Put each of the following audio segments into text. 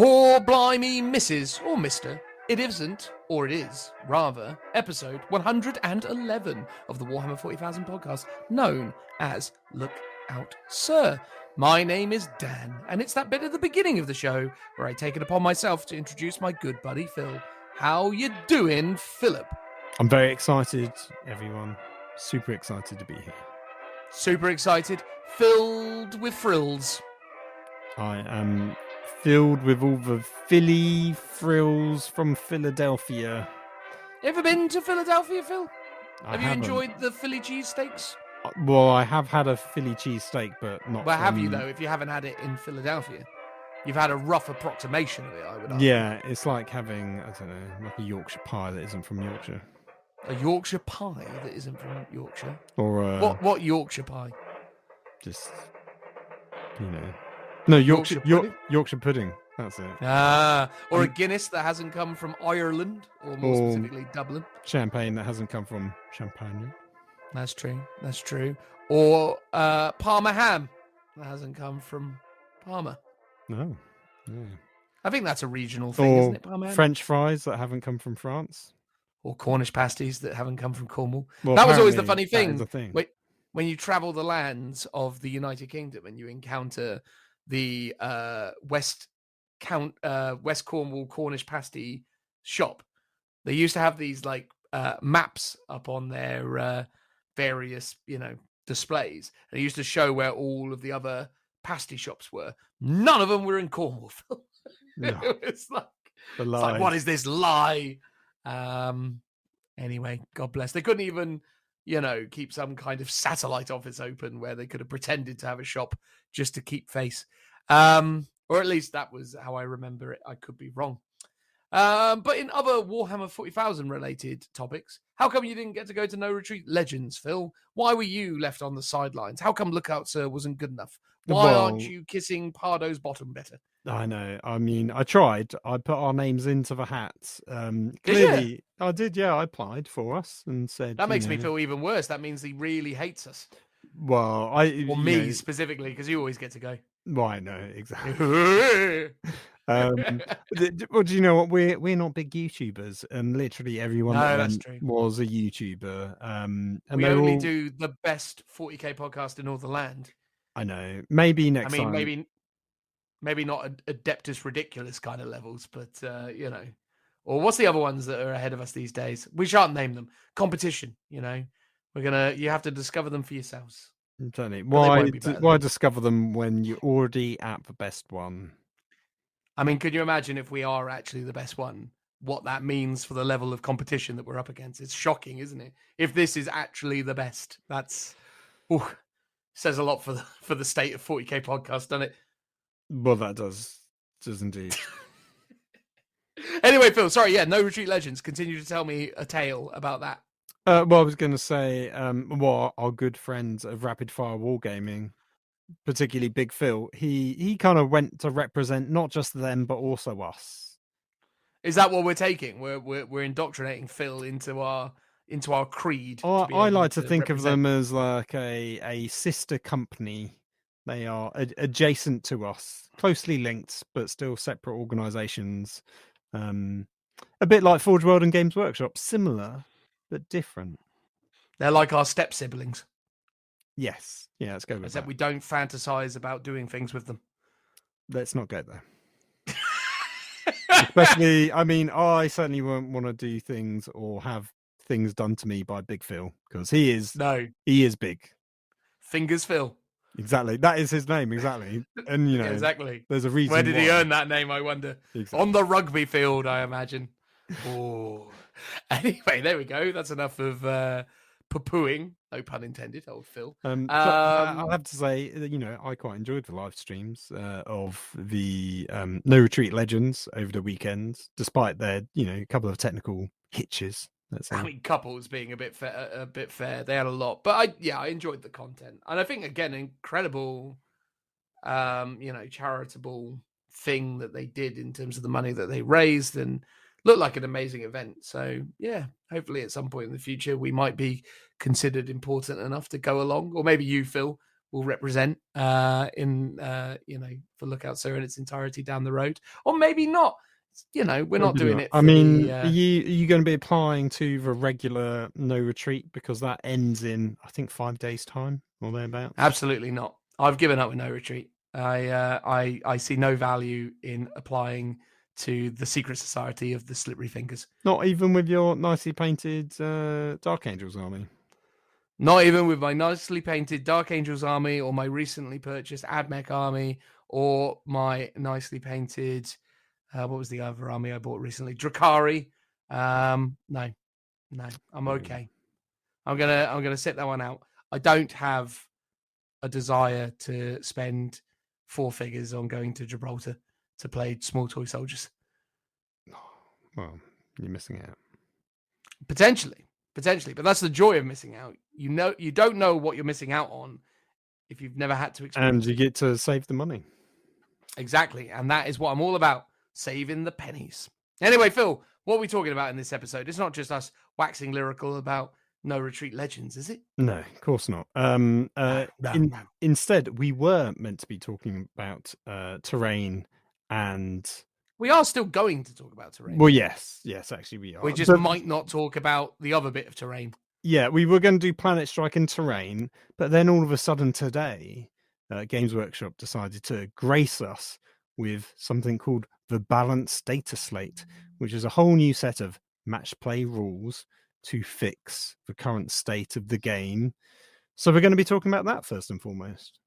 Core Blimey Mrs. or Mr. It isn't, or it is, rather, episode 111 of the Warhammer 40,000 podcast, known as Look Out Sir. My name is Dan, and it's that bit at the beginning of the show where I take it upon myself to introduce my good buddy Phil. How you doing, Philip? I'm very excited, everyone. Super excited to be here. Super excited, filled with frills. I am filled with all the Philly frills from Philadelphia. Ever been to Philadelphia, Phil? Have you haven't. enjoyed the Philly cheesesteaks? Well, I have had a Philly cheesesteak, but not. Well, have you though? If you haven't had it in Philadelphia, you've had a rough approximation of it, I would argue. Yeah, it's like having, I don't know, like a Yorkshire pie that isn't from Yorkshire. A Yorkshire pie that isn't from Yorkshire. Or what Yorkshire pie? Just, you know, no Yorkshire pudding? Yorkshire pudding. That's it. Or a Guinness that hasn't come from Ireland, or more specifically Dublin. Champagne that hasn't come from Champagne. That's true. That's true. Or Parma ham that hasn't come from Parma. No. Yeah. I think that's a regional thing, isn't it? Parma ham? French fries that haven't come from France. Or Cornish pasties that haven't come from Cornwall. Well, that was always the funny thing. That is a thing. When you travel the lands of the United Kingdom and you encounter the West Cornwall Cornish pasty shop, they used to have these like maps up on their various, displays. And it used to show where all of the other pasty shops were. None of them were in Cornwall. No. It's like, what is this lie? Anyway, God bless. They couldn't even, keep some kind of satellite office open where they could have pretended to have a shop just to keep face. Or at least that was how I remember it. I could be wrong. But in other Warhammer 40,000 related topics, how come you didn't get to go to No Retreat Legends, Phil? Why were you left on the sidelines? How come Lookout Sir wasn't good enough? Why aren't you kissing Pardo's bottom better? I know. I mean, I tried. I put our names into the hat. Clearly, I did. Yeah, I applied for us and said that makes me feel even worse. That means he really hates us. Well, me specifically, because you always get to go. Well, I know exactly. Well, do you know what? We're not big YouTubers, and literally everyone was a YouTuber. And we only do the best 40k podcast in all the land. I know. Maybe next time. Maybe not Adeptus Ridiculous kind of levels, but or what's the other ones that are ahead of us these days? We shan't name them. Competition, you have to discover them for yourselves. Totally. Why discover them when you're already at the best one? I mean, could you imagine if we are actually the best one, what that means for the level of competition that we're up against? It's shocking, isn't it? If this is actually the best, that's says a lot for the state of 40k podcast, doesn't it? Well, that does indeed. Anyway, Phil, sorry, No Retreat Legends. Continue to tell me a tale about that. Well, I was going to say, our good friends of Rapid Fire Wargaming, particularly Big Phil, he kind of went to represent not just them but also us. Is that what we're taking? We're indoctrinating Phil into our creed. I like to think of them as like a sister company. They are adjacent to us, closely linked, but still separate organisations. A bit like Forge World and Games Workshop, similar but different. They're like our step siblings. Yes. Yeah, let's go with that. Except we don't fantasize about doing things with them. Let's not go there. Especially, I mean, I certainly won't want to do things or have things done to me by Big Phil, because he is big. Fingers Phil. Exactly. That is his name, exactly. And, exactly. There's a reason where did he earn that name, I wonder? Exactly. On the rugby field, I imagine. Oh. Anyway, there we go. That's enough of poo-pooing. No pun intended, old Phil. I'll have to say, I quite enjoyed the live streams of the No Retreat Legends over the weekends, despite their, a couple of technical hitches. I mean, couples being a bit fair. They had a lot, but I enjoyed the content, and I think again, incredible, charitable thing that they did in terms of the money that they raised, and looked like an amazing event. So yeah, hopefully at some point in the future we might be considered important enough to go along, or maybe you, Phil, will represent for Lookout Sir in its entirety down the road, or maybe not. We're not doing it. I mean, are you going to be applying to the regular no retreat because that ends in, I think, 5 days' time or thereabouts? Absolutely not. I've given up with no retreat. I see no value in applying to the secret society of the Slippery Fingers. Not even with your nicely painted Dark Angels army? Not even with my nicely painted Dark Angels army, or my recently purchased Admech army, or my nicely painted, what was the other army I bought recently? Drakari. No, I'm okay. I'm gonna sit that one out. I don't have a desire to spend 4 figures on going to Gibraltar to play small toy soldiers. Well, you're missing out. Potentially, but that's the joy of missing out. You don't know what you're missing out on if you've never had to experience. And you get to save the money. Exactly, and that is what I'm all about, saving the pennies. Anyway, Phil, what are we talking about in this episode? It's not just us waxing lyrical about No Retreat Legends, is it? No, of course not. Instead, we were meant to be talking about terrain, and we are still going to talk about terrain. Well, yes, actually we are. We just might not talk about the other bit of terrain. Yeah, we were going to do Planet Strike and terrain, but then all of a sudden today, Games Workshop decided to grace us with something called the Balanced Dataslate, which is a whole new set of match play rules to fix the current state of the game. So we're going to be talking about that first and foremost.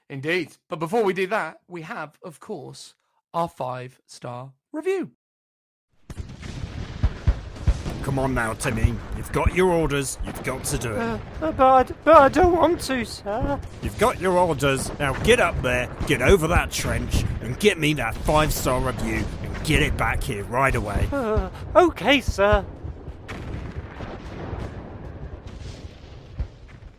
Indeed. But before we do that, we have, of course, our 5-star review. Come on now, Timmy. You've got your orders. You've got to do it. But I don't want to, sir. You've got your orders. Now get up there, get over that trench, and get me that 5-star review, and get it back here right away. Okay, sir.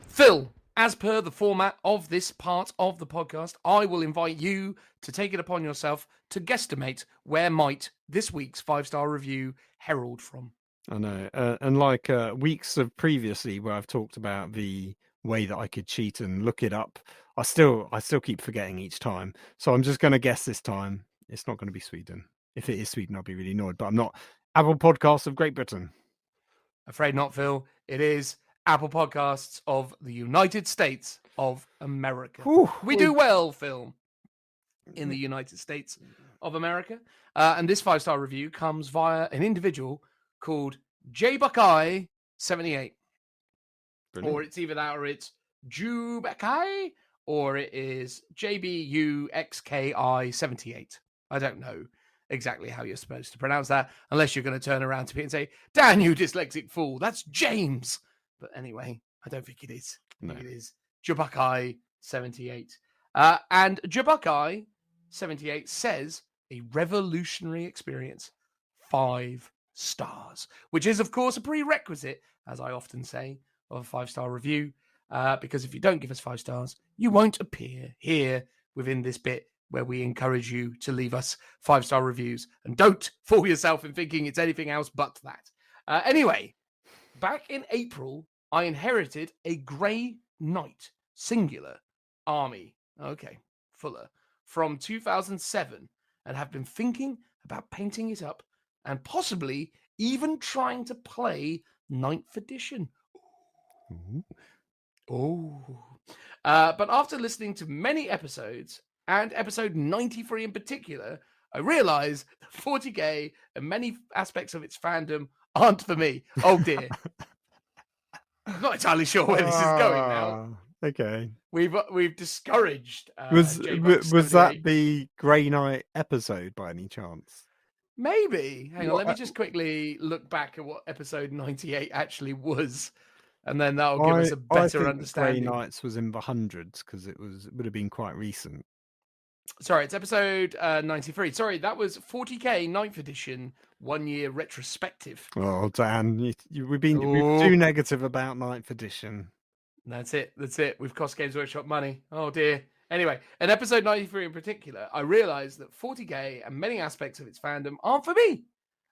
Phil, as per the format of this part of the podcast, I will invite you to take it upon yourself to guesstimate where might this week's 5-star review herald from. I know, and like weeks of previously where I've talked about the way that I could cheat and look it up, I still keep forgetting each time. So I'm just going to guess this time it's not going to be Sweden. If it is Sweden, I'll be really annoyed. But I'm not. Apple Podcasts of Great Britain. Afraid not, Phil. It is Apple Podcasts of the United States of America. We do well, Phil, in the United States of America. And this 5-star review comes via an individual called J Buckeye 78. Brilliant. Or it's either that or it's Jew Buckeye, or it is JBUXKI 78. I don't know exactly how you're supposed to pronounce that, unless you're going to turn around to me and say, Dan, you dyslexic fool, that's James. But anyway, I don't think it is. No. It is Jabuckeye 78. And Jabuckeye 78 says a revolutionary experience, 5 stars, which is, of course, a prerequisite, as I often say, of a 5-star review, because if you don't give us 5 stars, you won't appear here within this bit where we encourage you to leave us 5-star reviews. And don't fool yourself in thinking it's anything else but that. Anyway, back in April, I inherited a Grey Knight, singular, army, fuller, from 2007, and have been thinking about painting it up and possibly even trying to play 9th edition. But after listening to many episodes, and episode 93 in particular, I realized that 40k and many aspects of its fandom aren't for me. Oh dear. I'm not entirely sure where this is going now. Okay. We've discouraged. Was that the Grey Knight episode by any chance? Maybe. Hang on, let me just quickly look back at what episode 98 actually was, and then that'll give us a better understanding. Grey Knights was in the hundreds because it would have been quite recent. Sorry, it's episode 93. Sorry, that was 40k 9th edition 1-year retrospective. Oh, Dan, we've been too negative about 9th edition. That's it. We've cost Games Workshop money. Oh dear. Anyway, in episode 93 in particular, I realized that 40k and many aspects of its fandom aren't for me.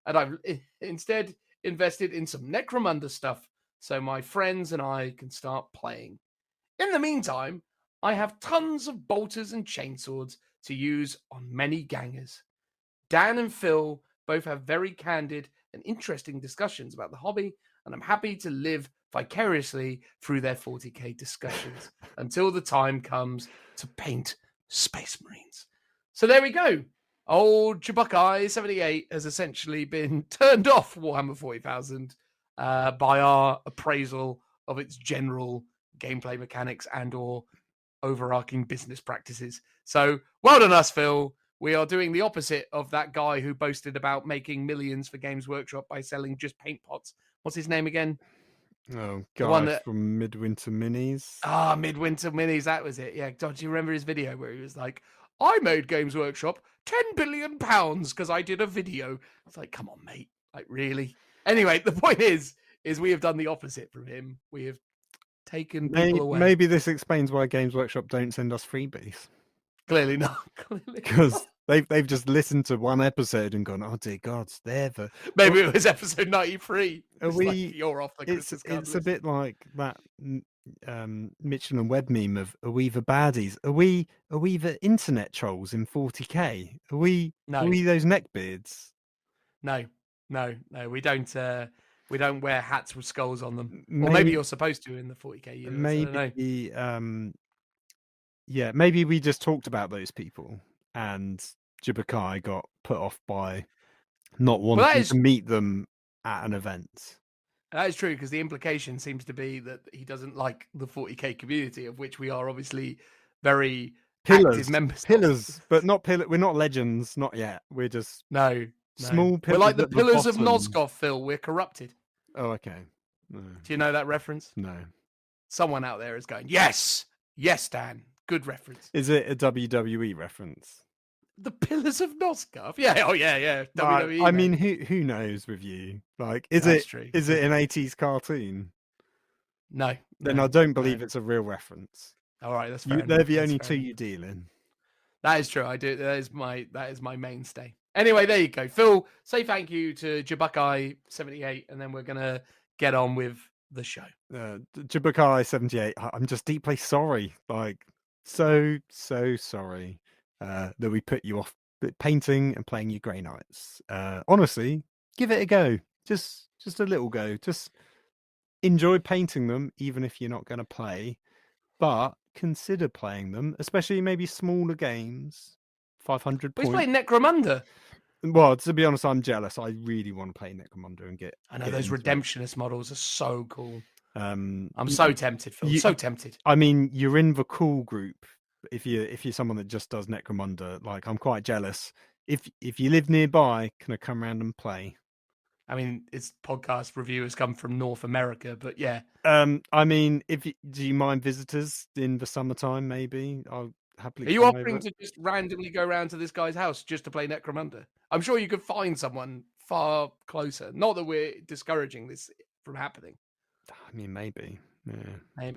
And I've instead invested in some Necromunda stuff so my friends and I can start playing. In the meantime, I have tons of bolters and chainswords to use on many gangers. Dan and Phil both have very candid and interesting discussions about the hobby, and I'm happy to live vicariously through their 40k discussions until the time comes to paint Space Marines. So there we go. Old Jabuckeye 78 has essentially been turned off Warhammer 40,000 by our appraisal of its general gameplay mechanics and or overarching business practices. So well done us, Phil. We are doing the opposite of that guy who boasted about making millions for Games Workshop by selling just paint pots. What's his name again? Oh, The one guy that- from Midwinter Minis. Midwinter Minis. That was it. Yeah. Do you remember his video where he was like, I made Games Workshop £10 billion because I did a video. It's like, come on, mate. Like, really? Anyway, the point is we have done the opposite from him. We have taken people away. Maybe this explains why Games Workshop don't send us freebies. Clearly not. Clearly Because they've just listened to one episode and gone, oh dear God, they're the... Maybe it was episode 93. Are It's we? like, you're off the It's Christmas card a list. bit like that Mitchell and Webb meme of are we the baddies? Are we the internet trolls in 40k? Are we No. those neckbeards? No. We don't wear hats with skulls on them. Or maybe you're supposed to in the 40k universe. I don't know. Maybe maybe we just talked about those people and Jabuckeye got put off by not wanting to meet them at an event. That is true, because the implication seems to be that he doesn't like the 40k community, of which we are obviously very active members. Pillars, but not pillar. We're not legends, not yet. We're just No. small pillars. We're like the at pillars of bottom. Nosgoth, Phil. We're corrupted. Oh, okay. No. Do you know that reference? No. Someone out there is going, yes, Dan. Good reference. Is it a WWE reference? The Pillars of Nosgoth? Yeah. Oh, yeah. WWE. I mate. mean, who knows with you? Like, is That's it true. is it an 80s cartoon? No. Then I don't believe it's a real reference. All right, that's fair. They're the enough, only that's two fair you deal in. That is true. I do. That is my mainstay. Anyway, there you go. Phil, say thank you to Jabuckeye 78, and then we're gonna get on with the show. Jabuckeye 78. I'm just deeply sorry. Like, so sorry that we put you off painting and playing your Grey Knights. Honestly, give it a go. Just a little go. Just enjoy painting them, even if you're not going to play. But consider playing them, especially maybe smaller games. 500 But he's points. playing Necromunda. Well, to be honest, I'm jealous. I really want to play Necromunda and get. I know get those into it. redemptionist models are so cool. I'm so tempted, Phil. So tempted. I mean, you're in the cool group. If you're someone that just does Necromunda, like I'm quite jealous. If you live nearby, can I come around and play? I mean, its podcast reviewers come from North America, but yeah. I mean, do you mind visitors in the summertime? Maybe I'll happily. Are you come offering over. to just randomly go around to this guy's house just to play Necromunda? I'm sure you could find someone far closer. Not that we're discouraging this from happening. I mean, maybe. Yeah,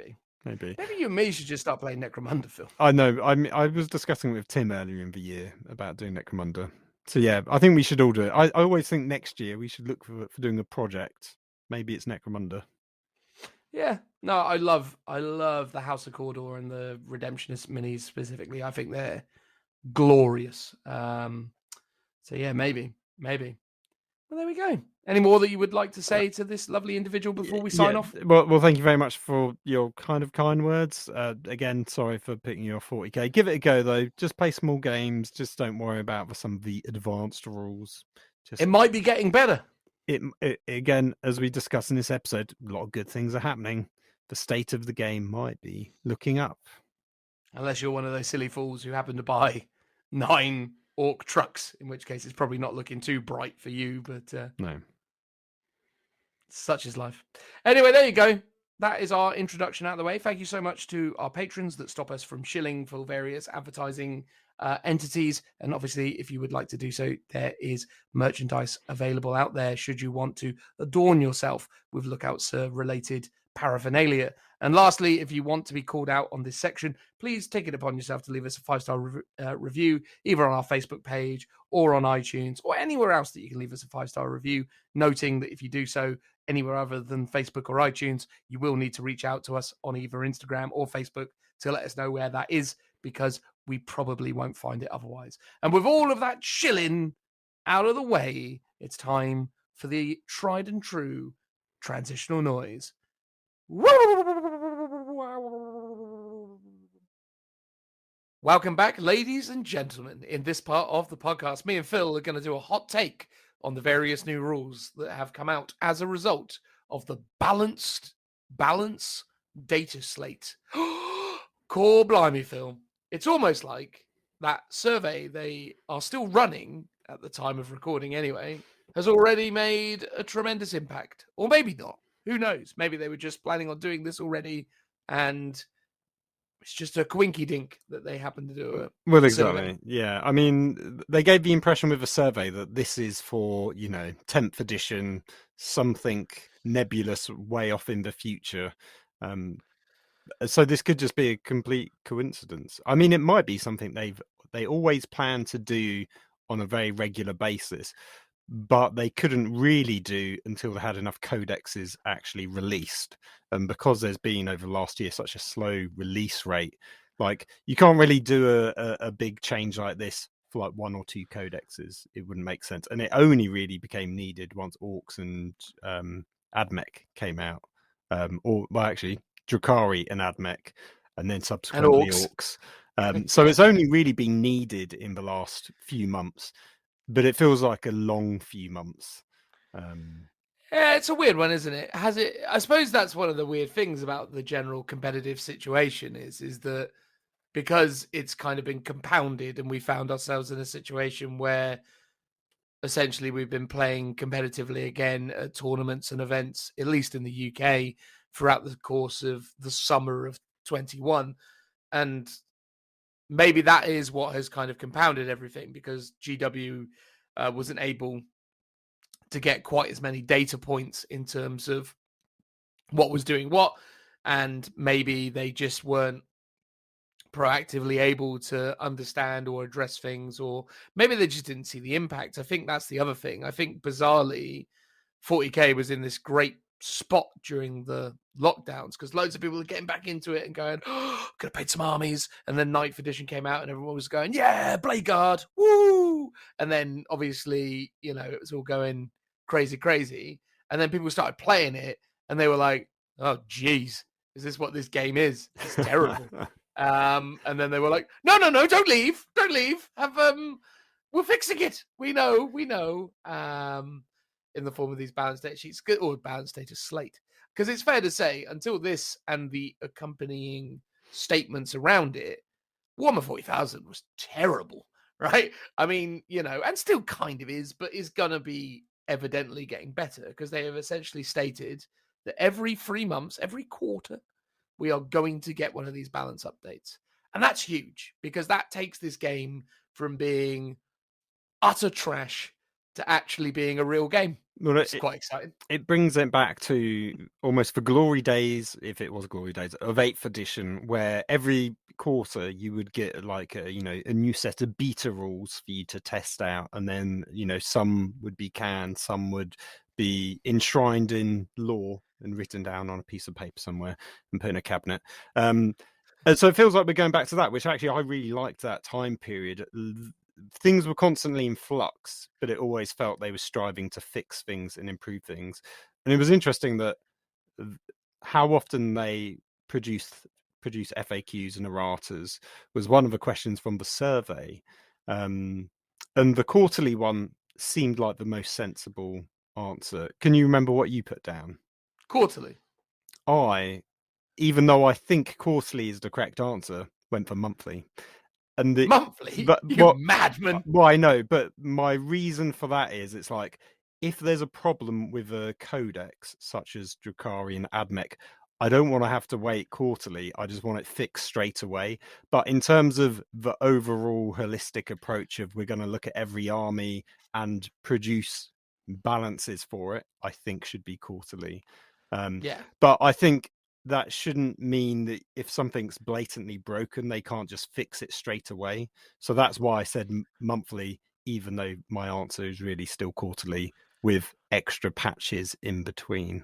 Maybe you and me should just start playing Necromunda, Phil. I know. I was discussing it with Tim earlier in the year about doing Necromunda. So yeah, I think we should all do it. I always think next year we should look for doing a project. Maybe it's Necromunda. Yeah. No, I love the House of Cawdor and the Redemptionist minis specifically. I think they're glorious. So yeah, maybe. Well, there we go. Any more that you would like to say to this lovely individual before we sign off? Well, thank you very much for your kind words. Again, sorry for picking you off 40k. Give it a go though. Just play small games. Just don't worry about some of the advanced rules. It might be getting better. It again, as we discussed in this episode, a lot of good things are happening. The state of the game might be looking up. Unless you're one of those silly fools who happen to buy 9 orc trucks, in which case it's probably not looking too bright for you, but No. Such is life. Anyway, there you go. That is our introduction out of the way. Thank you so much to our patrons that stop us from shilling for various advertising entities. And obviously, if you would like to do so, there is merchandise available out there should you want to adorn yourself with Lookouts related paraphernalia. And lastly, if you want to be called out on this section, please take it upon yourself to leave us a 5-star review, either on our Facebook page or on iTunes or anywhere else that you can leave us a 5-star review, noting that if you do so, anywhere other than Facebook or iTunes, you will need to reach out to us on either Instagram or Facebook to let us know where that is, because we probably won't find it otherwise. And with all of that shilling out of the way, it's time for the tried and true transitional noise. Welcome back, ladies and gentlemen. In this part of the podcast, me and Phil are going to do a hot take on the various new rules that have come out as a result of the balance data slate. Core blimey, Phil. It's almost like that survey they are still running at the time of recording anyway has already made a tremendous impact. Or maybe not. Who knows? Maybe they were just planning on doing this already and it's just a quinky dink that they happen to do it. Well, exactly. Yeah. I mean, they gave the impression with a survey that this is for, 10th edition, something nebulous way off in the future. So this could just be a complete coincidence. I mean, it might be something they always plan to do on a very regular basis, but they couldn't really do until they had enough codexes actually released. And because there's been over the last year such a slow release rate, like you can't really do a big change like this for like 1 or 2 codexes. It wouldn't make sense. And it only really became needed once Orcs and Admech came out. Actually, Drukhari and Admech, and then subsequently Orcs. So it's only really been needed in the last few months. But it feels like a long few months. Yeah, it's a weird one, isn't it? I suppose that's one of the weird things about the general competitive situation is that because it's kind of been compounded and we found ourselves in a situation where essentially we've been playing competitively again at tournaments and events, at least in the UK, throughout the course of the summer of 21. And maybe that is what has kind of compounded everything, because GW wasn't able to get quite as many data points in terms of what was doing what, and maybe they just weren't proactively able to understand or address things, or maybe they just didn't see the impact. I think that's the other thing. I think bizarrely 40k was in this great spot during the lockdowns because loads of people were getting back into it and going, oh, could have paid some armies. And then 9th edition came out and everyone was going, yeah, Blade Guard, woo. And then obviously, it was all going crazy. And then people started playing it and they were like, oh, geez, is this what this game is? It's terrible. And then they were like, no, don't leave. We're fixing it. We know. In the form of these balanced data sheets or balanced data slate. Because it's fair to say, until this and the accompanying statements around it, Warhammer 40,000 was terrible, right? I mean, and still kind of is, but is going to be evidently getting better because they have essentially stated that every 3 months, every quarter, we are going to get one of these balance updates. And that's huge because that takes this game from being utter trash to actually being a real game. Well, it's quite exciting. It brings it back to almost the glory days, if it was glory days, of 8th edition, where every quarter you would get like a new set of beta rules for you to test out, and then some would be canned, some would be enshrined in lore and written down on a piece of paper somewhere and put in a cabinet. And so it feels like we're going back to that, which actually I really liked that time period. Things were constantly in flux, but it always felt they were striving to fix things and improve things. And it was interesting that how often they produce FAQs and erratas was one of the questions from the survey. And the quarterly one seemed like the most sensible answer. Can you remember what you put down? Quarterly. Even though I think quarterly is the correct answer, went for monthly. And monthly? You madman. Well, I know, but my reason for that is it's like, if there's a problem with a codex, such as Drukhari and Admech, I don't want to have to wait quarterly. I just want it fixed straight away. But in terms of the overall holistic approach of we're going to look at every army and produce balances for it, I think should be quarterly. But I think that shouldn't mean that if something's blatantly broken, they can't just fix it straight away. So that's why I said monthly, even though my answer is really still quarterly. with extra patches in between.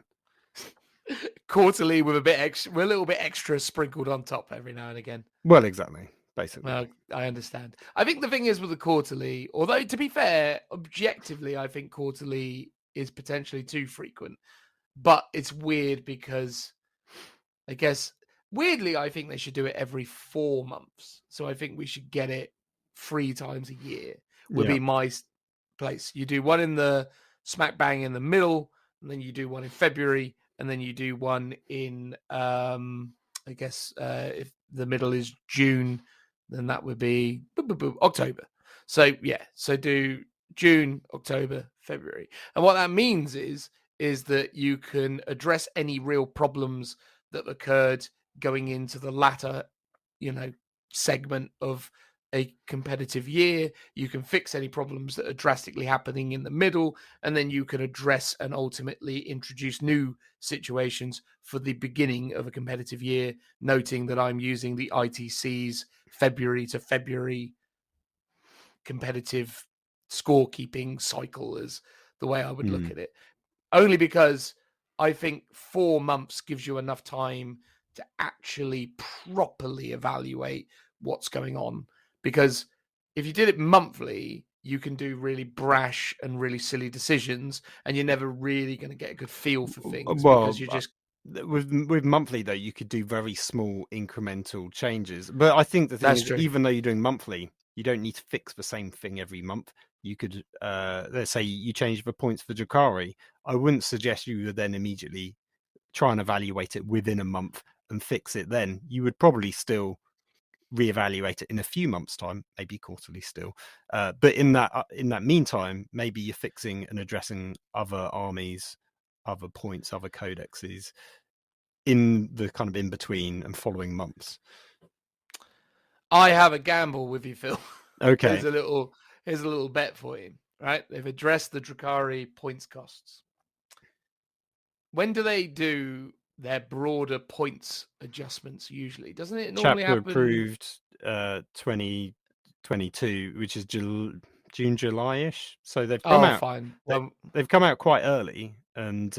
Quarterly with a little bit extra sprinkled on top every now and again. Well, exactly. Basically. Well, I understand. I think the thing is with the quarterly, although to be fair, objectively, I think quarterly is potentially too frequent. But it's weird because I guess weirdly, I think they should do it every 4 months. So I think we should get it 3 times a year. Would be my place. You do one in the smack bang in the middle, and then you do one in February, and then you do one in I guess if the middle is June, then that would be October. So yeah, so do June, October, February. And what that means is that you can address any real problems that occurred going into the latter, segment of a competitive year. You can fix any problems that are drastically happening in the middle, and then you can address and ultimately introduce new situations for the beginning of a competitive year, noting that I'm using the ITC's February to February competitive scorekeeping cycle as the way I would look at it. Only because I think 4 months gives you enough time to actually properly evaluate what's going on. Because if you did it monthly, you can do really brash and really silly decisions, and you're never really going to get a good feel for things because you're just with monthly though, you could do very small incremental changes. But I think the thing That's is, true. even though you're doing monthly, you don't need to fix the same thing every month. You could, let's say you change the points for Drakari. I wouldn't suggest you would then immediately try and evaluate it within a month and fix it then. You would probably still reevaluate it in a few months' time, maybe quarterly still. But in that meantime, maybe you're fixing and addressing other armies, other points, other codexes in the kind of in between and following months. I have a gamble with you, Phil. Okay. Here's a little bet for you. Right? They've addressed the Drakari points costs. When do they do their broader points adjustments usually? Doesn't it normally Chapter happen? approved 2022, which is June, July-ish. So they've come out. Fine. They've come out quite early, and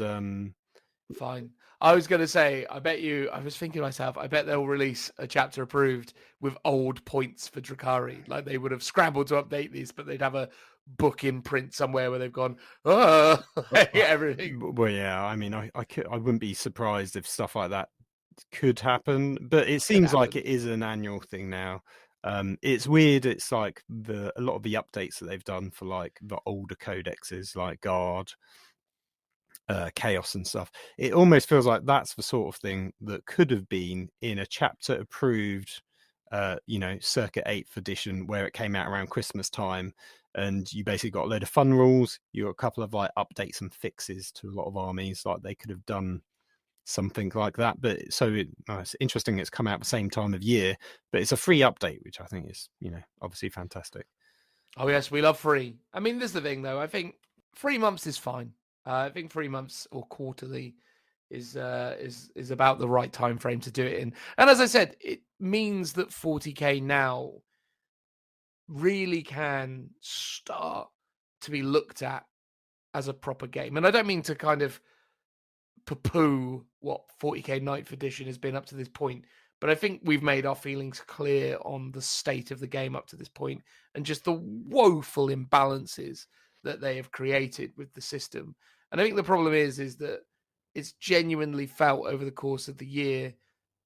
fine. I was going to say, I was thinking to myself, I bet they'll release a chapter approved with old points for Drakari. Like they would have scrambled to update these, but they'd have a book in print somewhere where they've gone, everything. Well, yeah, I mean, I wouldn't be surprised if stuff like that could happen, but it seems like it is an annual thing now. It's weird. It's like a lot of the updates that they've done for like the older codexes, like Guard, Chaos and stuff. It almost feels like that's the sort of thing that could have been in a chapter approved, circa 8th edition, where it came out around Christmas time, and you basically got a load of fun rules. You got a couple of like updates and fixes to a lot of armies. Like they could have done something like that. But it's interesting. It's come out the same time of year, but it's a free update, which I think is, obviously fantastic. Oh yes, we love free. I mean, this is the thing though. I think 3 months is fine. I think 3 months or quarterly is about the right time frame to do it in. And as I said, it means that 40k now really can start to be looked at as a proper game. And I don't mean to kind of poo-poo what 40k 9th edition has been up to this point, but I think we've made our feelings clear on the state of the game up to this point and just the woeful imbalances that they have created with the system. And I think the problem is that it's genuinely felt over the course of the year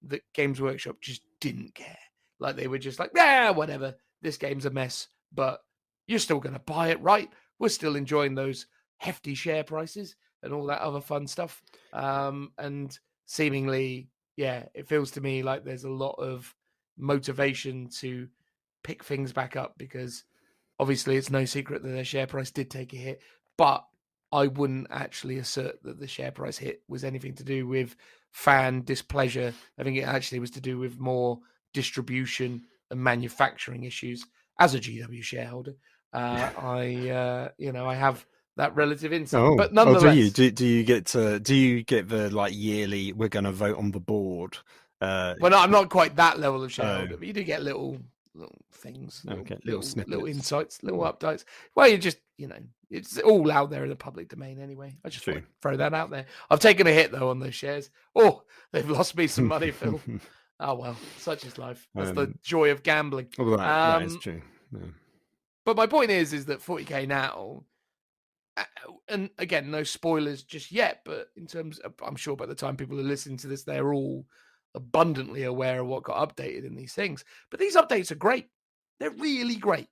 that Games Workshop just didn't care. Like they were just like, yeah, whatever, this game's a mess, but you're still going to buy it, right? We're still enjoying those hefty share prices and all that other fun stuff. And seemingly, yeah, it feels to me like there's a lot of motivation to pick things back up because obviously it's no secret that their share price did take a hit, but I wouldn't actually assert that the share price hit was anything to do with fan displeasure. I think it actually was to do with more distribution and manufacturing issues. As a GW shareholder, I have that relative insight. But nonetheless, do you get the like yearly? We're going to vote on the board. Well, no, I'm not quite that level of shareholder, but you do get little things, Okay, little snippets. insights, little updates. Well, you just, it's all out there in the public domain anyway. I just thought I'd throw that out there. I've taken a hit though on those shares. Oh, they've lost me some money, Phil. Oh well, such is life. That's the joy of gambling. Well, that is true. Yeah. But my point is that 40k now, and again, no spoilers just yet, but in terms of, I'm sure by the time people are listening to this, they're all abundantly aware of what got updated in these things. But these updates are great. They're really great.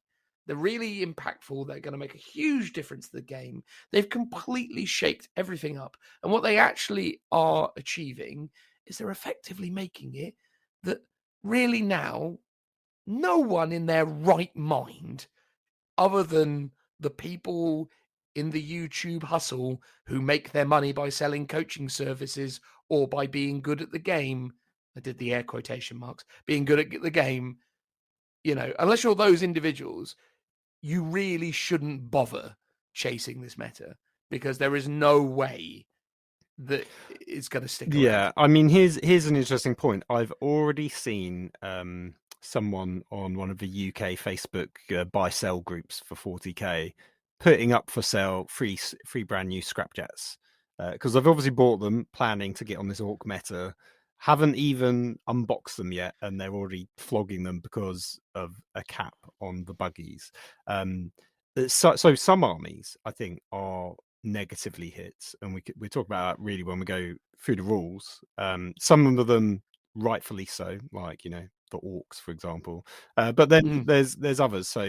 They're really impactful. They're going to make a huge difference to the game. They've completely shaped everything up. And what they actually are achieving is they're effectively making it that really now no one in their right mind, other than the people in the YouTube hustle who make their money by selling coaching services or by being good at the game, I did the air quotation marks, being good at the game, unless you're those individuals, you really shouldn't bother chasing this meta, because there is no way that it's going to stick around. Yeah, I mean, here's an interesting point. I've already seen someone on one of the UK Facebook buy-sell groups for 40k putting up for sale free brand new scrapjets, because I've obviously bought them planning to get on this orc meta. Haven't even unboxed them yet, and they're already flogging them because of a cap on the buggies. So some armies, I think, are negatively hit, and we talk about that really when we go through the rules. Some of them rightfully so, like the orcs, for example. But then there's others. So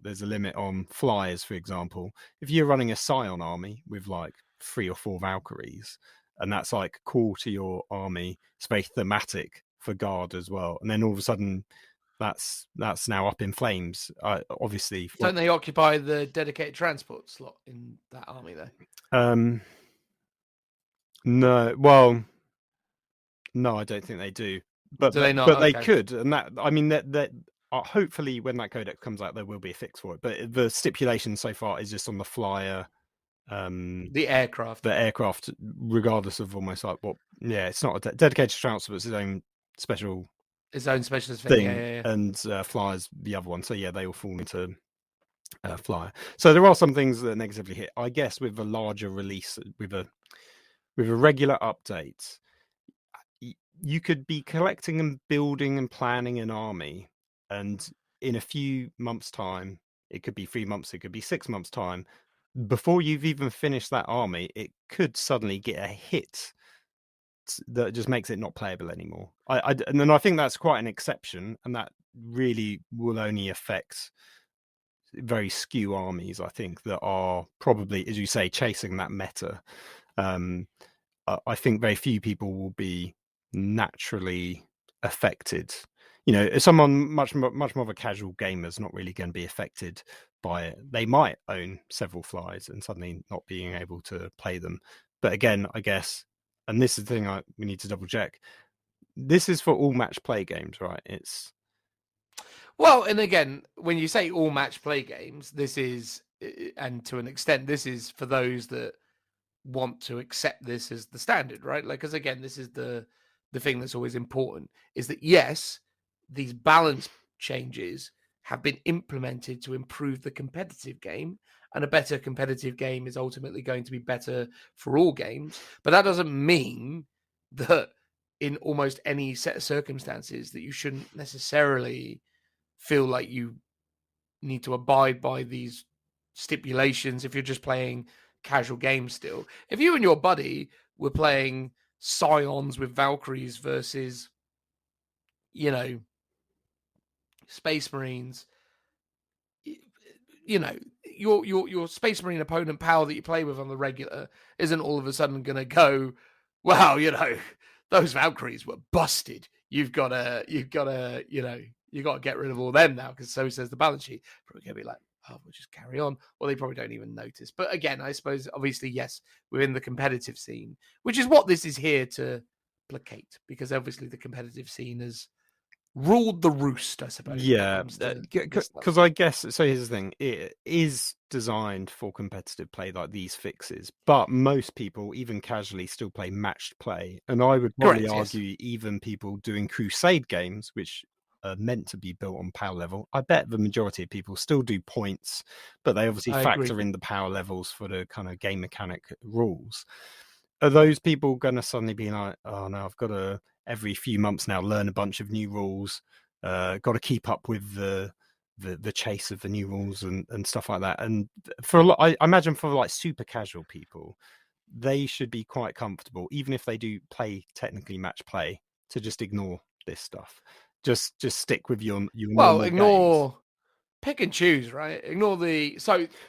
there's a limit on flyers, for example. If you're running a Scion army with like 3 or 4 Valkyries, and that's like core to your army, it's very thematic for guard as well. And then all of a sudden, that's now up in flames. Obviously, don't they occupy the dedicated transport slot in that army though? No, well, no, I don't think they do. But do they not? But they could, and that, I mean, that hopefully when that codex comes out, there will be a fix for it. But the stipulation so far is just on the flyer. The aircraft, regardless of almost like what. Yeah, it's not a dedicated transport; it's its own specialist thing. Yeah. And flyers the other one. So yeah, they all fall into flyer. So there are some things that are negatively hit. I guess with a larger release, with a regular update, you could be collecting and building and planning an army, and in a few months' time, it could be 3 months, it could be 6 months' time, before you've even finished that army, it could suddenly get a hit that just makes it not playable anymore. And then I think that's quite an exception, and that really will only affect very skew armies, I think, that are probably, as you say, chasing that meta. I think very few people will be naturally affected. Someone much more of a casual gamer is not really going to be affected by it. They might own several flies and suddenly not being able to play them. But again, I guess, and this is the thing we need to double check, this is for all match play games, right? Well, and again, when you say all match play games, this is, and to an extent, this is for those that want to accept this as the standard, right? Like, because again, this is the thing that's always important, is that yes, these balance changes have been implemented to improve the competitive game, and a better competitive game is ultimately going to be better for all games. But that doesn't mean that in almost any set of circumstances that you shouldn't necessarily feel like you need to abide by these stipulations if you're just playing casual games still. If you and your buddy were playing Scions with Valkyries versus, Space Marines, your Space Marine opponent power that you play with on the regular isn't all of a sudden going to go, wow, those Valkyries were busted. You've got to get rid of all them now because so says the balance sheet. Probably going to be like, oh, we'll just carry on. Well, they probably don't even notice. But again, I suppose, obviously, yes, within the competitive scene, which is what this is here to placate, because obviously the competitive scene has ruled the roost, I suppose. Yeah, because I guess, so here's the thing, it is designed for competitive play, like these fixes, but most people, even casually, still play matched play. And I would probably argue even people doing crusade games, which are meant to be built on power level. I bet the majority of people still do points, but they obviously I factor agree. in the power levels for the kind of game mechanic rules. Are those people going to suddenly be like, oh no, I've got to every few months now learn a bunch of new rules, got to keep up with the chase of the new rules and stuff like that? And for a lot, I imagine for like super casual people, they should be quite comfortable, even if they do play technically match play, to just ignore this stuff. Just stick with your Well, normal games. pick and choose, right? Ignore the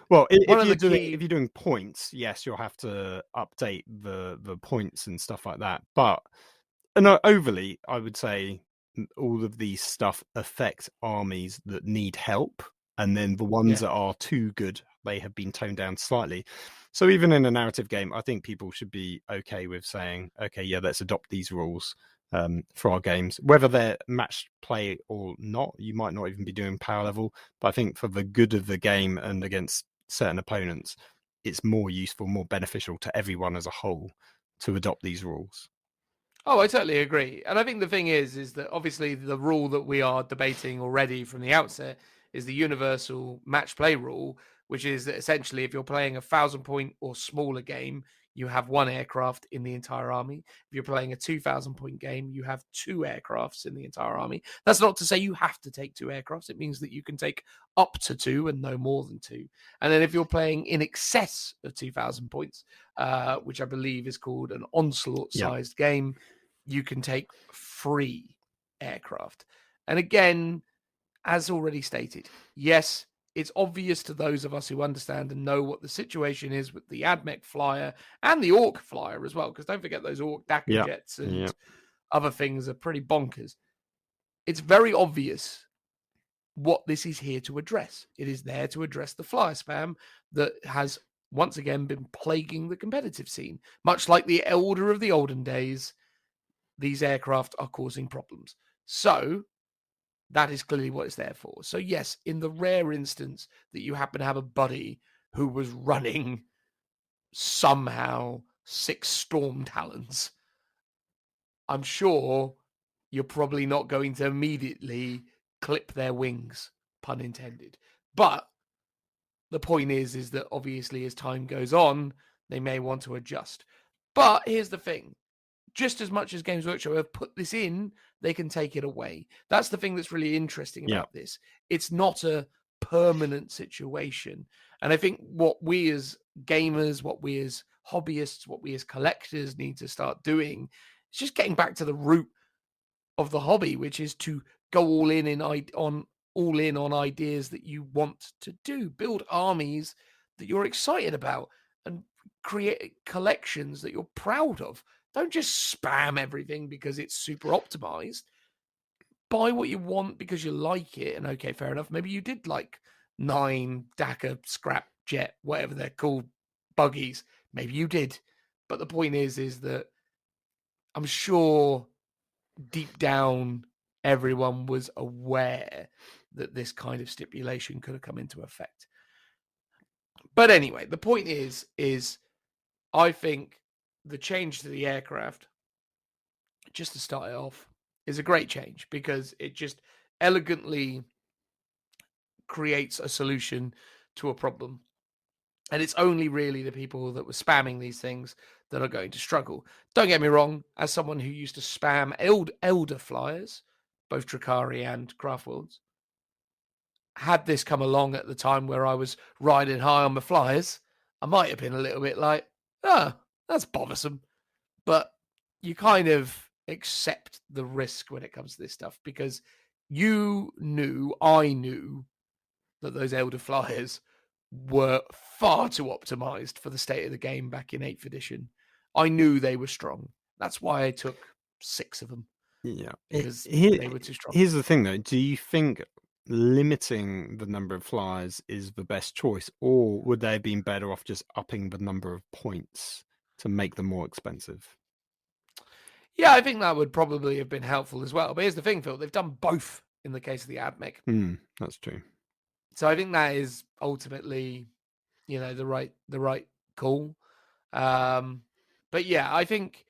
Well, one if of you're the key. if you're doing points, yes, you'll have to update the points and stuff like that. But no, overly, I would say all of these stuff affect armies that need help, and then the ones that are too good, they have been toned down slightly. So even in a narrative game, I think people should be okay with saying, okay, yeah, let's adopt these rules for our games, whether they're match play or not. You might not even be doing power level, but I think for the good of the game and against certain opponents, it's more useful, more beneficial to everyone as a whole to adopt these rules. Oh, I totally agree. And I think the thing is that obviously the rule that we are debating already from the outset is the universal match play rule, which is that essentially if you're playing 1,000-point or smaller game, you have one aircraft in the entire army. If you're playing a 2,000-point game, you have two aircrafts in the entire army. That's not to say you have to take two aircrafts. It means that you can take up to two and no more than two. And then if you're playing in excess of 2,000 points, which I believe is called an onslaught-sized game, you can take 3 aircraft. And again, as already stated, yes, it's obvious to those of us who understand and know what the situation is with the AdMech flyer and the Orc flyer as well, because don't forget those Orc Dakar jets and other things are pretty bonkers. It's very obvious what this is here to address. It is there to address the flyer spam that has once again been plaguing the competitive scene. Much like the Elder of the olden days, these aircraft are causing problems. So that is clearly what it's there for. So yes, in the rare instance that you happen to have a buddy who was running somehow 6 Storm Talons, I'm sure you're probably not going to immediately clip their wings, pun intended. But the point is that obviously as time goes on, they may want to adjust. But here's the thing. Just as much as Games Workshop have put this in, they can take it away. That's the thing that's really interesting about this. It's not a permanent situation. And I think what we as gamers, what we as hobbyists, what we as collectors need to start doing is just getting back to the root of the hobby, which is to go all in on ideas that you want to do. Build armies that you're excited about and create collections that you're proud of. Don't just spam everything because it's super optimized. Buy what you want because you like it. And okay, fair enough. Maybe you did like 9 Dakar scrap jet, whatever they're called, buggies. Maybe you did. But the point is that I'm sure deep down everyone was aware that this kind of stipulation could have come into effect. But anyway, the point is I think the change to the aircraft, just to start it off, is a great change because it just elegantly creates a solution to a problem. And it's only really the people that were spamming these things that are going to struggle. Don't get me wrong, as someone who used to spam Elder flyers, both Drakari and Craftworlds, had this come along at the time where I was riding high on the flyers, I might have been a little bit like, that's bothersome. But you kind of accept the risk when it comes to this stuff because I knew that those Elder flyers were far too optimized for the state of the game back in 8th edition. I knew they were strong. That's why I took 6 of them. Yeah. Because they were too strong. Here's the thing, though. Do you think limiting the number of flyers is the best choice, or would they have been better off just upping the number of points to make them more expensive? Yeah, I think that would probably have been helpful as well. But here's the thing, Phil. They've done both in the case of the AdMech. That's true. So I think that is ultimately, the right call. But yeah, I think,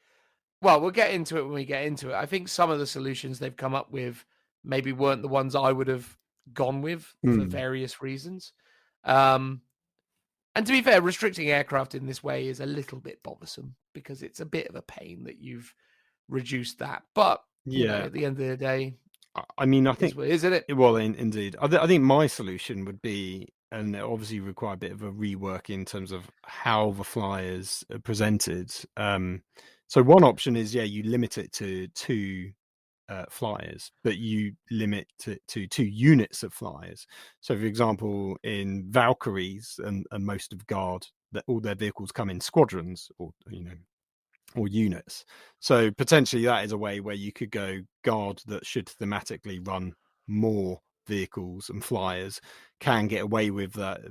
well, we'll get into it when we get into it. I think some of the solutions they've come up with maybe weren't the ones I would have gone with for various reasons. And to be fair, restricting aircraft in this way is a little bit bothersome because it's a bit of a pain that you've reduced that. But you know, at the end of the day, I mean, I think, isn't it? Well, indeed, I think my solution would be, and it obviously require a bit of a rework in terms of how the flyers are presented. So one option is, you limit it to 2 flyers, but you limit it to 2 units of flyers. So, for example, in Valkyries and most of Guard, that all their vehicles come in squadrons, or or units. So potentially that is a way where you could go Guard that should thematically run more vehicles and flyers can get away with that,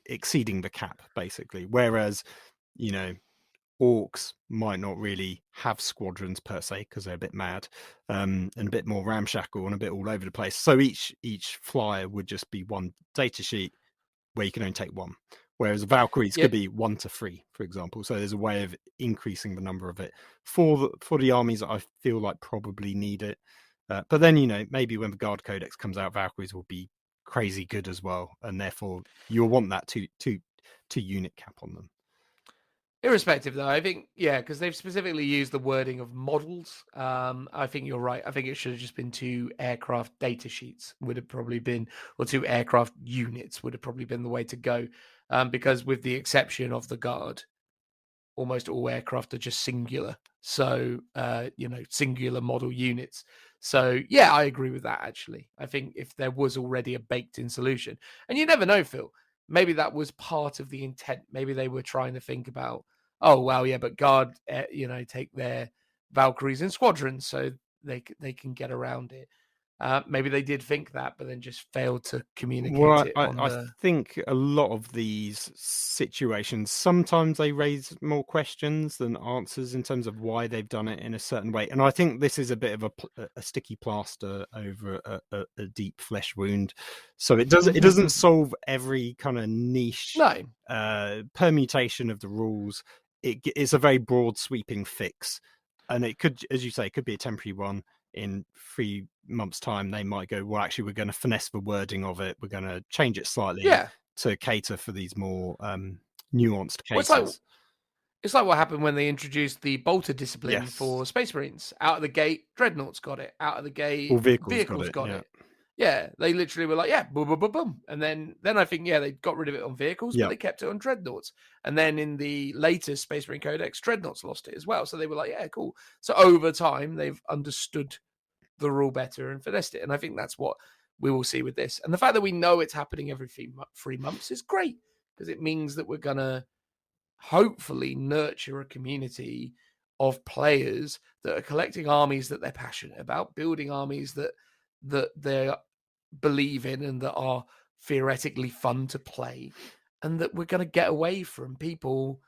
exceeding the cap, basically. Whereas, Orcs might not really have squadrons per se because they're a bit mad, and a bit more ramshackle and a bit all over the place. So each flyer would just be one data sheet where you can only take 1. Whereas Valkyries could be 1 to 3, for example. So there's a way of increasing the number of it for the armies that I feel like probably need it. But then, maybe when the Guard Codex comes out, Valkyries will be crazy good as well, and therefore you'll want that two unit cap on them. Irrespective, though, I think, because they've specifically used the wording of models. I think you're right. I think it should have just been 2 aircraft data sheets would have probably been, or 2 aircraft units would have probably been the way to go. Because with the exception of the Guard, almost all aircraft are just singular. So, singular model units. So, I agree with that, actually. I think if there was already a baked-in solution, and you never know, Phil, maybe that was part of the intent. Maybe they were trying to think about, oh, well, but Guard, take their Valkyries in squadrons so they can get around it. Maybe they did think that, but then just failed to communicate it. I think a lot of these situations, sometimes they raise more questions than answers in terms of why they've done it in a certain way. And I think this is a bit of a sticky plaster over a deep flesh wound. So it doesn't solve every kind of niche permutation of the rules. It's a very broad sweeping fix. And it could, as you say, it could be a temporary one. In 3 months' time, they might go, well, actually, we're going to finesse the wording of it. We're going to change it slightly to cater for these more nuanced cases. Well, it's like what happened when they introduced the bolter discipline for Space Marines. Out of the gate, Dreadnoughts got it. Out of the gate, all vehicles got it. Yeah, they literally were like, boom, boom, boom, boom. And then I think, they got rid of it on vehicles, but they kept it on Dreadnoughts. And then in the latest Space Marine Codex, Dreadnoughts lost it as well. So they were like, cool. So over time, they've understood the rule better and finessed it. And I think that's what we will see with this. And the fact that we know it's happening every 3 months is great, because it means that we're going to hopefully nurture a community of players that are collecting armies that they're passionate about, building armies that they believe in and that are theoretically fun to play, and that we're going to get away from people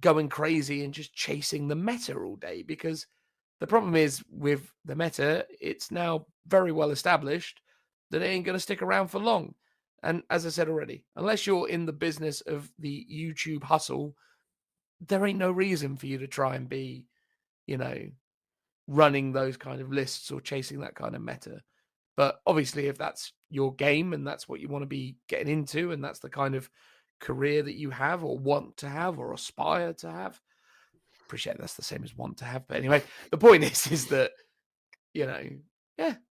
going crazy and just chasing the meta all day. Because the problem is with the meta, it's now very well established that it ain't going to stick around for long. And as I said already, unless you're in the business of the YouTube hustle, there ain't no reason for you to try and be, running those kind of lists or chasing that kind of meta. But obviously, if that's your game and that's what you want to be getting into, and that's the kind of career that you have or want to have or aspire to have, appreciate that's the same as want to have. But anyway, the point is that,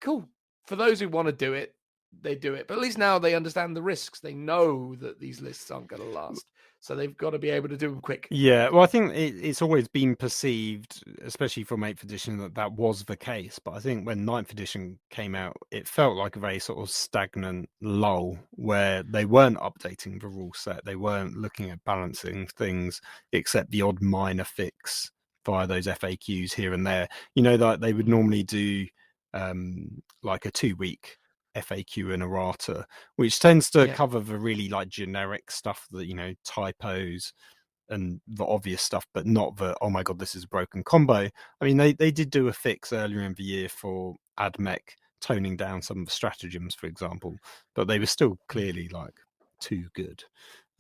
cool. For those who want to do it, they do it. But at least now they understand the risks. They know that these lists aren't going to last. So they've got to be able to do them quick. Yeah, well, I think it's always been perceived, especially from 8th edition, that was the case. But I think when 9th edition came out, it felt like a very sort of stagnant lull where they weren't updating the rule set. They weren't looking at balancing things, except the odd minor fix via those FAQs here and there. That they would normally do like a 2-week FAQ and errata, which tends to cover the really generic stuff that typos and the obvious stuff, but not the oh my god, this is a broken combo. I mean, they did do a fix earlier in the year for AdMech toning down some of the stratagems, for example, but they were still clearly too good.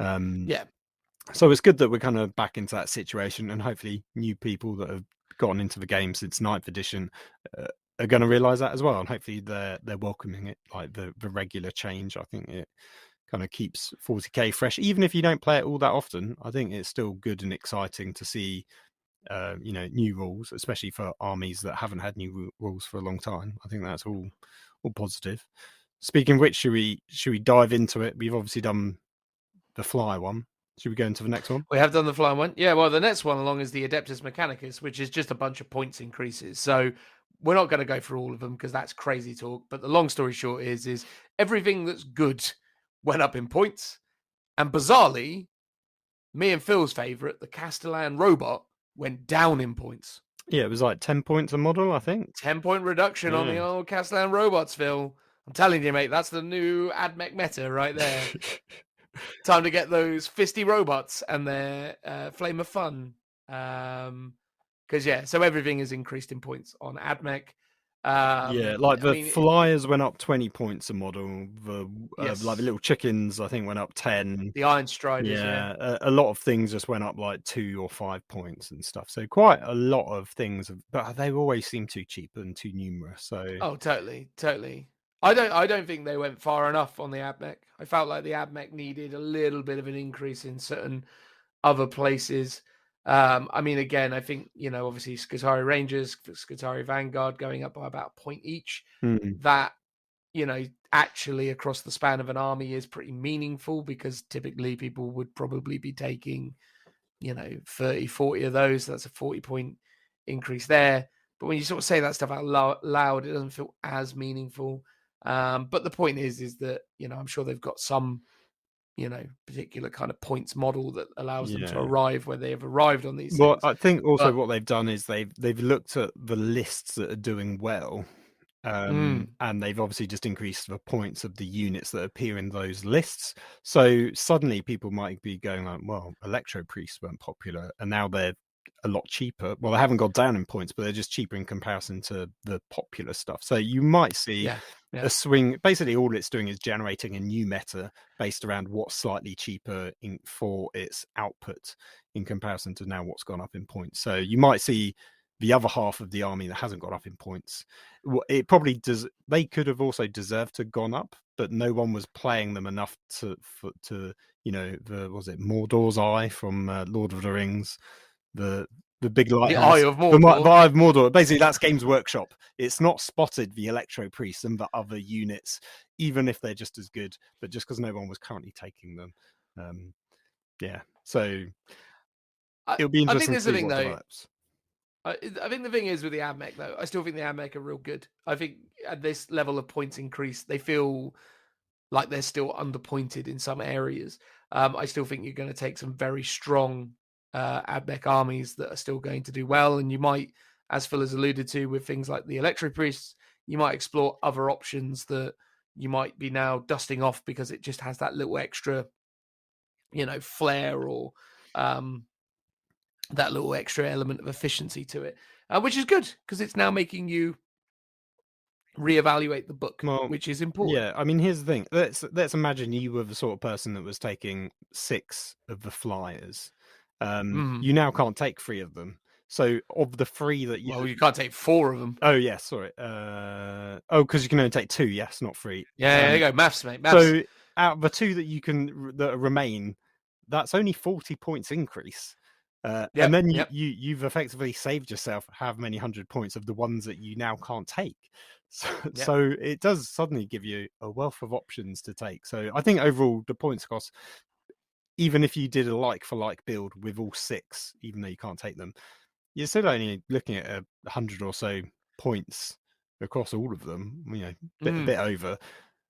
So it's good that we're kind of back into that situation, and hopefully new people that have gotten into the game since 9th edition are going to realize that as well, and hopefully they're welcoming it, like the regular change. I think it kind of keeps 40k fresh, even if you don't play it all that often. I think it's still good and exciting to see new rules, especially for armies that haven't had new rules for a long time. I think that's all positive. Speaking of which, should we dive into it? We've obviously done the fly one. Should we go into the next one? We have done the fly one. Yeah, well, the next one along is the Adeptus Mechanicus, which is just a bunch of points increases. So we're not going to go through all of them because that's crazy talk. But the long story short is everything that's good went up in points. And bizarrely, me and Phil's favourite, the Castellan robot, went down in points. Yeah, it was like 10 points a model, I think. 10-point reduction on the old Castellan robots, Phil. I'm telling you, mate, that's the new AdMech meta right there. Time to get those fisty robots and their Flame of Fun. So everything is increased in points on AdMech. The flyers went up 20 points a model. The the little chickens, I think, went up 10. The Iron Striders, a lot of things just went up like 2 or 5 points and stuff. So quite a lot of things, but they always seem too cheap and too numerous. So totally. I don't think they went far enough on the AdMech. I felt like the AdMech needed a little bit of an increase in certain other places. Again, I think, obviously Skitarii Rangers, Skitarii Vanguard going up by about a point each. That, actually across the span of an army is pretty meaningful because typically people would probably be taking, 30, 40 of those. So that's a 40-point increase there. But when you sort of say that stuff out loud, it doesn't feel as meaningful. But the point is that, I'm sure they've got some, particular kind of points model that allows them to arrive where they have arrived on these things. I think also what they've done is they've looked at the lists that are doing well, and they've obviously just increased the points of the units that appear in those lists. So suddenly people might be going like, well, Electro Priests weren't popular, and now they're a lot cheaper. Well, they haven't gone down in points, but they're just cheaper in comparison to the popular stuff. So you might see a swing. Basically, all it's doing is generating a new meta based around what's slightly cheaper for its output in comparison to now what's gone up in points. So you might see the other half of the army that hasn't gone up in points. It probably does. They could have also deserved to gone up, but no one was playing them enough to Mordor's Eye from Lord of the Rings. The big lighthouse, the Eye of Mordor. The Eye of Mordor. Basically, that's Games Workshop. It's not spotted the Electro Priests and the other units, even if they're just as good, but just because no one was currently taking them. So it'll be interesting to see what develops. I think the thing is with the AdMech, though, I still think the AdMech are real good. I think at this level of points increase, they feel like they're still underpointed in some areas. I still think you're going to take some very strong AdMech armies that are still going to do well, and you might, as Phil has alluded to with things like the Electro Priests, you might explore other options that you might be now dusting off because it just has that little extra, flair or that little extra element of efficiency to it, which is good because it's now making you reevaluate the book, which is important. Yeah, I mean, here's the thing. Let's imagine you were the sort of person that was taking 6 of the flyers. You now can't take 3 of them. So of the 3 that you... Well, you can't take 4 of them. Oh, yeah, sorry. Because you can only take 2, yes, not 3. Yeah, there you go. Maths, mate. Maths. So out of the 2 that remain, that's only 40 points increase. And then you've effectively saved yourself how many 100 points of the ones that you now can't take. So it does suddenly give you a wealth of options to take. So I think overall the points cost, even if you did a like-for-like build with all 6, even though you can't take them, you're still only looking at 100 or so points across all of them, a bit over.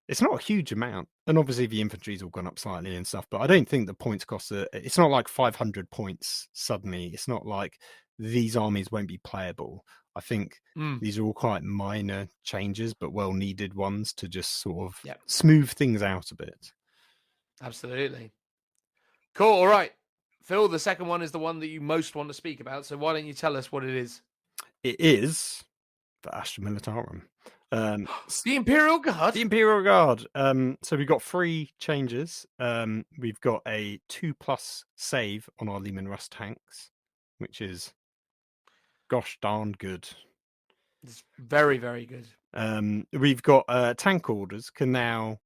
It's not a huge amount. And obviously the infantry's all gone up slightly and stuff, but I don't think the points cost it's not like 500 points suddenly. It's not like these armies won't be playable. I think these are all quite minor changes, but well-needed ones to just sort of smooth things out a bit. Absolutely. Cool. All right. Phil, the second one is the one that you most want to speak about. So why don't you tell us what it is? It is the Astra Militarum. The Imperial Guard. The Imperial Guard. So we've got 3 changes. We've got a 2+ save on our Lehman Russ tanks, which is gosh darn good. It's very, very good. We've got tank orders can now,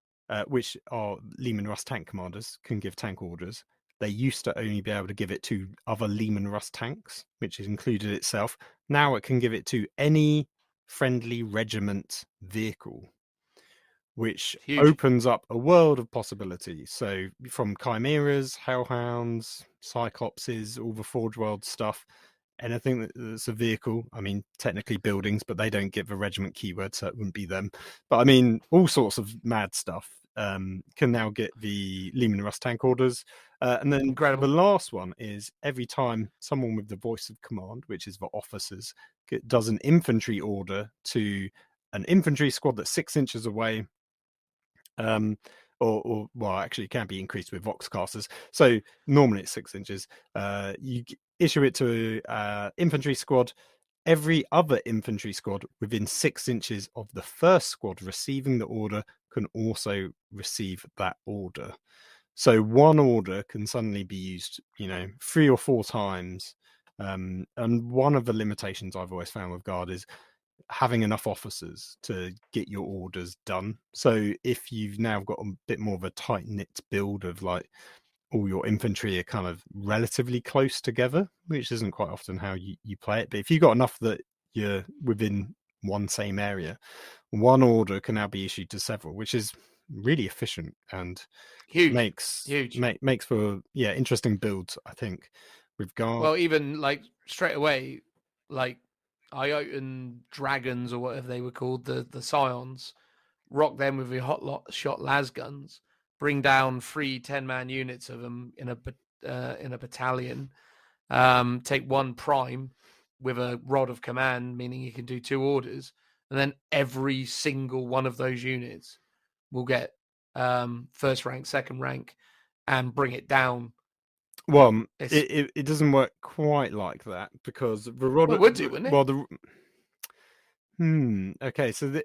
which are Lehman Russ tank commanders can give tank orders. They used to only be able to give it to other Lehman Russ tanks, which is included itself. Now it can give it to any friendly regiment vehicle, which Huge. opens up a world of possibilities. So from chimeras, hellhounds, cyclopses, all the Forge World stuff, anything that's a vehicle. I mean, technically buildings, but they don't give a regiment keyword, so it wouldn't be them. But I mean, all sorts of mad stuff can now get the Lehman Russ tank orders. And then Incredible. the last one is every time someone with the voice of command, which is the officers, does an infantry order to an infantry squad that's 6 inches away, or well, actually, it can be increased with Voxcasters. So normally it's 6 inches. You issue it to infantry squad. Every other infantry squad within 6 inches of the first squad receiving the order can also receive that order. So one order can suddenly be used, 3 or 4 times. And one of the limitations I've always found with Guard is having enough officers to get your orders done. So if you've now got a bit more of a tight knit build of like all your infantry are kind of relatively close together, which isn't quite often how you play it. But if you've got enough that you're within one same area, one order can now be issued to several, which is really efficient and Huge. makes for interesting builds, I think. With Guard. Well, even like straight away, like Iotan dragons or whatever they were called, the scions, rock them with your shot las guns, bring down 3 10-man units of them in a battalion, take 1 prime with a rod of command, meaning you can do 2 orders, and then every single one of those units will get first rank, second rank, and bring it down. Well, it doesn't work quite like that because the rod. Well, it would do, wouldn't it? Well, okay, so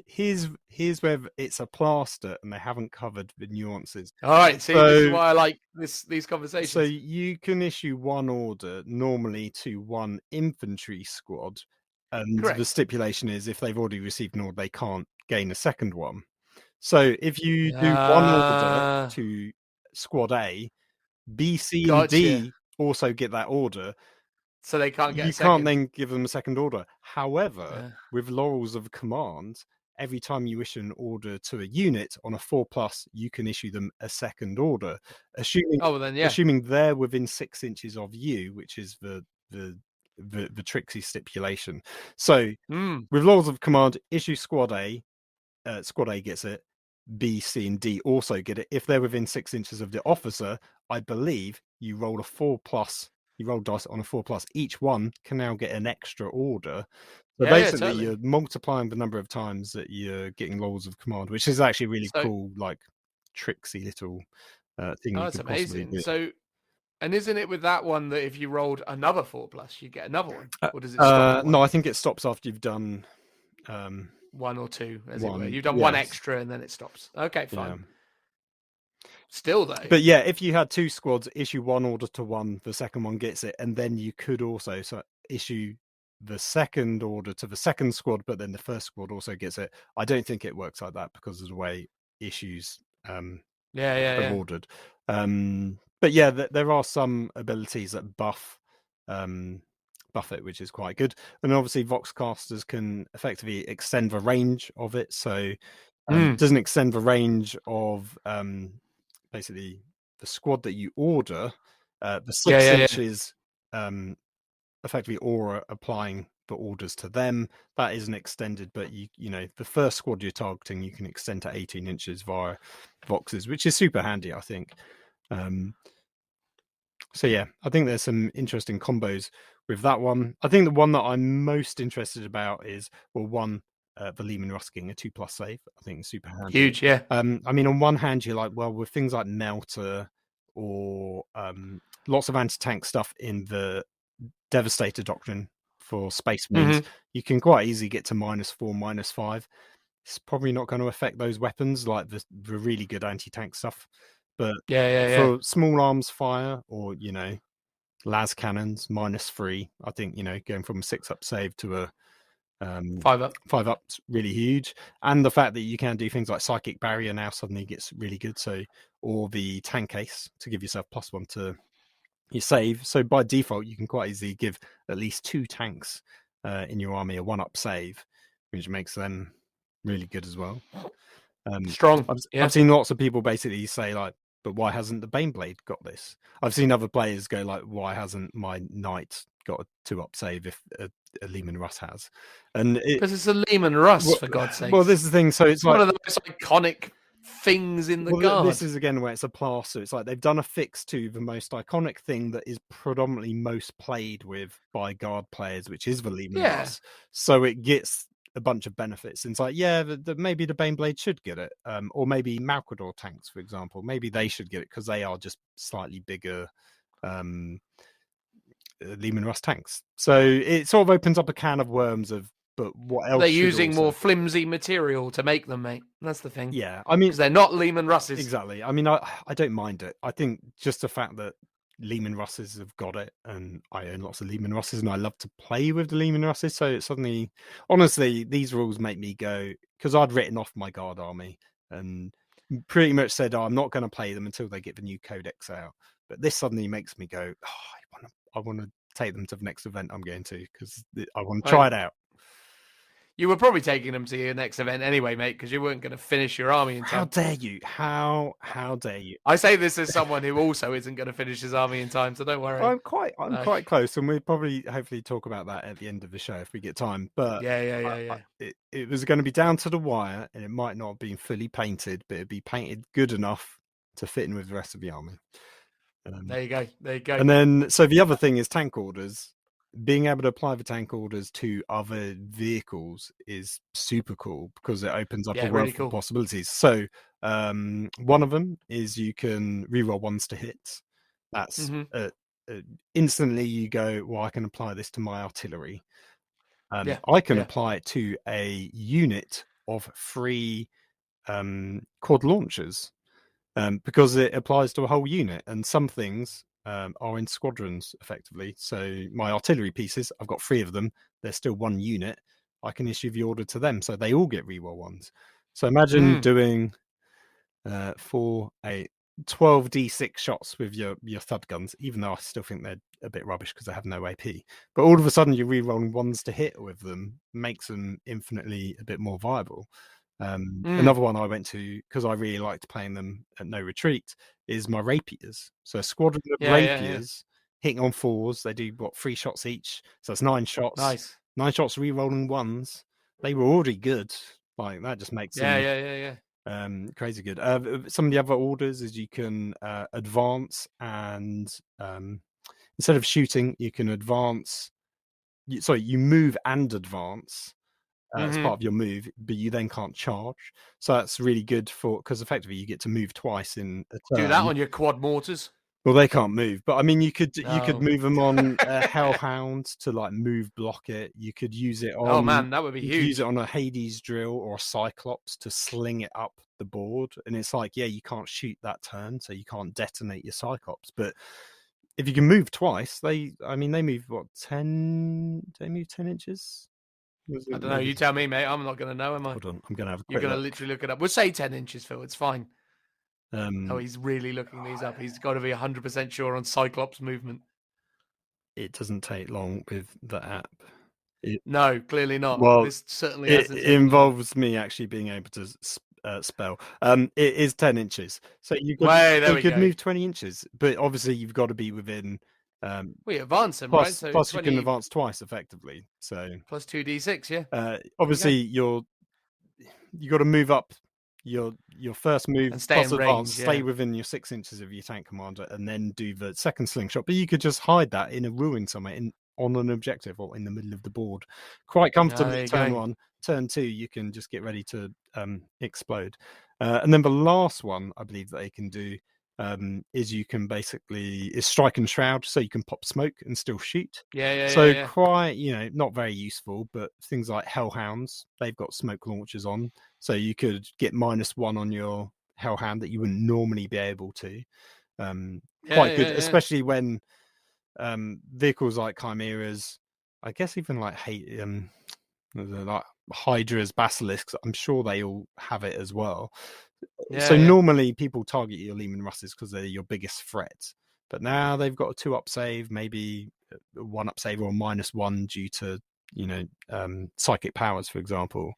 here's where it's a plaster and they haven't covered the nuances. All right, see, this is why I like these conversations. So you can issue 1 order normally to 1 infantry squad, and Correct. The stipulation is if they've already received an order, they can't gain a second one. So if you do 1 order to squad A, B, C, and D also get that order. So they can't get you can't then give them a second order. However, with Laurels of Command, every time you issue an order to a unit on a 4+, you can issue them a second order, assuming they're within 6 inches of you, which is the tricksy stipulation. So with Laurels of Command, issue squad A. Squad A gets it. B, C, and D also get it. If they're within 6 inches of the officer, I believe you roll a 4+. You roll dice on a 4+. Each one can now get an extra order. So basically, totally. You're multiplying the number of times that you're getting Laurels of Command, which is actually really cool, like tricksy little thing. Oh, that's amazing. So, and isn't it with that one that if you rolled another 4+, you get another one? Or does it stop? No, I think it stops after you've done 1 or 2, as it were. You've done 1 extra and then it stops. Okay, fine. Yeah. Still though. But yeah, if you had 2 squads, issue 1 order to 1, the second one gets it, and then you could also issue the second order to the second squad, but then the first squad also gets it. I don't think it works like that because of the way issues are ordered. But yeah, there are some abilities that buff it, which is quite good. And obviously Voxcasters can effectively extend the range of it. So it doesn't extend the range of basically the squad that you order. The 6 inches effectively aura applying the orders to them. That isn't extended, but you know the first squad you're targeting you can extend to 18 inches via Voxes, which is super handy, I think. So yeah, I think there's some interesting combos with that one. I think the one that I'm most interested about is, the Lehman Russ King, a 2+ save. I think it's super handy. Huge, yeah. I mean, on one hand, you're like, well, with things like Melter or lots of anti-tank stuff in the Devastator doctrine for Space Marines, you can quite easily get to -4, -5. It's probably not going to affect those weapons like the really good anti-tank stuff. But for small arms fire or, las cannons, -3, I think, going from a 6+ save to a 5 up. 5 up's really huge, and the fact that you can do things like psychic barrier now suddenly gets really good. So, or the tank ace to give yourself +1 to your save. So by default, you can quite easily give at least 2 tanks in your army a 1-up save, which makes them really good as well. Strong. I've seen lots of people basically say like, but why hasn't the Baneblade got this? I've seen other players go like, why hasn't my knight got a 2-up save if a Lehman Russ has? And because it's a Lehman Russ, for God's sake. Well, this is the thing. So it's one like of the most iconic things in the guard. This is again where it's a plaster. It's like they've done a fix to the most iconic thing that is predominantly most played with by guard players, which is the Lehman Russ. So it gets a bunch of benefits. And it's like, yeah, maybe the Baneblade should get it, or maybe Malquador tanks, for example, maybe they should get it because they are just slightly bigger Lehman Russ tanks. So it sort of opens up a can of worms of, but what else? They're using more flimsy material to make them, mate. That's the thing. Yeah, I mean, because they're not Lehman Russes. Exactly. I mean, I don't mind it. I think just the fact that Lehman Russes have got it, and I own lots of Lehman Russes, and I love to play with the Lehman Russes. So it suddenly, honestly, these rules make me go, because I'd written off my guard army and pretty much said, oh, I'm not going to play them until they get the new codex out. But this suddenly makes me go, oh, I want to take them to the next event I'm going to, because I want to try it out. You were probably taking them to your next event anyway, mate, because you weren't going to finish your army in time. How dare you? How dare you? I say this as someone who also isn't going to finish his army in time, so don't worry. I'm quite close, and we'll probably hopefully talk about that at the end of the show if we get time. But yeah. It was going to be down to the wire, and it might not have been fully painted, but it'd be painted good enough to fit in with the rest of the army. There you go. And then, so the other thing is tank orders. Being able to apply the tank orders to other vehicles is super cool because it opens up a wealth of possibilities. So one of them is you can reroll 1s to hits. That's instantly you go, well, I can apply this to my artillery. I can apply it to a unit of 3 quad launchers because it applies to a whole unit, and some things are in squadrons effectively. So my artillery pieces, I've got 3 of them. They're still 1 unit. I can issue the order to them, so they all get reroll 1s. So imagine doing 4, 8, 12d6 shots with your thud guns, even though I still think they're a bit rubbish because they have no AP. But all of a sudden, you're rerolling 1s to hit with them, makes them infinitely a bit more viable. Another one I went to because I really liked playing them at no retreat is my rapiers. So a squadron of rapiers hitting on 4s. They do 3 shots each, so it's 9 shots. Nice. 9 shots re-rolling 1s. They were already good. Like that just makes them crazy good. Some of the other orders is you can advance, and instead of shooting, you can advance. You move and advance. As part of your move, but you then can't charge. So that's really good because effectively you get to move twice in a turn. Do that on your quad mortars. Well, they can't move, but I mean, you could move them on a Hellhound to like move block it. You could use it on. Oh man, that would be huge. huge. Use it on a Hades drill or a Cyclops to sling it up the board, and it's like, you can't shoot that turn, so you can't detonate your Cyclops. But if you can move twice, they move 10? They move 10 inches. I don't know. You tell me, mate. I'm not going to know, am I? Hold on. I'm going to have a quick You're going to look. literally look it up. We'll say 10 inches, Phil. It's fine. He's really looking these up. He's got to be 100% sure on Cyclops movement. It doesn't take long with the app. No, clearly not. Well, this certainly it involves me actually being able to spell. It is 10 inches. So you could move 20 inches. But obviously, you've got to be within... we advance them, plus, right? So plus 20... you can advance twice effectively. So plus 2d6, obviously you got to move up your first move and stay plus in advance, range, stay within your 6 inches of your tank commander, and then do the second slingshot. But you could just hide that in a ruin somewhere on an objective or in the middle of the board quite comfortably. Turn 1, turn 2, you can just get ready to explode. And then the last one I believe that they can do is you can is strike and shroud, so you can pop smoke and still shoot. Quite, not very useful, but things like Hellhounds, they've got smoke launchers on, so you could get -1 on your Hellhound that you wouldn't normally be able to. Quite good, especially when vehicles like Chimeras, I guess even like There's like Hydras, Basilisks. I'm sure they all have it as well. Yeah, So yeah. normally people target your Leman Russes because they're your biggest threat. But now they've got a 2-up save, maybe a 1-up save or a -1 due to psychic powers, for example.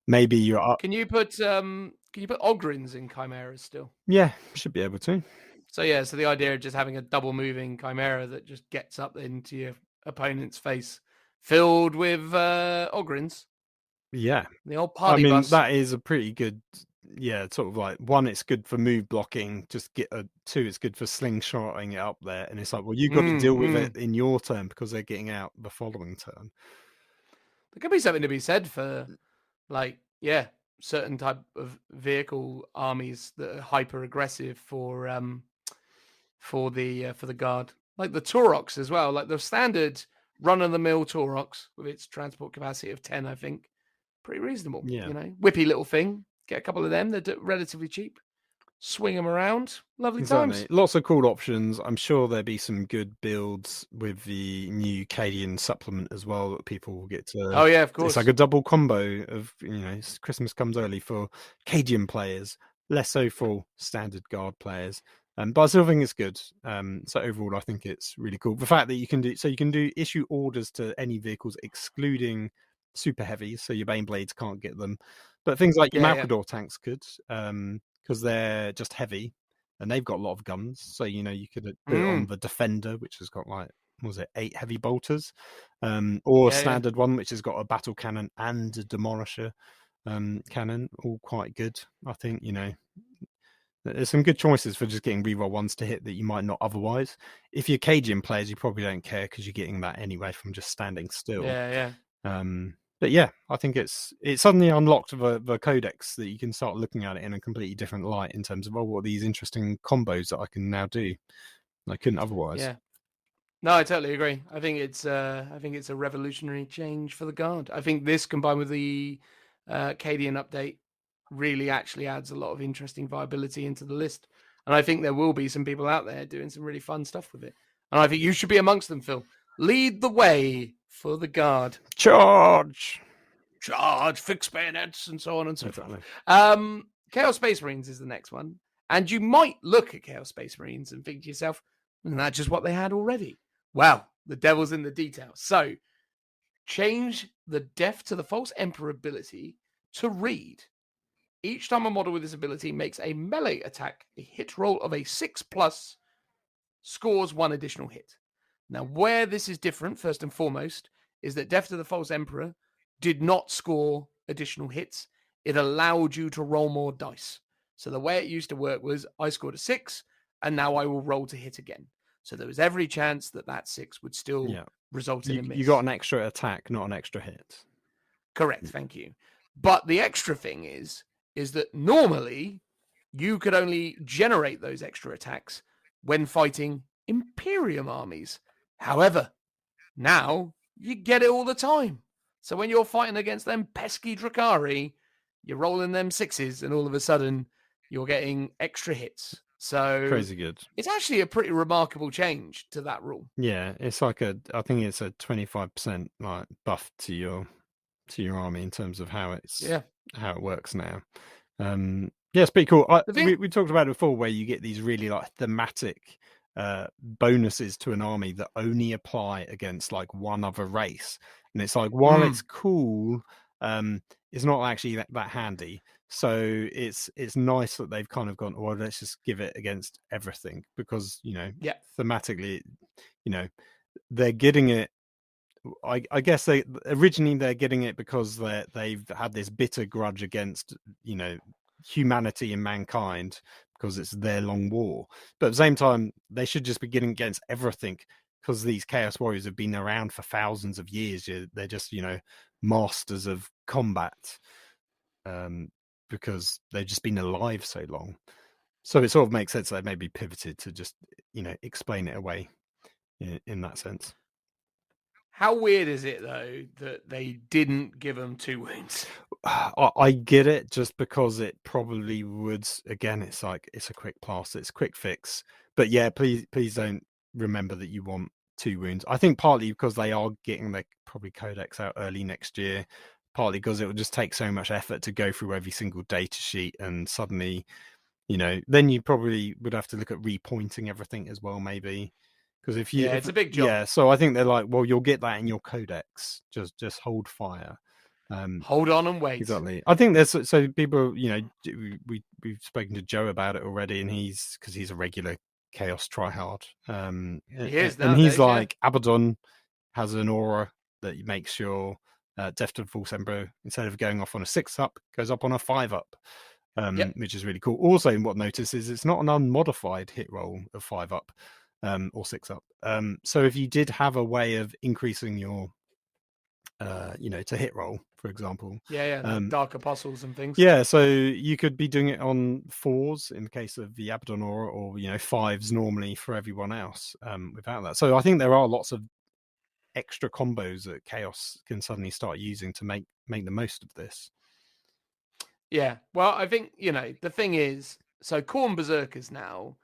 Maybe you're up. Can you put Ogrins in Chimeras still? Yeah, should be able to. So yeah, so the idea of just having a double moving Chimera that just gets up into your opponent's face, filled with Ogrins. Yeah, The old party bus. that is a pretty good. Yeah, sort of like 1, it's good for move blocking. Just get 2, it's good for slingshotting it up there, and it's like, well, you've got to deal with it in your turn because they're getting out the following turn. There could be something to be said for, like, certain type of vehicle armies that are hyper aggressive for the guard, like the Taurox as well, like the standard run of the mill Taurox with its transport capacity of 10, I think, pretty reasonable. Yeah. Whippy little thing. Get a couple of them. They're relatively cheap. Swing them around. Lovely times. Lots of cool options. I'm sure there'll be some good builds with the new Cadian supplement as well that people will get to. Oh yeah, of course. It's like a double combo of Christmas comes early for Cadian players, less so for standard guard players. But I still think it's good. So overall, I think it's really cool. The fact that you can issue orders to any vehicles excluding super heavies, so your Bane Blades can't get them, but things like your Malcador tanks could, because they're just heavy and they've got a lot of guns. So you could put it on the Defender, which has got 8 heavy bolters, or a standard one which has got a battle cannon and a demolisher cannon, all quite good. I think there's some good choices for just getting reroll ones to hit that you might not otherwise. If you're Cajun players, you probably don't care because you're getting that anyway from just standing still. Yeah. But yeah, I think it suddenly unlocked the codex that you can start looking at it in a completely different light in terms of what are these interesting combos that I can now do. I couldn't otherwise. Yeah. No, I totally agree. I think it's a revolutionary change for the guard. I think this combined with the Cadian update really actually adds a lot of interesting viability into the list. And I think there will be some people out there doing some really fun stuff with it. And I think you should be amongst them, Phil. Lead the way for the guard. Charge, fix bayonets, and so on and so forth. Chaos Space Marines is the next one. And you might look at Chaos Space Marines and think to yourself, isn't that just what they had already? Well, the devil's in the details. So change the Death to the False Emperor ability to read. Each time a model with this ability makes a melee attack, a hit roll of a 6+, scores 1 additional hit. Now, where this is different, first and foremost, is that Death to the False Emperor did not score additional hits. It allowed you to roll more dice. So the way it used to work was I scored a 6, and now I will roll to hit again. So there was every chance that 6 would still result in a miss. You got an extra attack, not an extra hit. Correct, thank you. But the extra thing is that normally you could only generate those extra attacks when fighting Imperium armies. However, now you get it all the time. So when you're fighting against them pesky Drakari, you're rolling them 6s and all of a sudden you're getting extra hits. So crazy good. It's actually a pretty remarkable change to that rule. Yeah, it's like I think it's a 25% like buff to your army in terms of how it works now. It's pretty cool. We talked about it before, where you get these really like thematic bonuses to an army that only apply against like one other race, and it's like while it's cool, it's not actually that handy. So it's nice that they've kind of gone, well, let's just give it against everything, because thematically, they're getting it. I guess they're getting it because they've had this bitter grudge against humanity and mankind because it's their long war. But at the same time, they should just be getting against everything because these Chaos Warriors have been around for thousands of years. They're just masters of combat because they've just been alive so long. So it sort of makes sense that they maybe pivoted to just explain it away in that sense. How weird is it, though, that they didn't give them 2 wounds? I get it, just because it probably would. Again, it's like, it's a quick plaster, it's a quick fix. But yeah, please don't remember that you want 2 wounds. I think partly because they are getting their probably codex out early next year. partly because it would just take so much effort to go through every single data sheet, and suddenly, then you probably would have to look at repointing everything as well, maybe. Because it's a big job. Yeah, so I think they're like, well, you'll get that in your codex. Just hold fire. Hold on and wait. Exactly. I think there's so people, we've spoken to Joe about it already, and he's a regular Chaos tryhard. He is and he's nowadays, yeah. like, Abaddon has an aura that makes your Death to False Emperor, instead of going off on a 6-up, goes up on a 5-up. Which is really cool. Also, what I notice is it's not an unmodified hit roll of 5-up or 6-up. So if you did have a way of increasing your to hit roll, for example, like Dark Apostles and things, so you could be doing it on 4s in the case of the Abaddon aura, or 5s normally for everyone else without that. So I think there are lots of extra combos that Chaos can suddenly start using to make the most of this. Well, I think the thing is, so Khorne Berserkers now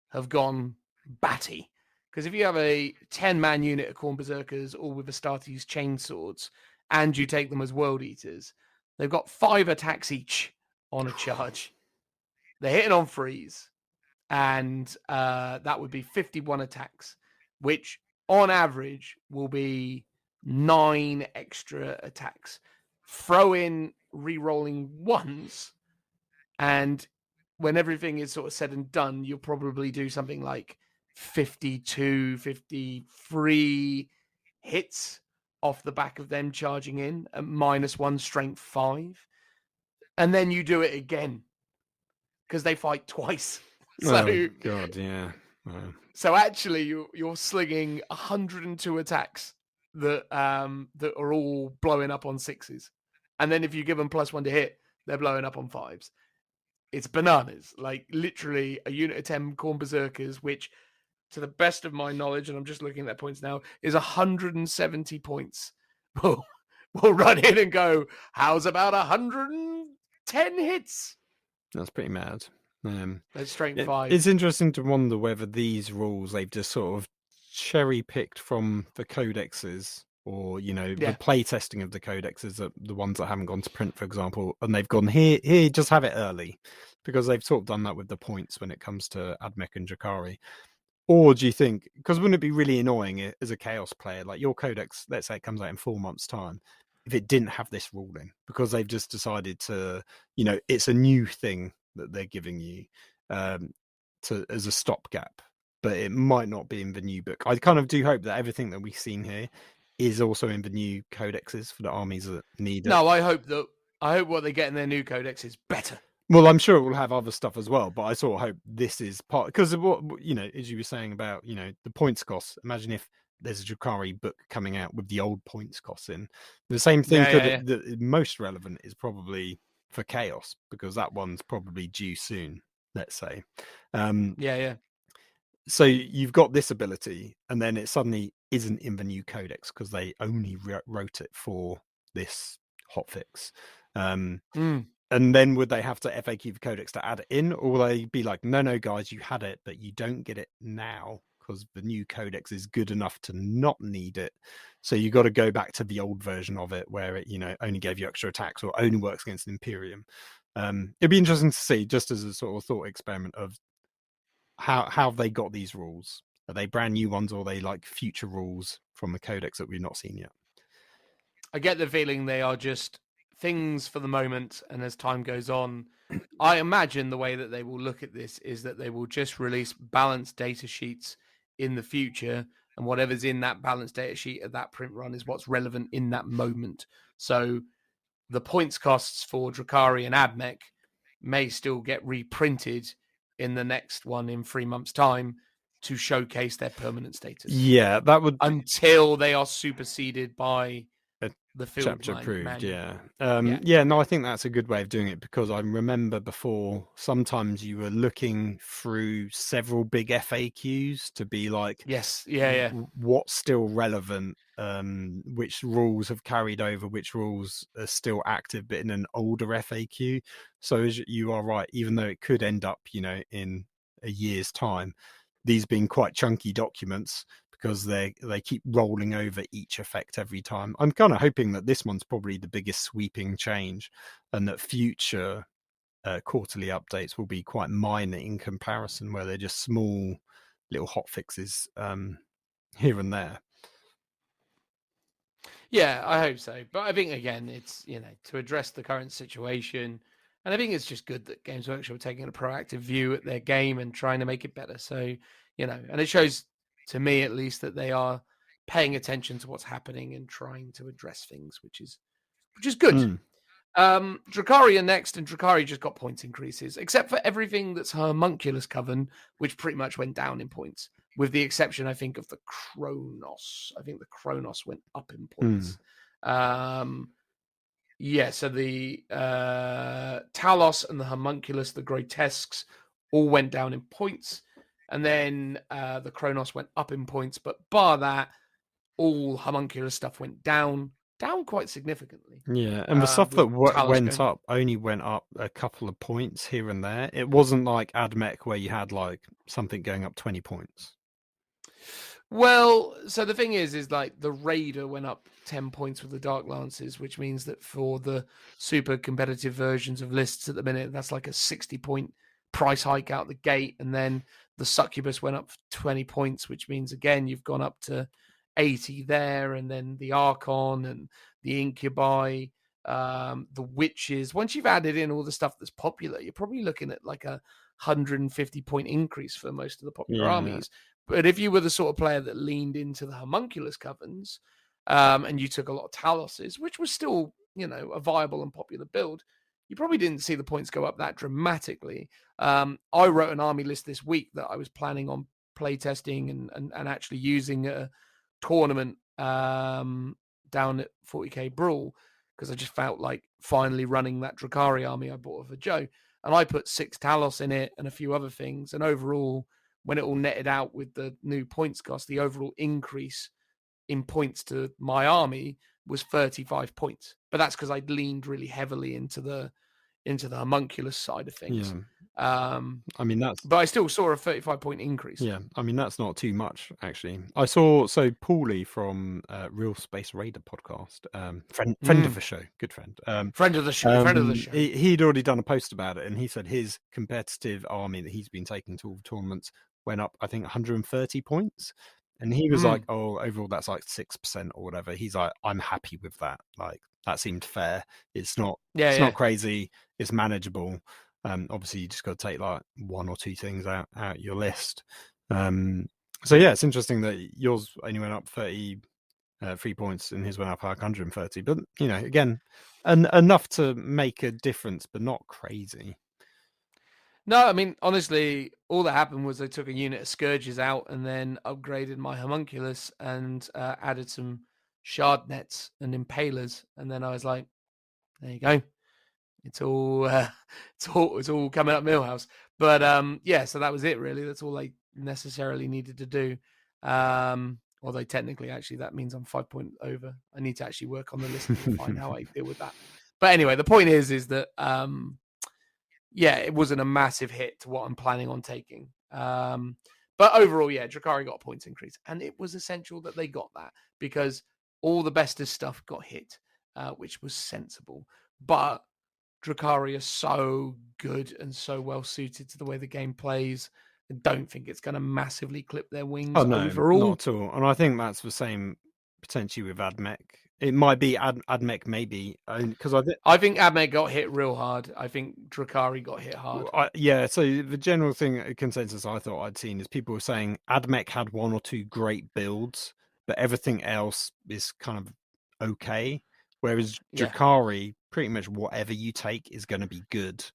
have gone batty, because if you have a 10-man unit of Khorne Berserkers, all with a start to use chainswords, and you take them as World Eaters, they've got 5 attacks each on a charge. They're hitting on freeze, and that would be 51 attacks, which on average will be 9 extra attacks. Throw in re-rolling 1s, and when everything is sort of said and done, you'll probably do something like 52, 53 hits off the back of them charging in at -1 strength 5. And then you do it again, because they fight twice. So, oh God, yeah. Wow. So actually, you're slinging 102 attacks that are all blowing up on 6s, and then if you give them +1 to hit, they're blowing up on 5s. It's bananas. Like, literally a unit of 10 Khorne Berserkers, which, to the best of my knowledge, and I'm just looking at their points now, is 170 points. We'll run in and go, how's about 110 hits? That's pretty mad. That's strength 5. It's interesting to wonder whether these rules they've just sort of cherry picked from the codexes, or the play testing of the codexes, the ones that haven't gone to print, for example, and they've gone here, just have it early, because they've sort of done that with the points when it comes to Admech and Drakari. Or do you think, because wouldn't it be really annoying as a Chaos player, like your codex, let's say it comes out in 4 months' time, if it didn't have this rule in, because they've just decided to, it's a new thing that they're giving you as a stopgap, but it might not be in the new book. I kind of do hope that everything that we've seen here is also in the new codexes for the armies that need it. No, I hope what they get in their new codex is better. Well, I'm sure it will have other stuff as well, but I sort of hope this is part, because of what, as you were saying about, the points costs. Imagine if there's a Drakari book coming out with the old points costs in. The same thing the most relevant is probably for Chaos, because that one's probably due soon, let's say. So you've got this ability, and then it suddenly isn't in the new codex because they only wrote it for this hotfix. And then would they have to FAQ the codex to add it in, or will they be like, no, guys, you had it, but you don't get it now because the new codex is good enough to not need it. So you got to go back to the old version of it where it, only gave you extra attacks or only works against an Imperium. It'd be interesting to see, just as a sort of thought experiment, of how they got these rules. Are they brand new ones, or are they like future rules from the codex that we've not seen yet? I get the feeling they are just things for the moment, and as time goes on, I imagine the way that they will look at this is that they will just release balanced data sheets in the future, and whatever's in that balanced data sheet of that print run is what's relevant in that moment. So the points costs for Drakari and Admech may still get reprinted in the next one in 3 months' time to showcase their permanent status. Yeah, that would, until they are superseded by the field chapter approved. manual. No, I think that's a good way of doing it, because I remember before sometimes you were looking through several big FAQs to be like, what's still relevant, which rules have carried over, which rules are still active but in an older FAQ. So as you are right, even though it could end up in a year's time, these being quite chunky documents, because they keep rolling over each effect every time. I'm kind of hoping that this one's probably the biggest sweeping change, and that future quarterly updates will be quite minor in comparison, where they're just small little hot fixes here and there. Yeah, I hope so. But I think, again, it's, to address the current situation. And I think it's just good that Games Workshop are taking a proactive view at their game and trying to make it better. So, and it shows, to me at least, that they are paying attention to what's happening and trying to address things, which is good. Drukhari are next, and Drukhari just got points increases, except for everything that's Homunculus Coven, which pretty much went down in points, with the exception, I think, of the Kronos. I think the Kronos went up in points. Yeah, so the Talos and the Homunculus, the Grotesques, all went down in points. And then the Kronos went up in points. But bar that, all Homunculus stuff went down quite significantly. Yeah, and the stuff that went up only went up a couple of points here and there. It wasn't like AdMech where you had like something going up 20 points. Well, so the thing is like the Raider went up 10 points with the Dark Lances, which means that for the super competitive versions of lists at the minute, that's like a 60-point price hike out the gate. And then the Succubus went up 20 points, which means, again, you've gone up to 80 there. And then the Archon and the Incubi, the Witches. Once you've added in all the stuff that's popular, you're probably looking at like a 150-point increase for most of the popular armies. But if you were the sort of player that leaned into the Homunculus Covens, and you took a lot of Taloses, which was still, a viable and popular build, you probably didn't see the points go up that dramatically. I wrote an army list this week that I was planning on playtesting and actually using a tournament down at 40k Brawl, because I just felt like finally running that Drukhari army I bought for Joe. And I put 6 Talos in it and a few other things. And overall, when it all netted out with the new points cost, the overall increase in points to my army was 35 points. But that's because I'd leaned really heavily into the Homunculus side of things. I mean, but I still saw a 35-point increase. Yeah, I mean, that's not too much, actually. I saw, Paulie from Real Space Raider podcast, friend of the show, good friend. Friend of the show. He'd already done a post about it, and he said his competitive army that he's been taking to all the tournaments went up, I think, 130 points. And he was like, oh, overall, that's like 6% or whatever. He's like, I'm happy with that. Like, that seemed fair. It's not, not crazy. It's manageable. Obviously, you just got to take like 1 or 2 things out your list. So yeah, it's interesting that yours only went up 33 points and his went up like 130. But again, enough to make a difference, but not crazy. No, I mean, honestly, all that happened was I took a unit of Scourges out and then upgraded my Homunculus and added some Shard Nets and Impalers, and then I was like, there you go. It's all coming up Millhouse. But so that was it really. That's all I necessarily needed to do. Although technically, actually, that means I'm 5 point over. I need to actually work on the list and find how I deal with that. But anyway, the point is that it wasn't a massive hit to what I'm planning on taking. But overall, Drukhari got a points increase, and it was essential that they got that because all the bestest stuff got hit, which was sensible. But Drukhari are so good and so well suited to the way the game plays. I don't think it's going to massively clip their wings overall. Not at all. And I think that's the same potentially with AdMech. It might be AdMech, maybe, because I think AdMech got hit real hard. I think Drukhari got hit hard. So the general consensus I thought I'd seen is people were saying AdMech had 1 or 2 great builds, but everything else is kind of okay. Whereas Drukhari, pretty much whatever you take is going to be good.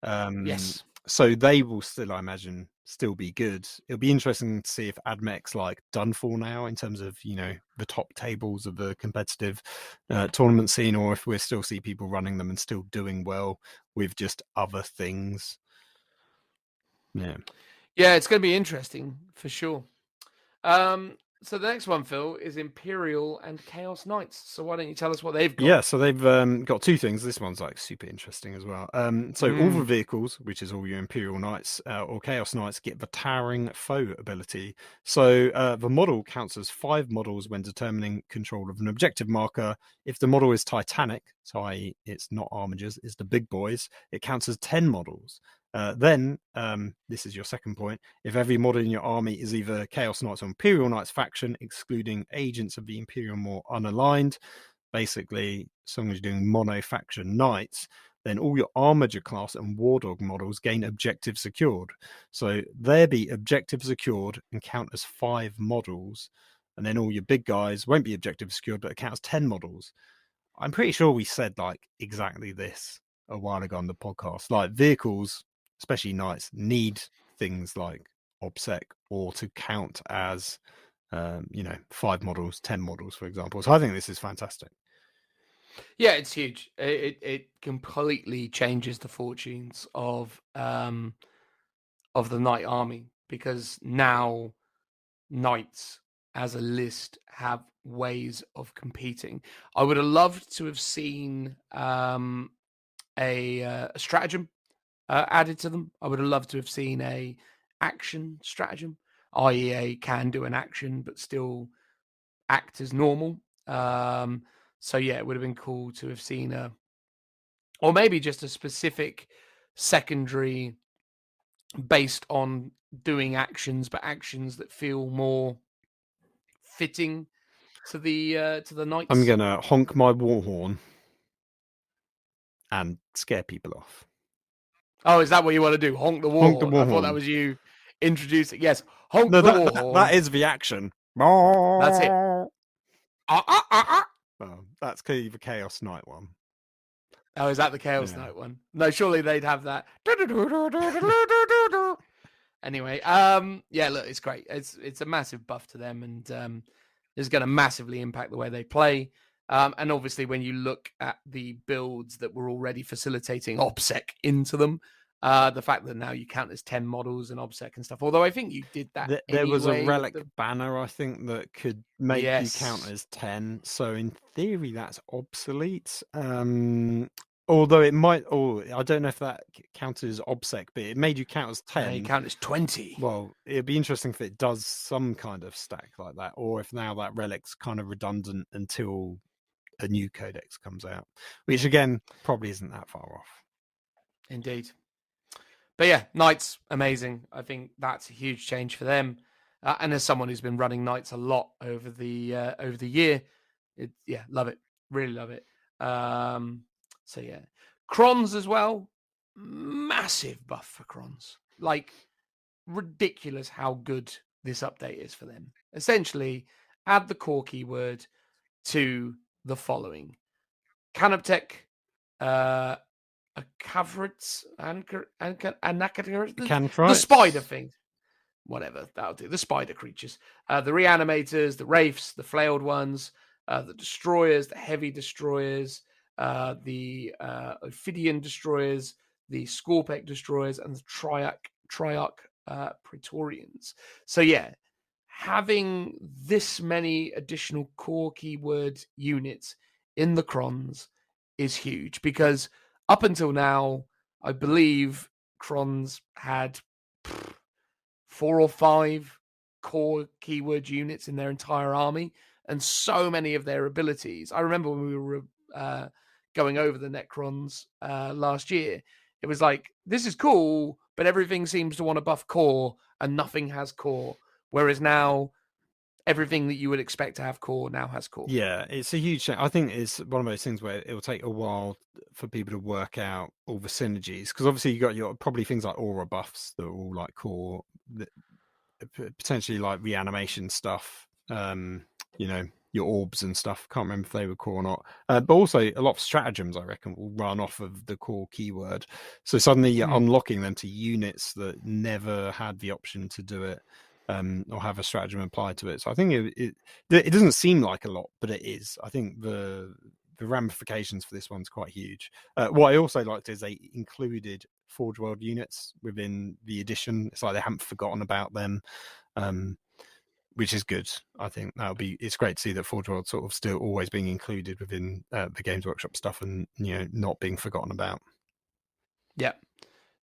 Yes. So they will still, I imagine, still be good. It'll be interesting to see if AdMech's like done for now in terms of, the top tables of the competitive tournament scene, or if we'll still see people running them and still doing well with just other things. Yeah. Yeah, it's going to be interesting for sure. So the next one, Phil, is Imperial and Chaos Knights. So why don't you tell us what they've got? Yeah, so they've got two things. This one's like super interesting as well. So all the vehicles, which is all your Imperial Knights or Chaos Knights, get the Towering Foe ability. So the model counts as 5 models when determining control of an objective marker. If the model is Titanic, so i.e. it's not Armigers, it's the big boys, it counts as 10 models. Then, this is your second point, if every model in your army is either Chaos Knights or Imperial Knights faction, excluding agents of the Imperial or unaligned, basically, as long as you're doing mono-faction knights, then all your Armiger class and War Dog models gain objective secured. So they'll be objective secured and count as 5 models, and then all your big guys won't be objective secured, but it counts 10 models. I'm pretty sure we said like exactly this a while ago on the podcast. Like vehicles, especially knights, need things like OBSEC or to count as 5 models, 10 models, for example. So I think this is fantastic. Yeah, it's huge. It completely changes the fortunes of the knight army, because now knights as a list have ways of competing. I would have loved to have seen a stratagem added to them. I would have loved to have seen a action stratagem, i.e. a can do an action but still act as normal. So yeah, it would have been cool to have seen or maybe just a specific secondary based on doing actions, but actions that feel more fitting to the knights. I'm gonna honk my war horn and scare people off. Oh, is that what you want to do? Honk the war Honk the horn. war I thought that horn. was you introducing. Yes, honk No, the war horn. that is the action. That's it. Well, that's the Chaos Knight one. Oh, is that the Chaos Knight one? No, surely they'd have that. Anyway, yeah, look, it's great. It's a massive buff to them, and it's going to massively impact the way they play. And obviously, when you look at the builds that were already facilitating OBSEC into them, the fact that now you count as 10 models and OBSEC and stuff. Although I think you did that. There was a anyway relic with banner, I think, that could make you count as 10. So in theory, that's obsolete. Although it might, I don't know if that counted as OBSEC, but it made you count as 10. You count as 20. Well, it'd be interesting if it does some kind of stack like that, or if now that relic's kind of redundant until a new codex comes out, which again probably isn't that far off. Indeed. But yeah, Knights, amazing. I think that's a huge change for them. And as someone who's been running Knights a lot over the year, love it. Really love it. So yeah, Crons as well. Massive buff for Crons. Like ridiculous how good this update is for them. Essentially, add the core keyword to the following: Canoptech, a Cavrits, and the spider thing. Whatever, that'll do. The spider creatures, the reanimators, the wraiths, the flailed ones, the destroyers, the heavy destroyers, the Ophidian destroyers, the Scorpec destroyers, and the Triarch Praetorians. So yeah, having this many additional core keyword units in the Crons is huge, because up until now, I believe Crons had 4 or 5 core keyword units in their entire army, and so many of their abilities. I remember when we were going over the Necrons last year, it was like, this is cool, but everything seems to want to buff core and nothing has core. Whereas now, everything that you would expect to have core now has core. Yeah, it's a huge thing. I think it's one of those things where it will take a while for people to work out all the synergies, because obviously you got your probably things like aura buffs that are all like core, potentially like reanimation stuff. Your orbs and stuff. Can't remember if they were core or not. But also a lot of stratagems, I reckon, will run off of the core keyword. So suddenly you're unlocking them to units that never had the option to do it. Or have a stratagem applied to it. So I think it doesn't seem like a lot, but it is. I think the ramifications for this one's quite huge. What I also liked is they included Forge World units within the edition. It's like they haven't forgotten about them, which is good. I think it's great to see that Forge World sort of still always being included within the Games Workshop stuff, and not being forgotten about. Yeah,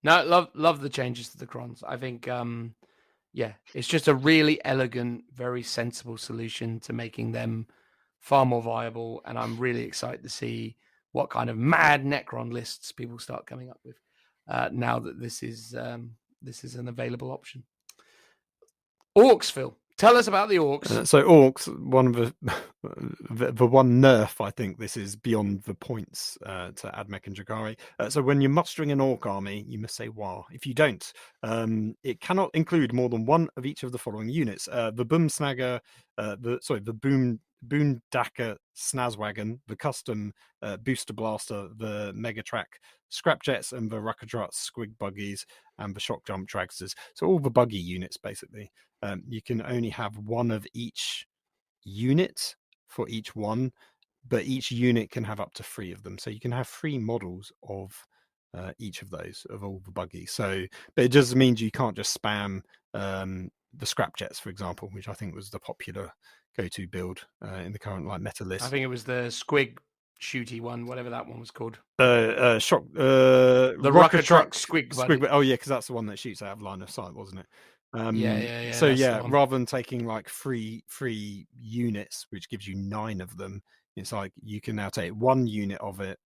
no, love the changes to the crons. I think it's just a really elegant, very sensible solution to making them far more viable, and I'm really excited to see what kind of mad Necron lists people start coming up with now that this is an available option. Orcs, Phil, tell us about the orcs. So orcs, one of the one nerf, I think this is beyond the points to Admech and Dragari. So when you're mustering an orc army, you must say "Wah." If you don't, it cannot include more than one of each of the following units: the Boomsnagger, the Boondacker Snazwagon, the Custom Booster Blaster, the Megatrack Scrapjets, and the Ruckadrut Squig Buggies, and the Shock Jump Dragsters. So all the buggy units, basically. You can only have one of each unit for each one, but each unit can have up to 3 of them. So you can have 3 models of each of those, of all the buggies. But it just means you can't just spam the Scrapjets, for example, which I think was the popular go-to build in the current meta list. I think it was the Squig shooty one, whatever that one was called. The Rocket Truck Squig Buddy. Oh yeah, because that's the one that shoots out of line of sight, wasn't it? Yeah. So yeah, rather than taking 3 units, which gives you 9 of them, it's like you can now take 1 unit of it,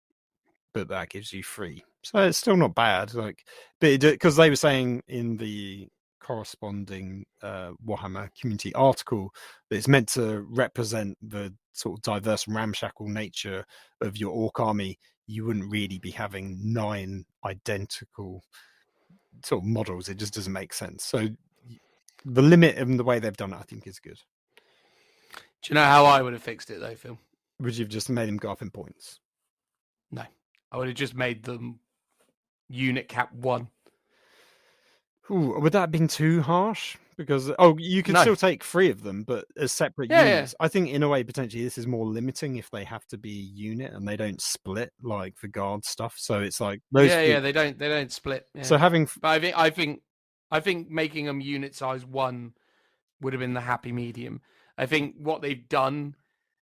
but that gives you 3. So it's still not bad. But because they were saying in the corresponding Warhammer community article that it's meant to represent the sort of diverse and ramshackle nature of your orc army, you wouldn't really be having 9 identical sort of models. It just doesn't make sense. So the limit and the way they've done it, I think, is good. Do you know how I would have fixed it though, Phil? Would you have just made them go up in points? No, I would have just made them unit cap 1. Ooh, would that have been too harsh? Because you can still take 3 of them, but as separate units. Yeah. I think in a way potentially this is more limiting if they have to be a unit and they don't split like the guard stuff. So it's like those. Yeah, they don't split. Yeah. So but I think making them unit size 1 would have been the happy medium. I think what they've done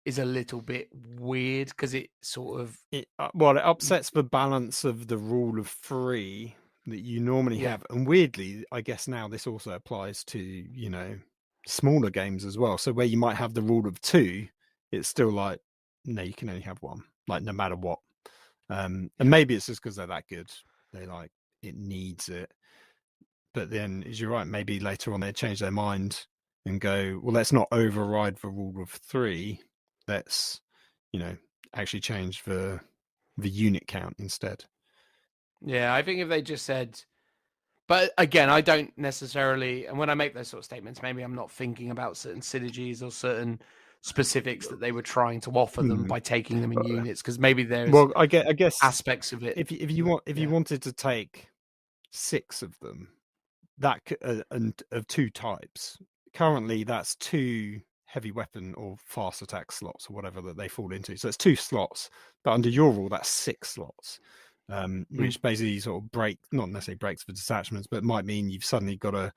is a little bit weird because it sort of it upsets the balance of the rule of 3 that you normally have. And weirdly, I guess now this also applies to, smaller games as well. So where you might have the rule of 2, it's still like, no, you can only have 1, like no matter what. And maybe it's just because they're that good. They it needs it. But then, as you're right, maybe later on they change their mind and go, well, let's not override the rule of 3. Let's, actually change the unit count instead. Yeah, I think if they just said, but again, I don't necessarily, and when I make those sort of statements, maybe I'm not thinking about certain synergies or certain specifics that they were trying to offer them by taking them in units, because maybe there's I guess aspects of it. If you wanted to take 6 of them, that and of 2 types, currently that's 2 heavy weapon or fast attack slots or whatever that they fall into. So it's 2 slots, but under your rule, that's 6 slots. Which basically sort of not necessarily breaks for detachments, but might mean you've suddenly got to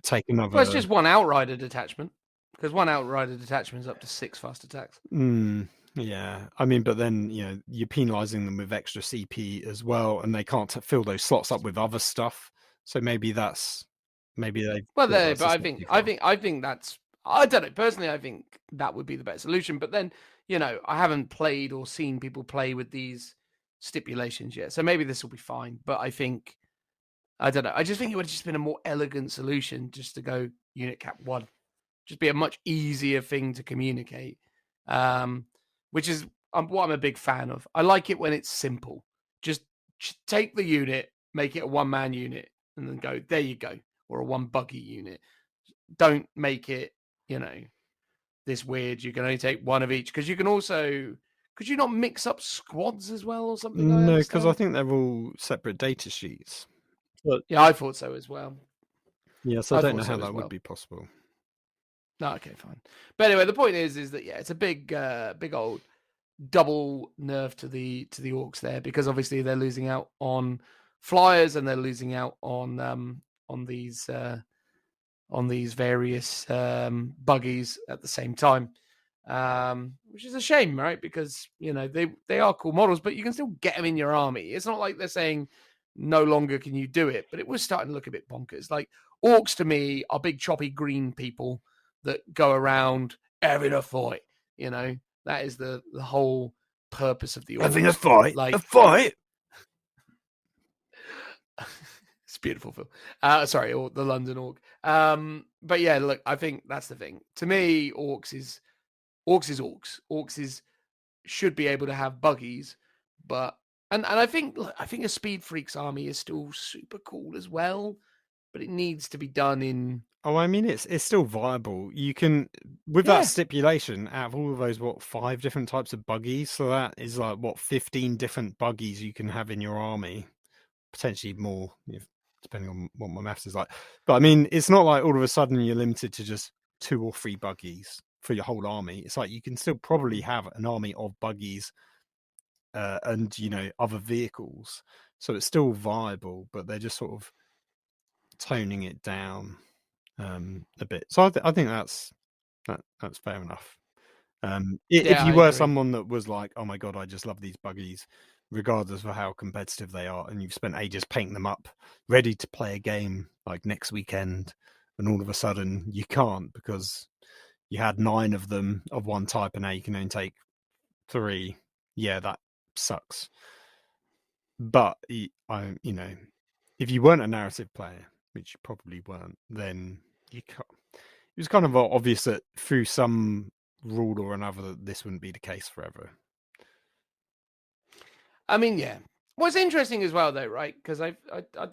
take another. Well, it's just 1 outrider detachment, because 1 outrider detachment is up to 6 fast attacks. Yeah, I mean, but then you're penalising them with extra CP as well, and they can't fill those slots up with other stuff. So maybe they. Well, but I think that's. I don't know. Personally, I think that would be the better solution. But then, I haven't played or seen people play with these stipulations yet, so maybe this will be fine. But I don't know, I just think it would have just been a more elegant solution just to go unit cap 1, just be a much easier thing to communicate, which is what I'm a big fan of. I like it when it's simple. Just take the unit, make it a 1-man unit, and then go, there you go, or a 1 buggy unit. Don't make it this weird, you can only take 1 of each, because you can also, could you not mix up squads as well or something? No, because I think they're all separate data sheets. But yeah, I thought so as well. Yeah, so I don't know how that would be possible. No, okay, fine. But anyway, the point is that it's a big old double nerf to the orcs there, because obviously they're losing out on flyers and they're losing out on these on these various buggies at the same time, which is a shame, right? Because they are cool models, but you can still get them in your army. It's not like they're saying no longer can you do it, but it was starting to look a bit bonkers. Like orcs to me are big choppy green people that go around having a fight. That is the whole purpose of the orc. Having a fight? Like A fight? it's beautiful, Phil. Sorry, or the London orc. But yeah, look, I think that's the thing. To me, orcs is orcs. Orcs should be able to have buggies, but and I think a Speed Freaks army is still super cool as well, but it needs to be done in. Oh, I mean, it's still viable. You can, with that stipulation, out of all of those, 5 different types of buggies? So that is 15 different buggies you can have in your army, potentially more, depending on what my maths is like. But I mean, it's not like all of a sudden you're limited to just 2 or 3 buggies for your whole army. It's like you can still probably have an army of buggies and other vehicles. So it's still viable, but they're just sort of toning it down a bit. So I think that's fair enough. If you were someone that was like, oh my god, I just love these buggies, regardless of how competitive they are, and you've spent ages painting them up, ready to play a game like next weekend, and all of a sudden you can't because you had 9 of them of one type and now you can only take 3. Yeah, that sucks. But if you weren't a narrative player, which you probably weren't, then you can't. It was kind of obvious that through some rule or another that this wouldn't be the case forever. I mean, yeah. What's interesting as well, though, right? Because I'd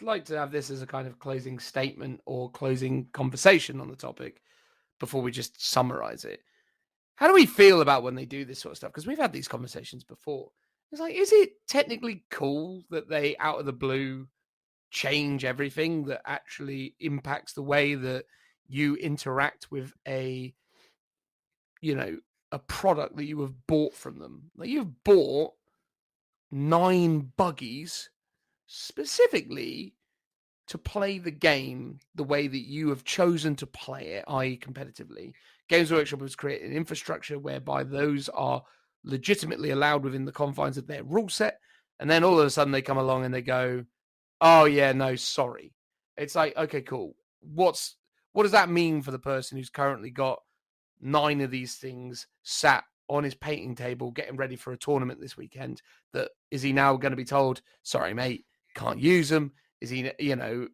like to have this as a kind of closing statement or closing conversation on the topic before we just summarize it. How do we feel about when they do this sort of stuff? Because we've had these conversations before. It's like, is it technically cool that they, out of the blue, change everything that actually impacts the way that you interact with a product that you have bought from them? Like, you've bought 9 buggies specifically to play the game the way that you have chosen to play it, i.e. competitively. Games Workshop has created an infrastructure whereby those are legitimately allowed within the confines of their rule set, and then all of a sudden they come along and they go, oh yeah, no, sorry. It's like, okay, cool. What does that mean for the person who's currently got 9 of these things sat on his painting table getting ready for a tournament this weekend? That is he now going to be told, sorry mate, can't use them? Is he, how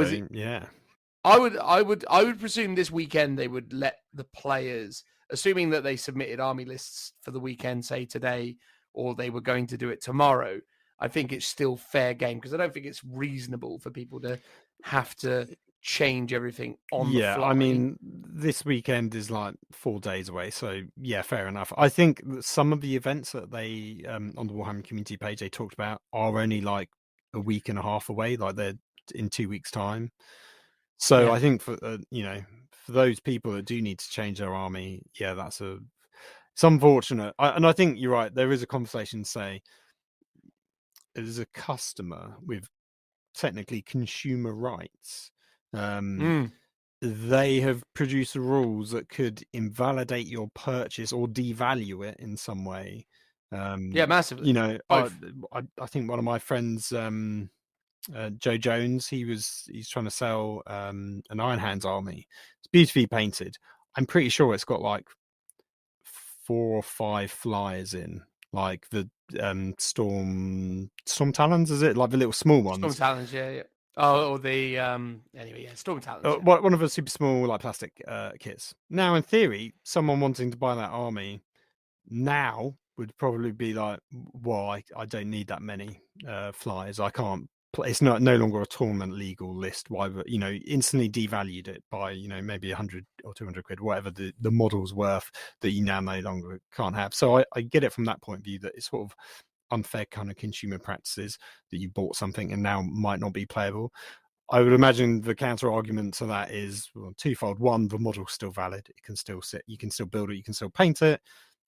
is it? Yeah. I would presume this weekend they would let the players, assuming that they submitted army lists for the weekend, say today, or they were going to do it tomorrow. I think it's still fair game because I don't think it's reasonable for people to have to change everything on the fly. I mean, this weekend is like 4 days away, so yeah, fair enough. I think that some of the events that they on the Warhammer community page they talked about are only like a week and a half away, like they're in 2 weeks' time. So I think for for those people that do need to change their army, yeah, it's unfortunate. And I think you're right. There is a conversation, say, as a customer with technically consumer rights. They have produced rules that could invalidate your purchase or devalue it in some way. Massively. I think one of my friends, Joe Jones, he's trying to sell an Iron Hands army. It's beautifully painted. I'm pretty sure it's got like 4 or 5 flyers in, like the storm talons, is it? Like the little small ones. Storm talons, yeah. Oh, or the Storm Talons. One of the super small, like plastic kits. Now, in theory, someone wanting to buy that army now would probably be like, "Well, I don't need that many flyers. I can't. It's no longer a tournament legal list. Why? Instantly devalued it by maybe 100 or 200 quid, whatever the model's worth that you now no longer can't have." So I get it from that point of view that it's sort of unfair kind of consumer practices that you bought something and now might not be playable. I would imagine the counter argument to that is twofold. One, the model's still valid. It can still sit. You can still build it. You can still paint it.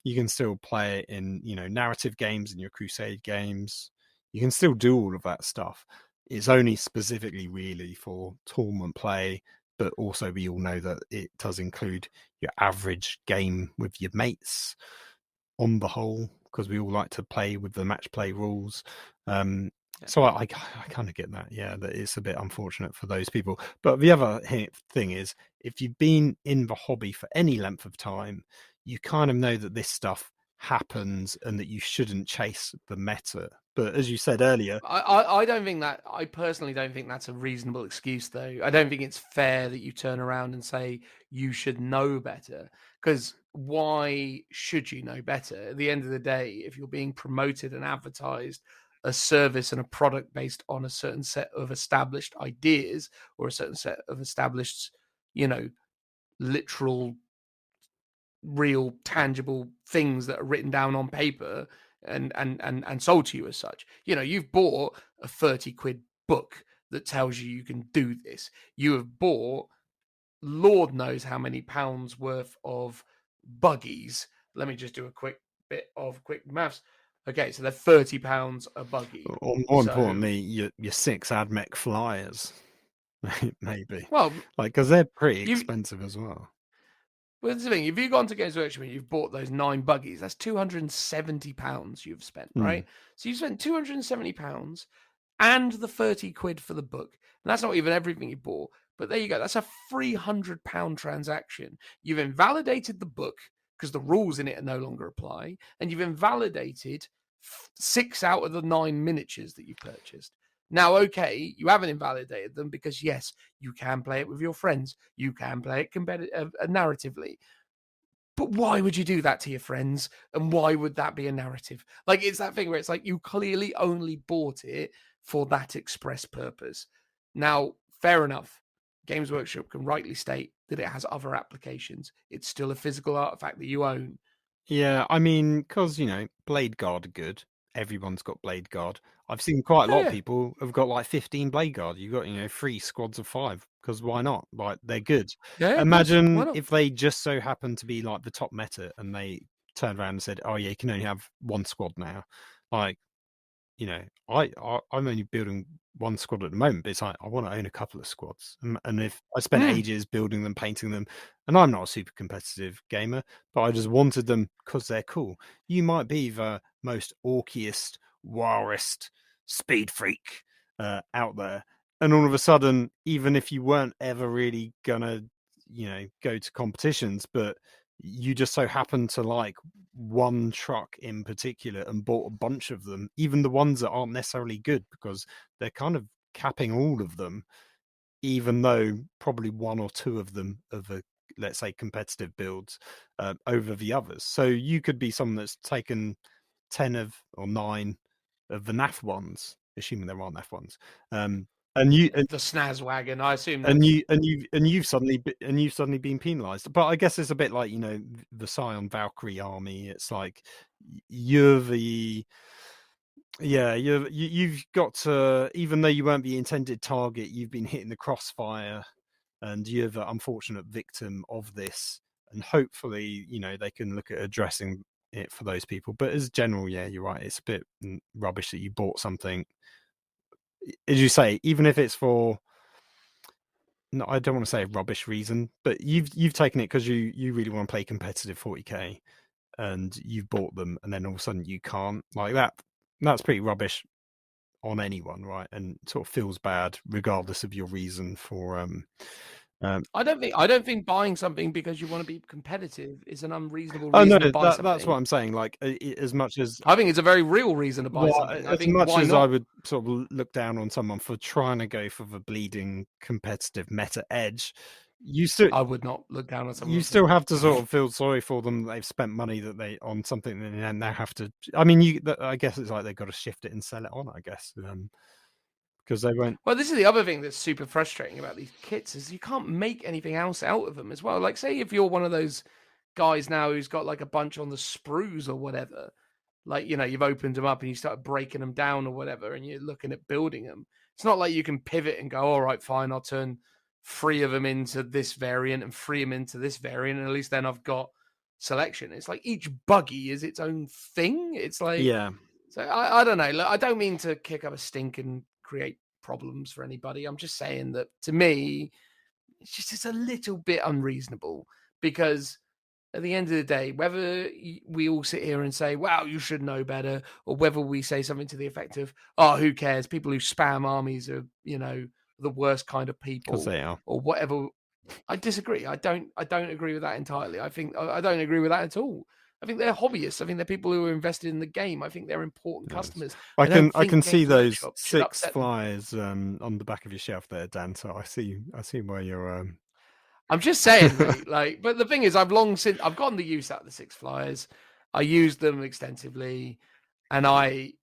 You can still play it in, narrative games, in your crusade games. You can still do all of that stuff. it's only specifically really for tournament play, but also we all know that it does include your average game with your mates on the whole, because we all like to play with the match play rules. So I kind of get that, yeah, that it's a bit unfortunate for those people. But the other thing is, if you've been in the hobby for any length of time, you kind of know that this stuff happens and that you shouldn't chase the meta. But as you said earlier, I don't think that, I personally don't think that's a reasonable excuse, though. I don't think it's fair that you turn around and say you should know better, because why should you know better? At the end of the day, if you're being promoted and advertised a service and a product based on a certain set of established ideas or a certain set of established, literal, real, tangible things that are written down on paper and sold to you as such. You've bought a 30 quid book that tells you can do this. You have bought Lord knows how many pounds worth of buggies. Let me just do a quick bit of quick maths. Okay, so they're £30 a buggy. or more importantly, your 6 AdMech flyers, maybe. Well, because they're pretty expensive as well. Well, that's the thing. If you've gone to Games Workshop and you've bought those 9 buggies, that's £270 you've spent, right? So you've spent £270 and the 30 quid for the book. And that's not even everything you bought. But there you go. That's a £300 transaction. You've invalidated the book because the rules in it are no longer apply. And you've invalidated 6 out of the 9 miniatures that you purchased. Now, okay, you haven't invalidated them because, yes, you can play it with your friends. You can play it narratively. But why would you do that to your friends? And why would that be a narrative? Like, it's that thing where it's like you clearly only bought it for that express purpose. Now, fair enough. Games Workshop can rightly state that it has other applications. It's still a physical artifact that you own. Yeah, I mean, because, Blade Guard are good. Everyone's got Blade Guard. I've seen quite a lot of people have got like 15 Blade Guard. You've got, 3 squads of 5, because why not? Like, they're good. Yeah, imagine if they just so happen to be like the top meta and they turned around and said, oh yeah, you can only have 1 squad now. Like, I'm only building 1 squad at the moment, but it's like I want to own a couple of squads. And if I spent ages building them, painting them, and I'm not a super competitive gamer, but I just wanted them because they're cool. You might be the most orkiest, warest speed freak out there, and all of a sudden, even if you weren't ever really gonna, go to competitions, but you just so happen to like one truck in particular and bought a bunch of them, even the ones that aren't necessarily good, because they're kind of capping all of them, even though probably 1 or 2 of them are the, let's say, competitive builds over the others. So you could be someone that's taken 10 of or 9 of the NAF ones, assuming there aren't NAF ones, and the snaz wagon, I assume, you've suddenly been penalized. But I guess it's a bit like the Scion Valkyrie army. It's like you've got to, even though you weren't the intended target, you've been hitting the crossfire, and you're the unfortunate victim of this. And hopefully, they can look at addressing it for those people. But as general, yeah, you're right. It's a bit rubbish that you bought something, as you say, even if it's for, no, I don't want to say a rubbish reason, but you've taken it because you really want to play competitive 40k, and you've bought them, and then all of a sudden you can't, like that. That's pretty rubbish on anyone, right? And sort of feels bad regardless of your reason for I don't think buying something because you want to be competitive is an unreasonable reason to buy something. That's what I'm saying. Like, as much as I think it's a very real reason to buy something. As much as I would sort of look down on someone for trying to go for the bleeding competitive meta edge, I would not look down on someone. You still have to sort of feel sorry for them that they've spent money on something that they now have to. I mean, I guess it's like they've got to shift it and sell it on, I guess. Because they won't. Well, this is the other thing that's super frustrating about these kits, is you can't make anything else out of them as well. Like, say if you're one of those guys now who's got like a bunch on the sprues or whatever, like, you've opened them up and you start breaking them down or whatever, and you're looking at building them. It's not like you can pivot and go, all right, fine, I'll turn 3 of them into this variant and 3 of them into this variant, and at least then I've got selection. It's like each buggy is its own thing. It's like, yeah. So I don't know. Look, I don't mean to kick up a stink and create problems for anybody. I'm just saying that to me, it's a little bit unreasonable, because at the end of the day, whether we all sit here and say, wow, you should know better, or whether we say something to the effect of, oh, who cares? People who spam armies are, the worst kind of people, because they are. or whatever. I disagree. I don't agree with that entirely. I don't agree with that at all. I think they're hobbyists. I think they're people who are invested in the game. I think they're important customers. I don't can think see Games those Workshop should 6 upset them. flyers on the back of your shelf there, Dan. So I see where you're. I'm just saying, mate. But the thing is, I've gotten the use out of the 6 flyers. I used them extensively, and I'm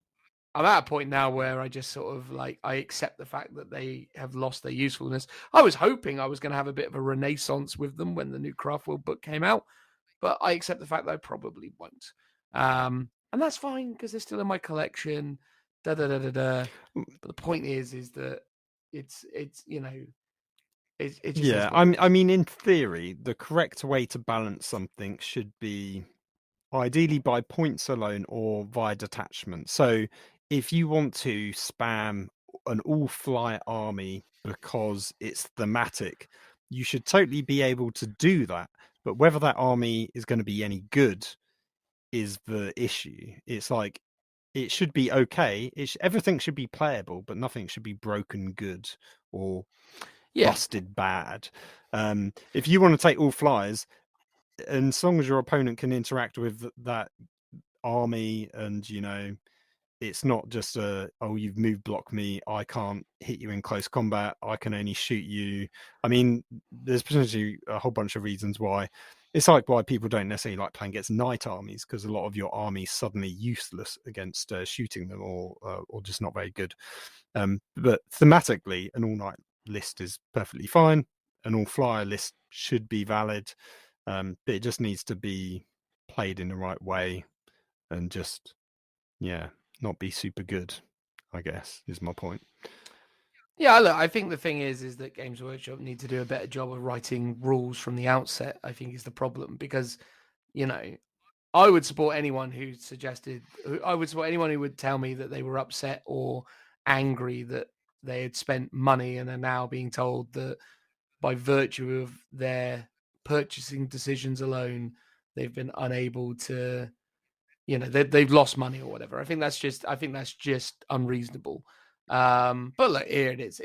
at a point now where I just sort of I accept the fact that they have lost their usefulness. I was hoping I was going to have a bit of a renaissance with them when the new Craftworld book came out, but I accept the fact that I probably won't. And that's fine, because they're still in my collection. But the point is that it's it just Yeah, I mean, in theory, the correct way to balance something should be ideally by points alone or via detachment. So if you want to spam an all-fly army because it's thematic, you should totally be able to do that. But whether that army is going to be any good is the issue. It's like, it should be okay. Everything should be playable, but nothing should be broken good or busted bad. If you want to take all flyers, and as long as your opponent can interact with that army, and it's not just you've moved blocked me, I can't hit you in close combat, I can only shoot you. I mean, there's potentially a whole bunch of reasons why. It's like why people don't necessarily like playing against knight armies, because a lot of your army's suddenly useless against shooting them, or just not very good. But thematically, an all-knight list is perfectly fine. An all-flyer list should be valid. But it just needs to be played in the right way, and just, not be super good, I guess, is my point. Yeah, look, I think the thing is that Games Workshop need to do a better job of writing rules from the outset, I think is the problem, because, I would support anyone who would tell me that they were upset or angry that they had spent money and are now being told that by virtue of their purchasing decisions alone, they've been unable to, they've lost money or whatever. I think that's just unreasonable. But look, here it is.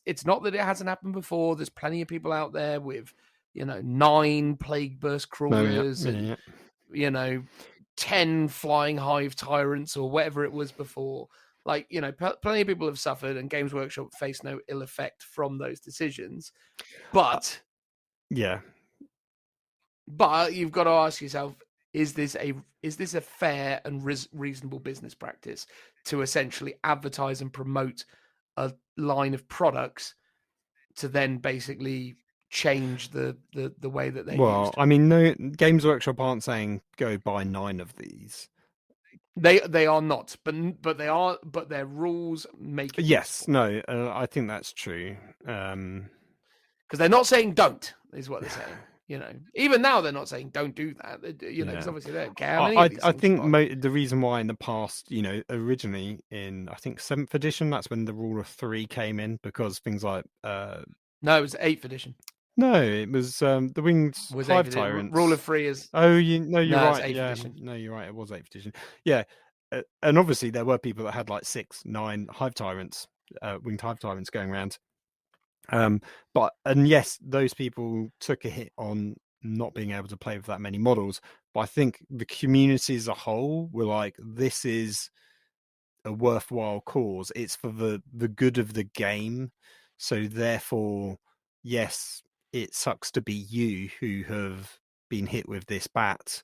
It's not that it hasn't happened before. There's plenty of people out there with, 9 plague burst crawlers and 10 flying hive tyrants or whatever it was before. Plenty of people have suffered, and Games Workshop face no ill effect from those decisions. But you've got to ask yourself: is this a fair and reasonable business practice to essentially advertise and promote a line of products to then basically change the way that they're used? I mean, no, Games Workshop aren't saying go buy 9 of these. They are not, but they are. But their rules make it. Yes, no, I think that's true. Because they're not saying don't, is what they're saying. Even now they're not saying don't do that. Because obviously they don't care. I think the reason why in the past, originally in, I think 7th edition, that's when the rule of 3 came in, because things like no, it was 8th edition. No, it was the winged hive tyrants. Rule of 3 is. Oh, you're right. It's 8th yeah, edition. No, you're right. It was 8th edition. Yeah, and obviously there were people that had like 6, 9 hive tyrants, winged hive tyrants going around. But yes, those people took a hit on not being able to play with that many models. But I think the community as a whole were like, this is a worthwhile cause. It's for the good of the game. So therefore, yes, it sucks to be you who have been hit with this bat,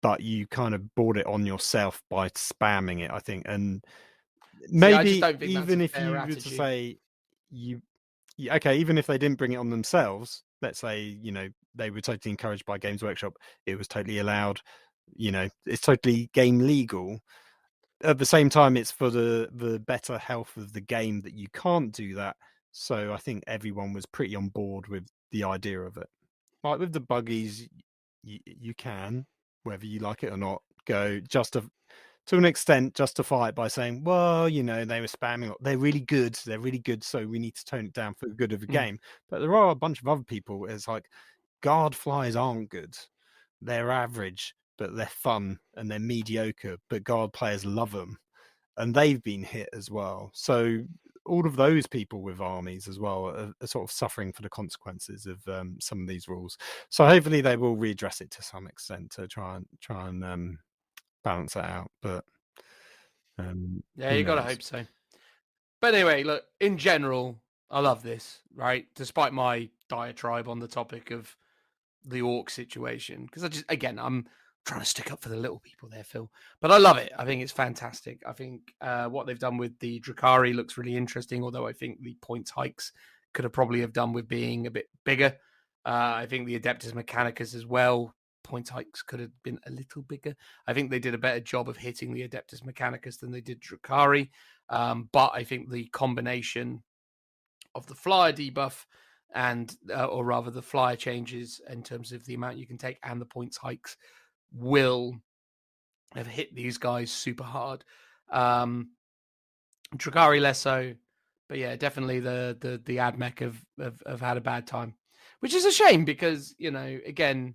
but you kind of brought it on yourself by spamming it, I think. And maybe even if you were to say even if they didn't bring it on themselves, let's say, they were totally encouraged by Games Workshop, it was totally allowed, it's totally game legal. At the same time, it's for the better health of the game that you can't do that. So I think everyone was pretty on board with the idea of it. Like with the buggies, you can, whether you like it or not, go to an extent justify it by saying, well, you know, they were spamming. They're really good. They're really good. So we need to tone it down for the good of the game. But there are a bunch of other people. It's like guard flyers aren't good. They're average, but they're fun, and they're mediocre. But guard players love them, and they've been hit as well. So all of those people with armies as well are sort of suffering for the consequences of some of these rules. So hopefully they will readdress it to some extent to try and balance that out. But yeah, you gotta hope so. But anyway, look, in general, I love this, right? Despite my diatribe on the topic of the orc situation, because I'm trying to stick up for the little people there, Phil. But I love it. I think it's fantastic. I think what they've done with the Drukhari looks really interesting, although I think the points hikes could have probably have done with being a bit bigger. I think the Adeptus Mechanicus as well, points hikes could have been a little bigger. I think they did a better job of hitting the Adeptus Mechanicus than they did Drukhari. But I think the combination of the flyer debuff and, or rather the flyer changes in terms of the amount you can take and the points hikes will have hit these guys super hard. Drukhari less so, but yeah, definitely the AdMech have had a bad time, which is a shame because, you know, again,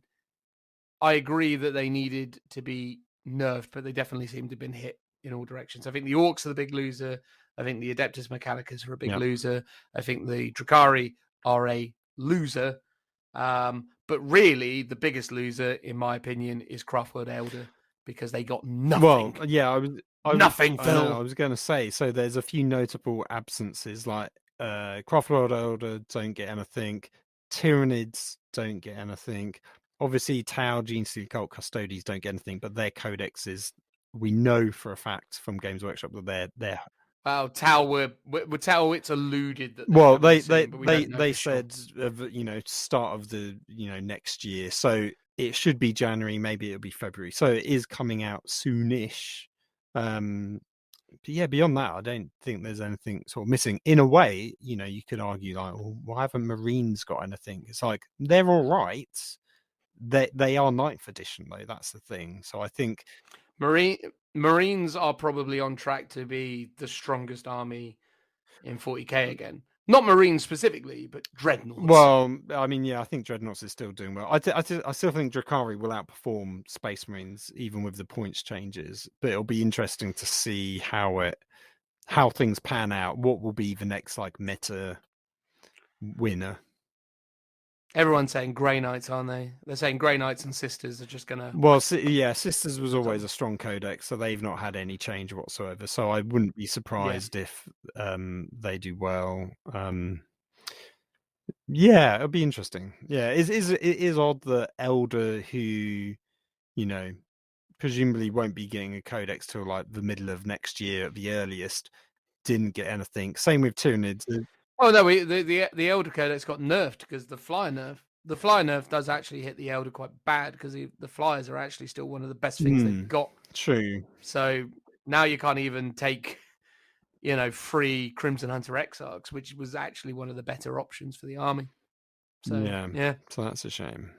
I agree that they needed to be nerfed, but they definitely seem to have been hit in all directions. I think the Orcs are the big loser. I think the Adeptus Mechanicus are a big loser. I think the Drukhari are a loser. But really, the biggest loser, in my opinion, is Craftworld Aeldari because they got nothing. Well, yeah, nothing, Phil. I was going to say, so there's a few notable absences, like Craftworld Aeldari don't get anything, Tyranids don't get anything. Obviously, Tau, Gene Stealer Cult Custodies don't get anything, but their codexes, we know for a fact from Games Workshop that they're Well, Tau Tau, it's alluded that. Well, they said, you know, start of the, you know, next year, so it should be January, maybe it'll be February, so it is coming out soonish. But yeah, beyond that, I don't think there's anything sort of missing. In a way, you know, you could argue like, well, why haven't Marines got anything? It's like they're all right. They are 9th edition though. That's the thing. So I think Marines are probably on track to be the strongest army in 40k again. Not Marines specifically, but Dreadnoughts. Well, I mean, yeah, I think Dreadnoughts is still doing well. I still think Drukhari will outperform Space Marines, even with the points changes. But it'll be interesting to see how things pan out. What will be the next like meta winner? Everyone's saying Grey Knights, aren't they? They're saying Grey Knights and Sisters are just gonna. Well, yeah, Sisters was always a strong codex, so they've not had any change whatsoever. So I wouldn't be surprised if they do well. Yeah, it'll be interesting. Yeah, it is odd that Elder, who, you know, presumably won't be getting a codex till like the middle of next year at the earliest, didn't get anything. Same with Tyranids. Oh no, the Elder codex got nerfed because the flyer nerf does actually hit the Elder quite bad because the flyers are actually still one of the best things they've got. True. So now you can't even take, you know, free Crimson Hunter Exarchs, which was actually one of the better options for the army. So yeah. So that's a shame.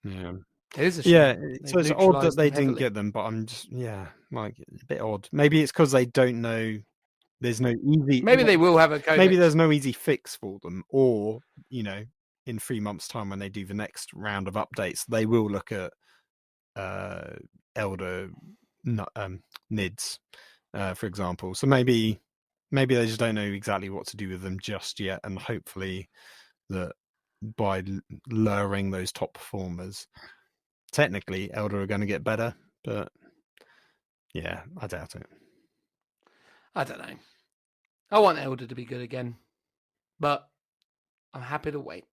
Yeah. It is a shame. Yeah, so it's odd that they didn't get them, but I'm just like a bit odd. Maybe it's because they don't know. There's no easy. Maybe they will have a codex. Maybe there's no easy fix for them, or, you know, in 3 months' time when they do the next round of updates, they will look at Elder Nids, for example. So maybe they just don't know exactly what to do with them just yet, and hopefully that by lowering those top performers, technically Elder are going to get better. But yeah, I doubt it. I don't know. I want Elder to be good again, but I'm happy to wait.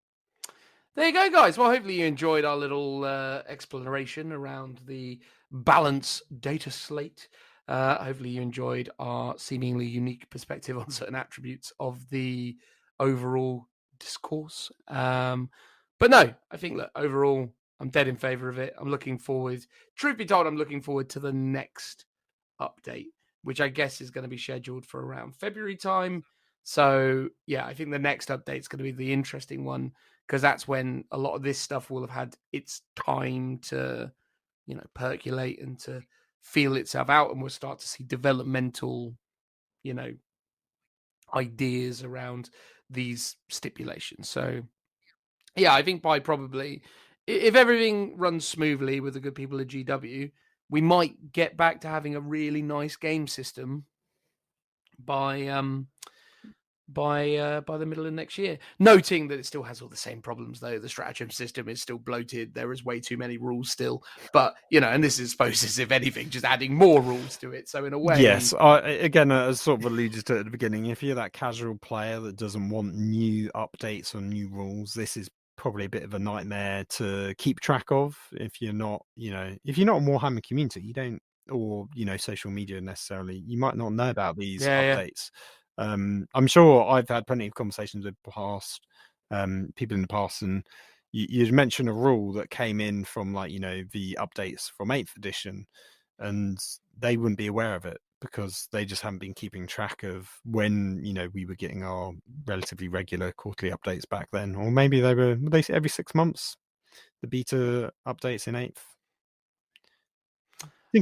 There you go, guys. Well, hopefully you enjoyed our little exploration around the balance data slate. Hopefully you enjoyed our seemingly unique perspective on certain attributes of the overall discourse. But no, I think, look, overall, I'm dead in favor of it. I'm looking forward. Truth be told, I'm looking forward to the next update, which I guess is going to be scheduled for around February time. So yeah, I think the next update is going to be the interesting one, because that's when a lot of this stuff will have had its time to, you know, percolate and to feel itself out, and we'll start to see developmental, ideas around these stipulations. So, yeah, I think by probably, if everything runs smoothly with the good people at GW, we might get back to having a really nice game system by the middle of next year. Noting that it still has all the same problems, though. The stratagem system is still bloated. There is way too many rules still. But, and this is supposed as if anything, just adding more rules to it. So in a way... Yes, again, as sort of alluded to at the beginning, if you're that casual player that doesn't want new updates or new rules, this is probably a bit of a nightmare to keep track of. If you're not, if you're not a Warhammer community, you don't, or, social media necessarily, you might not know about these updates. I'm sure I've had plenty of conversations with people in the past, and you'd mention a rule that came in from the updates from 8th edition, and they wouldn't be aware of it because they just haven't been keeping track of when we were getting our relatively regular quarterly updates back then, or maybe they were every 6 months, the beta updates in 8th.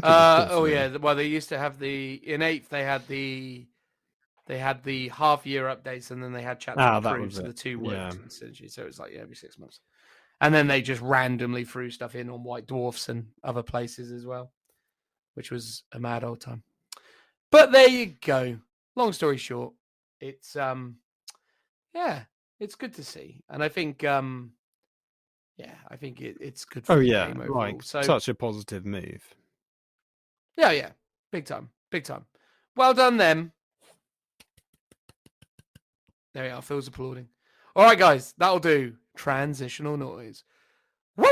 Well, they used to have in 8th they had the half-year updates, and then they had chapter improves, so the two worked in synergy. So it was every 6 months. And then they just randomly threw stuff in on White Dwarfs and other places as well, which was a mad old time. But there you go. Long story short, it's it's good to see. And I think I think it's good for the game overall. So, such a positive move. Yeah. Big time. Well done, them. There we are. Phil's applauding. All right, guys, that'll do. Transitional noise. Woo!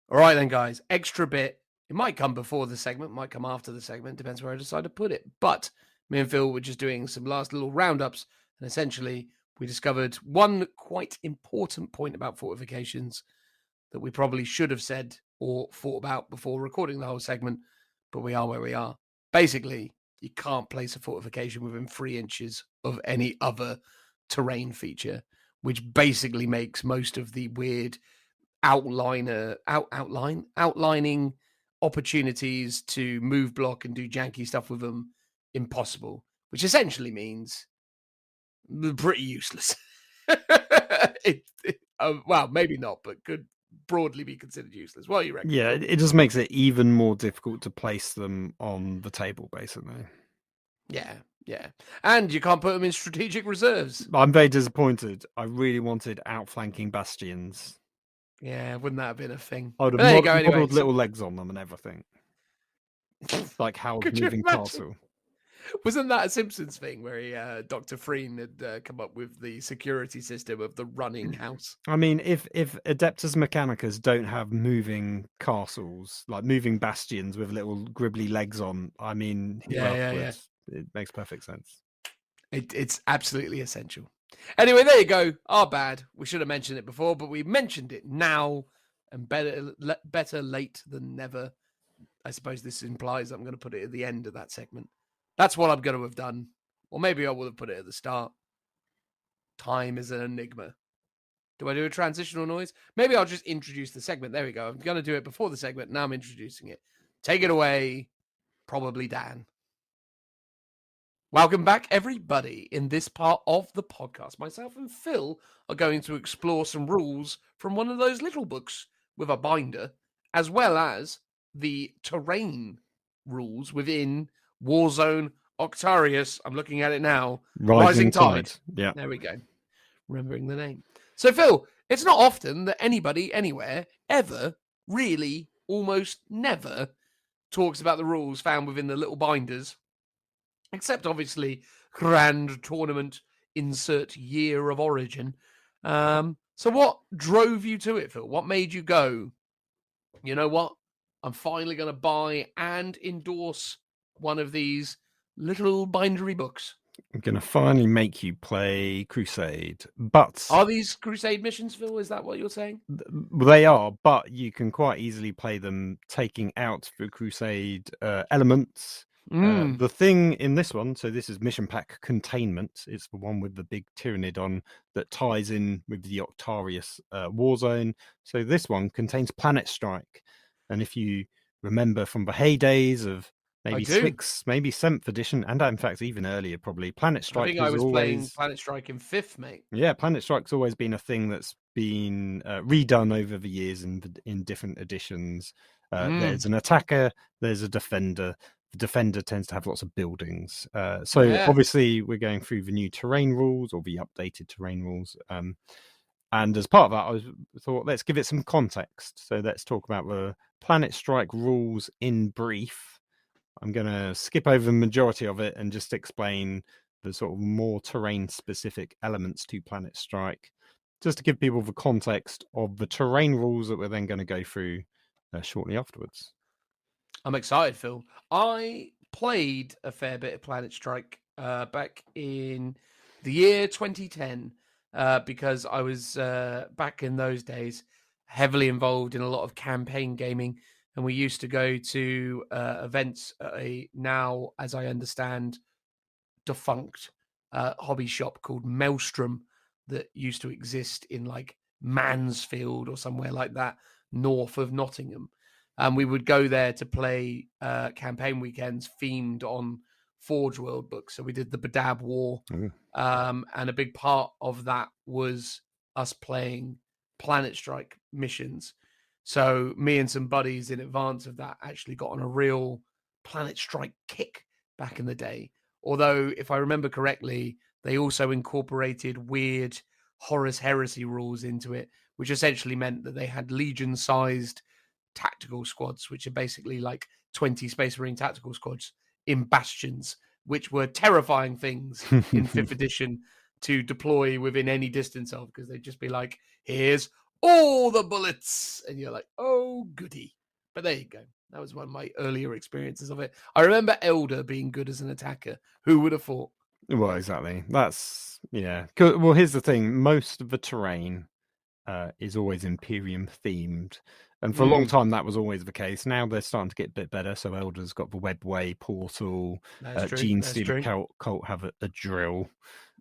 All right, then, guys. Extra bit. It might come before the segment, might come after the segment. Depends where I decide to put it. But me and Phil were just doing some last little roundups, and essentially we discovered one quite important point about fortifications that we probably should have said or thought about before recording the whole segment, but we are where we are. Basically, you can't place a fortification within 3 inches of any other terrain feature, which basically makes most of the weird outlining opportunities to move block and do janky stuff with them impossible, which essentially means pretty useless. Well, maybe not, but could broadly be considered useless. What do you reckon? Yeah, it just makes it even more difficult to place them on the table, basically. Yeah. And you can't put them in strategic reserves. I'm very disappointed. I really wanted outflanking bastions. Yeah, wouldn't that have been a thing? I would have modeled little legs on them and everything. Like Howard's Moving Castle. Wasn't that a Simpsons thing where Dr. Freen had come up with the security system of the running house? I mean, if Adeptus Mechanicus don't have moving castles, like moving bastions with little gribbly legs on, I mean, it makes perfect sense. It's absolutely essential. Anyway, there you go. Our bad. We should have mentioned it before, but we mentioned it now, and better late than never. I suppose this implies I'm going to put it at the end of that segment. That's what I'm going to have done. Or maybe I would have put it at the start. Time is an enigma. Do I do a transitional noise? Maybe I'll just introduce the segment. There we go. I'm going to do it before the segment. Now I'm introducing it. Take it away. Probably Dan. Welcome back, everybody. In this part of the podcast, myself and Phil are going to explore some rules from one of those little books with a binder, as well as the terrain rules within Warzone Octarius. I'm looking at it now. Rising Tide. Yeah. There we go. Remembering the name. So, Phil, it's not often that anybody, anywhere, ever, really, almost never talks about the rules found within the little binders. Except, obviously, Grand Tournament, insert year of origin. So what drove you to it, Phil? What made you go, you know what? I'm finally going to buy and endorse one of these little bindery books. I'm going to finally make you play Crusade. But are these Crusade missions, Phil? Is that what you're saying? They are, but you can quite easily play them taking out the Crusade elements The thing in this one, so this is Mission Pack Containment. It's the one with the big Tyranid on that ties in with the Octarius Warzone. So this one contains Planet Strike. And if you remember from the heydays of maybe 6th, maybe 7th edition, and in fact even earlier probably, Planet Strike I think I was playing Planet Strike in 5th, mate. Yeah, Planet Strike's always been a thing that's been redone over the years in different editions. There's an attacker, there's a defender. The defender tends to have lots of buildings. Obviously we're going through the new terrain rules or the updated terrain rules. And as part of that, I thought, let's give it some context. So let's talk about the Planet Strike rules in brief. I'm going to skip over the majority of it and just explain the sort of more terrain-specific elements to Planet Strike, just to give people the context of the terrain rules that we're then going to go through shortly afterwards. I'm excited, Phil. I played a fair bit of Planet Strike back in the year 2010 because I was, back in those days, heavily involved in a lot of campaign gaming. And we used to go to events at a now, as I understand, defunct hobby shop called Maelstrom that used to exist in like Mansfield or somewhere like that, north of Nottingham. And we would go there to play campaign weekends themed on Forge World books. So we did the Badab War. And a big part of that was us playing Planet Strike missions. So me and some buddies in advance of that actually got on a real Planet Strike kick back in the day. Although, if I remember correctly, they also incorporated weird Horus Heresy rules into it, which essentially meant that they had Legion-sized tactical squads, which are basically like 20 Space Marine tactical squads in bastions, which were terrifying things in 5th edition to deploy within any distance of, because they'd just be like, here's all the bullets. And you're like, oh, goody. But there you go. That was one of my earlier experiences of it. I remember Elder being good as an attacker. Who would have thought? Well, exactly. That's, yeah. Well, here's the thing. Most of the terrain is always Imperium themed. And for a long time, that was always the case. Now they're starting to get a bit better. So Elder's got the Webway portal. Gene Stealer Cult have a drill.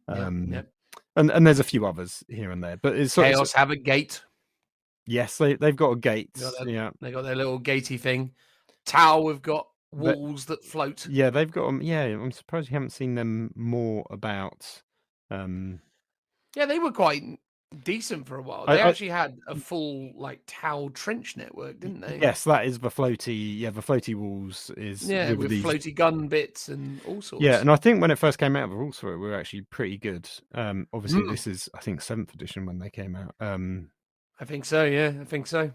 And there's a few others here and there. But it's Chaos have a gate. Yes, they've got a gate. They got their little gatey thing. Tau have got walls that float. Yeah, they've got them. Yeah, I'm surprised you haven't seen them more about. Yeah, they were quite decent for a while. They actually had a full like Tau trench network, didn't they? Yes, that is the floaty. Yeah, the floaty walls is with floaty gun bits and all sorts. Yeah, and I think when it first came out, the rules for it were actually pretty good. Obviously, this is I think 7th edition when they came out. I think so. Yeah, I think so.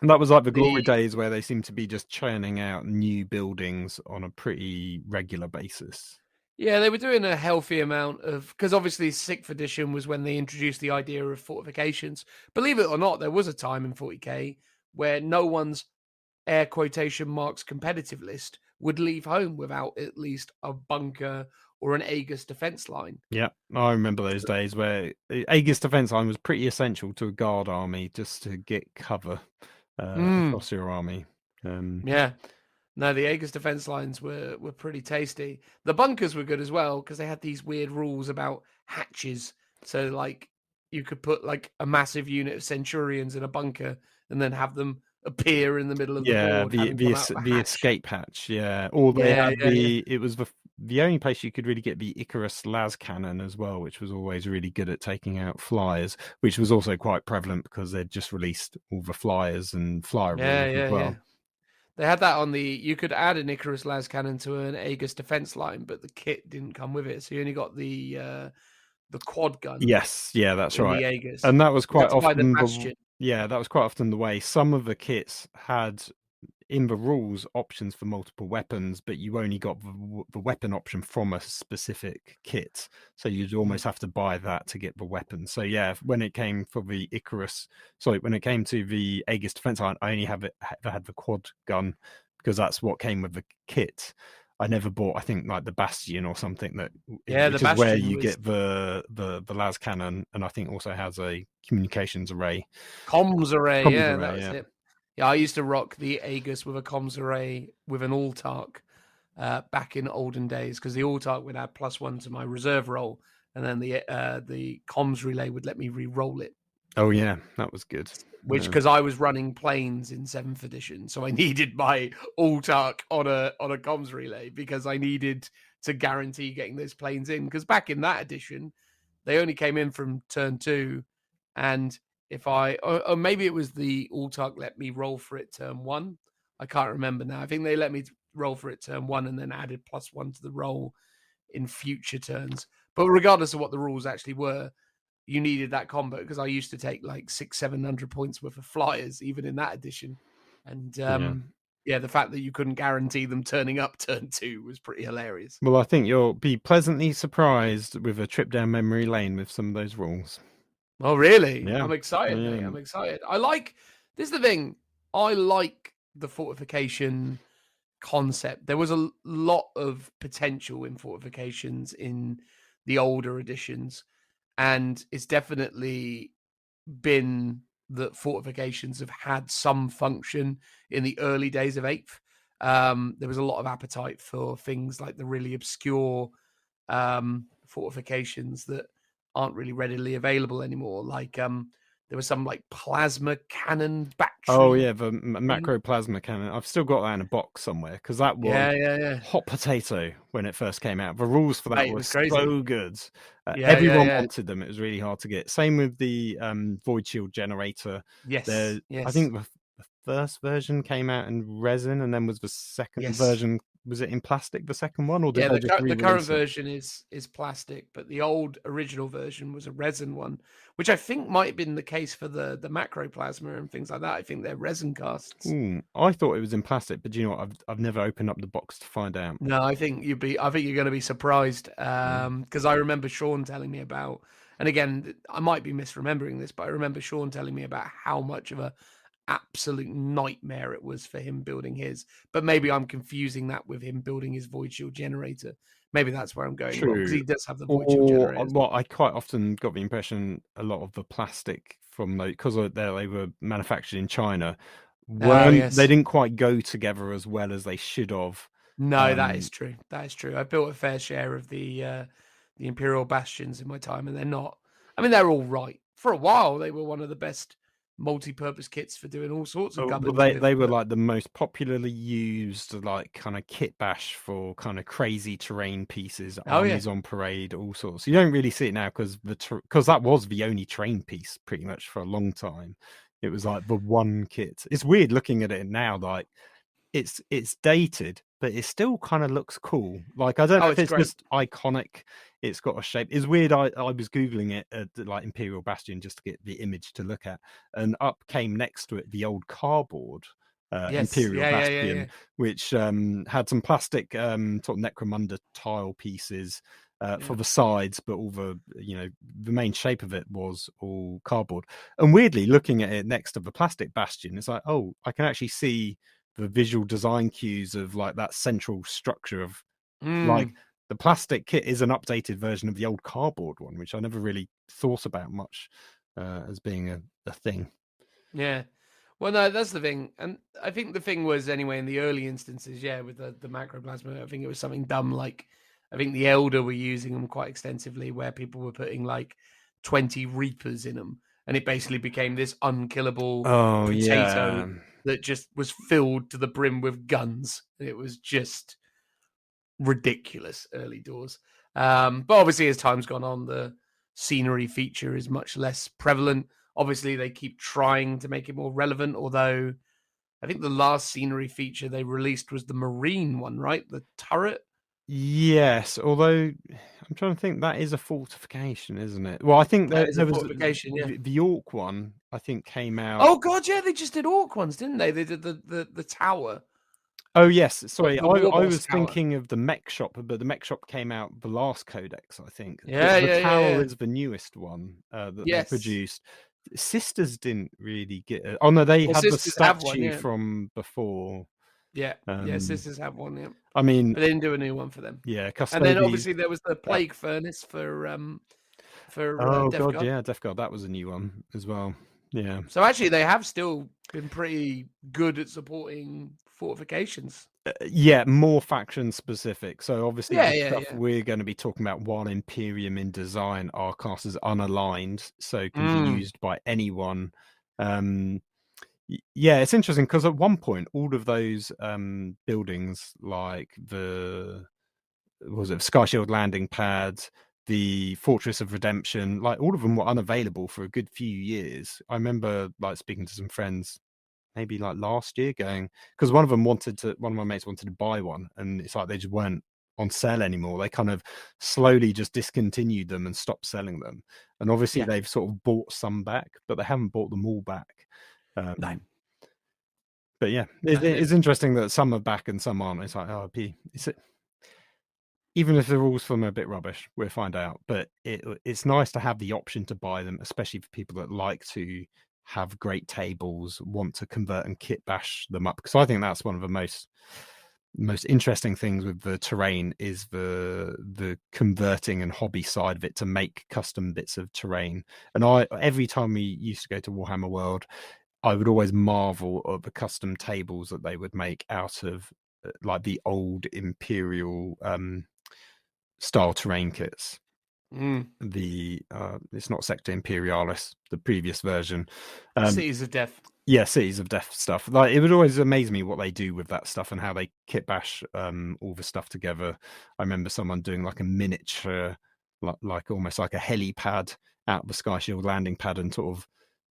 And that was like the glory days where they seem to be just churning out new buildings on a pretty regular basis. Yeah, they were doing a healthy amount of, because obviously 6th edition was when they introduced the idea of fortifications. Believe it or not, there was a time in 40k where no one's air quotation marks competitive list would leave home without at least a bunker or an Aegis defense line. Yeah, I remember those days where the Aegis defense line was pretty essential to a guard army just to get cover across your army. Yeah. No, the Aegis defense lines were pretty tasty. The bunkers were good as well because they had these weird rules about hatches. So, like, you could put like a massive unit of Centurions in a bunker and then have them appear in the middle of the board. The escape hatch. Yeah, or they had it was the only place you could really get the Icarus las cannon as well, which was always really good at taking out flyers, which was also quite prevalent because they'd just released all the flyers and flyer rules as well. Yeah. They had that on the. You could add an Icarus las cannon to an Aegis defense line, but the kit didn't come with it, so you only got the quad gun. Yes, yeah, that's right. The Aegis, and that was quite often. That was quite often the way. Some of the kits had in the rules options for multiple weapons, but you only got the weapon option from a specific kit, so you'd almost have to buy that to get the weapon. So yeah, when it came to the Aegis defense line, I only had the quad gun because that's what came with the kit. I never bought, I think, like the Bastion or something which is where you get the las cannon, and I think also has a communications array. Comms array, that was it. Yeah, I used to rock the Aegis with a comms array with an Altark back in olden days, because the Autark would add +1 to my reserve roll, and then the comms relay would let me re-roll it. Oh yeah, that was good. Which, Yeah. because I was running planes in 7th edition, so I needed my Autark on a comms relay, because I needed to guarantee getting those planes in. Because back in that edition, they only came in from turn 2, and if or maybe it was the Autark let me roll for it turn 1. I can't remember now. I think they let me roll for it turn 1 and then added +1 to the roll in future turns. But regardless of what the rules actually were, you needed that combo, because I used to take like 600-700 points worth of flyers even in that edition. And yeah, the fact that you couldn't guarantee them turning up turn 2 was pretty hilarious. Well, I think you'll be pleasantly surprised with a trip down memory lane with some of those rules. Oh, really? Yeah. I'm excited, mate. Yeah. I'm excited. This is the thing. I like the fortification concept. There was a lot of potential in fortifications in the older editions, and it's definitely been that fortifications have had some function in the early days of 8th. There was a lot of appetite for things like the really obscure fortifications that aren't really readily available anymore. Like there was some like plasma cannon battery. Oh yeah, the macro plasma cannon. I've still got that in a box somewhere, because that was hot potato when it first came out. The rules for that were so good. Everyone wanted them. It was really hard to get. Same with the void shield generator. Yes. I think the first version came out in resin, and then was the second version. Was it in plastic, the second one, or did they just the current version is plastic, but the old original version was a resin one, which I think might have been the case for the macro plasma and things like that. I think they're resin casts. I thought it was in plastic, but you know what? I've never opened up the box to find out. No, I think you're going to be surprised, because I remember Sean telling me about, and again, I might be misremembering this, but I remember Sean telling me about how much of a absolute nightmare it was for him building his. But maybe I'm confusing that with him building his void shield generator. Maybe that's where I'm going wrong, because he does have the void shield generator. Well, I quite often got the impression a lot of the plastic from because they were manufactured in China, they didn't quite go together as well as they should have. No, that is true. That is true. I built a fair share of the Imperial Bastions in my time, and they're not. I mean, they're all right. For a while, they were one of the best multi-purpose kits for doing all sorts of gubbins. They were like the most popularly used, like kind of kit bash for kind of crazy terrain pieces, armies on parade, all sorts. You don't really see it now because that was the only terrain piece pretty much for a long time. It was like the one kit. It's weird looking at it now, like it's dated, but it still kind of looks cool. Like I don't know if it's just iconic. It's got a shape. It's weird. I was Googling it at like Imperial Bastion just to get the image to look at, and up came next to it the old cardboard Imperial Bastion, which had some plastic sort of Necromunda tile pieces for the sides, but all the the main shape of it was all cardboard. And weirdly, looking at it next to the plastic Bastion, it's like, oh, I can actually see the visual design cues of like that central structure of like. The plastic kit is an updated version of the old cardboard one, which I never really thought about much as being a thing. Yeah. Well, no, that's the thing. And I think the thing was, anyway, in the early instances, with the macroplasma, I think it was something dumb like, I think the Elder were using them quite extensively, where people were putting like 20 Reapers in them. And it basically became this unkillable potato that just was filled to the brim with guns. It was just ridiculous early doors, but obviously as time's gone on, the scenery feature is much less prevalent. Obviously they keep trying to make it more relevant, although I think the last scenery feature they released was the Marine one, right? The turret. Yes, although I'm trying to think, that is a fortification, isn't it? Well, I think there was fortification. The Orc one I think came out. Oh god, they just did Orc ones, didn't they? They did the tower. Oh yes, sorry. I was thinking of the mech shop, but the mech shop came out the last codex, I think. The tower is the newest one that they produced. Sisters didn't really get it. Oh no, they had the statue from before. Sisters have one. Yeah, I mean, but they didn't do a new one for them. Yeah, and then obviously there was the plague furnace for Death Guard. Yeah, Death Guard. That was a new one as well. Yeah. So actually, they have still been pretty good at supporting fortifications. Yeah, more faction specific. So obviously Yeah, the yeah, stuff yeah. we're going to be talking about, while Imperium in design are classed as unaligned, so can be Mm. used by anyone. Yeah, it's interesting because at one point all of those buildings, like the Sky Shield landing pad, the Fortress of Redemption, like all of them were unavailable for a good few years. I remember like speaking to some friends maybe like last year, going, because one of my mates wanted to buy one, and it's like they just weren't on sale anymore. They kind of slowly just discontinued them and stopped selling them. And obviously Yeah. they've sort of bought some back, but they haven't bought them all back. No. But yeah, No, it's interesting that some are back and some aren't. It's like, even if the rules for them are a bit rubbish, we'll find out. But it's nice to have the option to buy them, especially for people that like to have great tables, want to convert and kit bash them up. Because I think that's one of the most interesting things with the terrain is the converting and hobby side of it to make custom bits of terrain. And every time we used to go to Warhammer World, I would always marvel at the custom tables that they would make out of like the old Imperial style terrain kits. It's not Sector Imperialis, the previous version. Cities of Death. Yeah, Cities of Death stuff. Like, it would always amaze me what they do with that stuff and how they kit bash all the stuff together. I remember someone doing like a miniature, like almost like a helipad out of the Sky Shield landing pad and sort of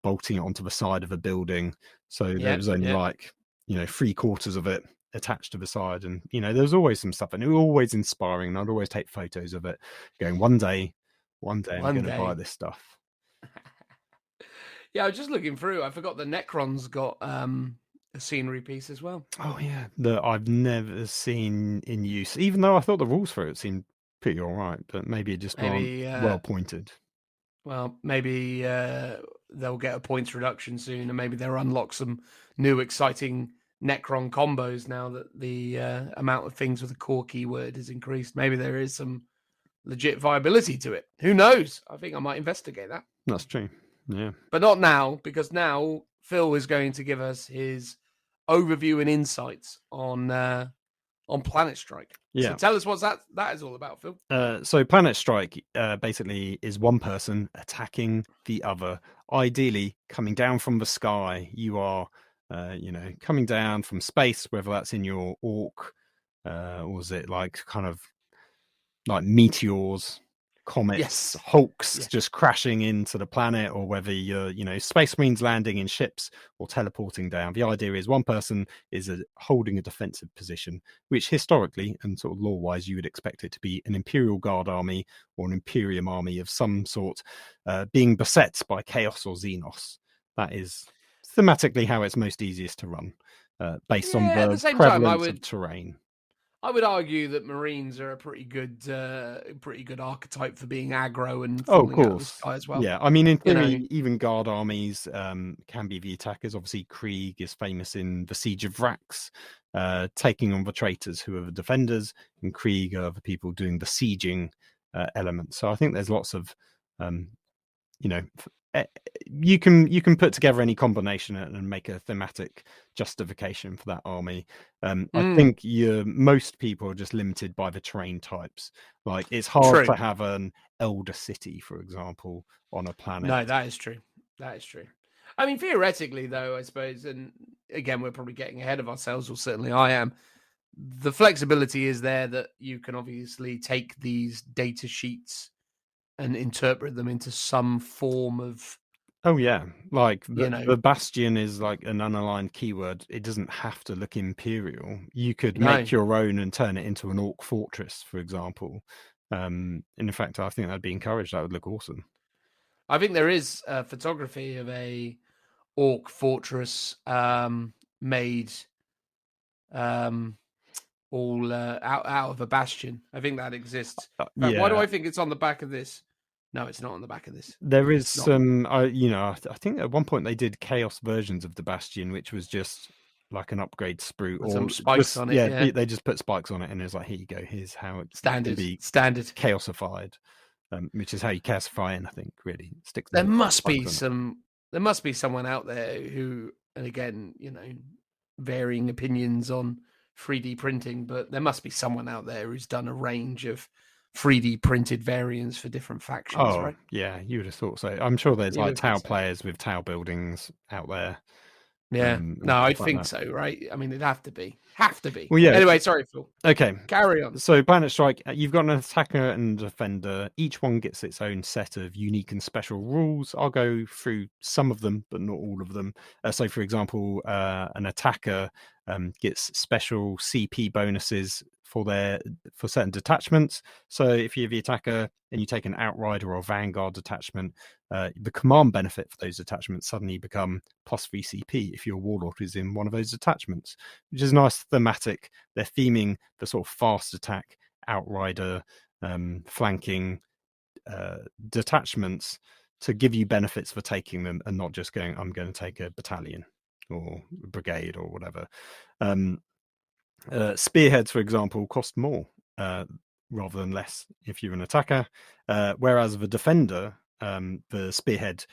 bolting it onto the side of a building. So there was only like 3/4 of it attached to the side, and there was always some stuff, and it was always inspiring, and I'd always take photos of it going, one day I'm going to buy this stuff. Yeah, I was just looking through. I forgot the Necron's got a scenery piece as well. Oh yeah, that I've never seen in use, even though I thought the rules for it seemed pretty all right, but maybe it just aren't well pointed. Well, maybe they'll get a points reduction soon, and maybe they'll unlock some new exciting Necron combos now that the amount of things with a core keyword is increased. Maybe there is some legit viability to it. Who knows? I think I might investigate that. That's true. Yeah. But not now, because now Phil is going to give us his overview and insights on Planet Strike. Yeah. So tell us what that is all about, Phil. So Planet Strike basically is one person attacking the other, ideally coming down from the sky. You are coming down from space, whether that's in your orc, or is it like kind of like meteors, comets, hulks just crashing into the planet, or whether you're Space Marines landing in ships or teleporting down. The idea is one person is holding a defensive position, which historically and sort of lore wise you would expect it to be an Imperial Guard army or an Imperium army of some sort, being beset by Chaos or Xenos. That is thematically how it's most easiest to run, based on the prevalence of terrain. I would argue that Marines are a pretty good archetype for being aggro and of course, out of the sky as well. Yeah, I mean, in theory, even guard armies can be the attackers. Obviously, Krieg is famous in the Siege of Vrax, taking on the traitors who are the defenders, and Krieg are the people doing the sieging element. So I think there's lots of, you can put together any combination and make a thematic justification for that army. I think most people are just limited by the terrain types. Like, it's hard to have an Elder City, for example, on a planet. No, that is true. I mean, theoretically, though, I suppose, and again, we're probably getting ahead of ourselves, or certainly I am. The flexibility is there that you can obviously take these data sheets and interpret them into some form of. Oh yeah, like the Bastion is like an unaligned keyword. It doesn't have to look Imperial. You could make your own and turn it into an Orc fortress, for example. In fact, I think that'd be encouraged. That would look awesome. I think there is photography of a Orc fortress made all out of a Bastion. I think that exists. Why do I think it's on the back of this? No, it's not on the back of this. There is some, I think at one point they did Chaos versions of the Bastion, which was just like an upgrade sprue or some spikes on it. Yeah, they just put spikes on it, and it's like, here you go. Here's how it's standard chaosified, which is how you chaosify anything. Really, there must be some there must be someone out there who, and again, varying opinions on 3D printing, but there must be someone out there who's done a range of 3D printed variants for different factions, Oh, right? yeah, you would have thought so. I'm sure there's You like would think Tau so. players with Tau buildings out there. Yeah. and No, I stuff like think that. so, right? I mean, it'd have to be. Have to be. Well, yeah. Anyway, sorry, Phil. Okay. Carry on. So Planet Strike, you've got an attacker and a defender. Each one gets its own set of unique and special rules. I'll go through some of them, but not all of them. So, for example, an attacker gets special CP bonuses for certain detachments. So, if you're the attacker and you take an Outrider or Vanguard detachment, the command benefit for those detachments suddenly become +3 CP if your Warlord is in one of those detachments, which is nice thematic. They're theming the sort of fast attack, Outrider, flanking detachments to give you benefits for taking them and not just going, I'm going to take a battalion or a brigade or whatever. Spearheads, for example, cost more rather than less if you're an attacker, whereas the defender, the spearhead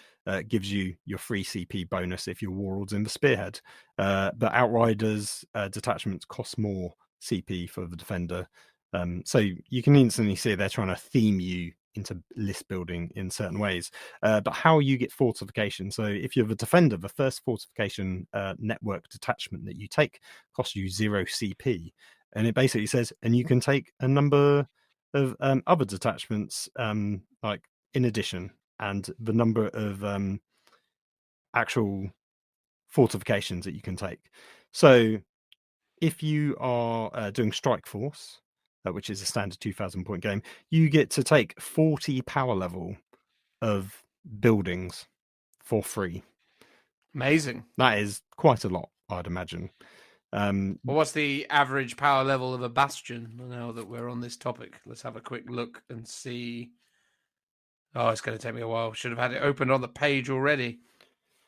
gives you your free CP bonus if your warlord's in the spearhead. But Outriders detachments cost more CP for the defender. So you can instantly see they're trying to theme you into list building in certain ways. But how you get fortification. So if you're the defender, the first fortification network detachment that you take costs you 0 CP. And it basically says, and you can take a number of other detachments like in addition, and the number of actual fortifications that you can take. So if you are doing Strike Force, which is a standard 2,000 point game, you get to take 40 power level of buildings for free. Amazing. That is quite a lot, I'd imagine. Well, what's the average power level of a bastion? Now that we're on this topic, let's have a quick look and see. Oh, it's going to take me a while. Should have had it opened on the page already.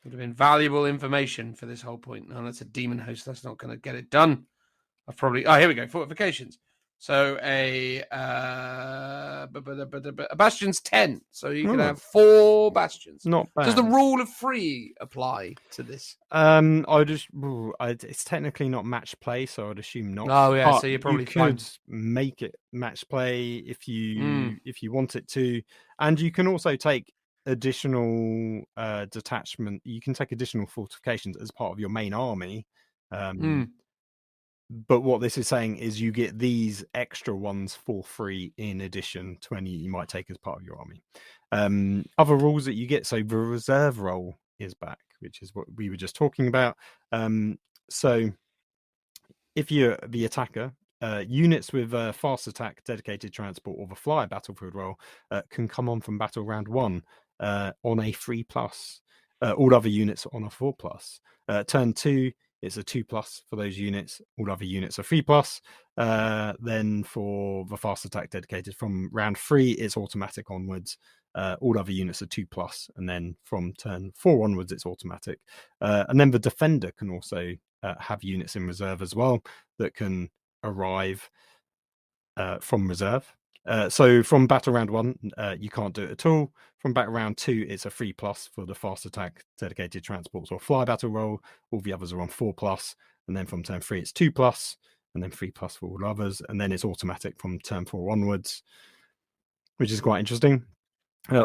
Would have been valuable information for this whole point. No, that's a demon host. That's not going to get it done. I've probably. Oh, here we go. Fortifications. So a bastion's 10. So you can have 4 bastions. Not bad. Does the rule of 3 apply to this? It's technically not match play, so I'd assume not. Oh yeah, But so you're probably you could make it match play if you want it to, and you can also take additional detachment. You can take additional fortifications as part of your main army. But what this is saying is you get these extra ones for free in addition to any you might take as part of your army. Other rules that you get, so the reserve role is back, which is what we were just talking about. So if you're the attacker, units with fast attack, dedicated transport, or the fly battlefield role can come on from battle round 1 on a 3+. All other units on a 4+. Turn 2, it's a 2+ for those units. All other units are 3+. Then for the fast attack dedicated from round 3, it's automatic onwards. All other units are 2+, and then from turn 4 onwards, it's automatic. And then the defender can also have units in reserve as well that can arrive from reserve. So from battle round 1, you can't do it at all. From battle round 2, it's a 3+ for the fast attack, dedicated transports, or fly battle roll. All the others are on 4+. And then from turn 3, it's 2+, and then 3+ for all others. And then it's automatic from turn 4 onwards, which is quite interesting.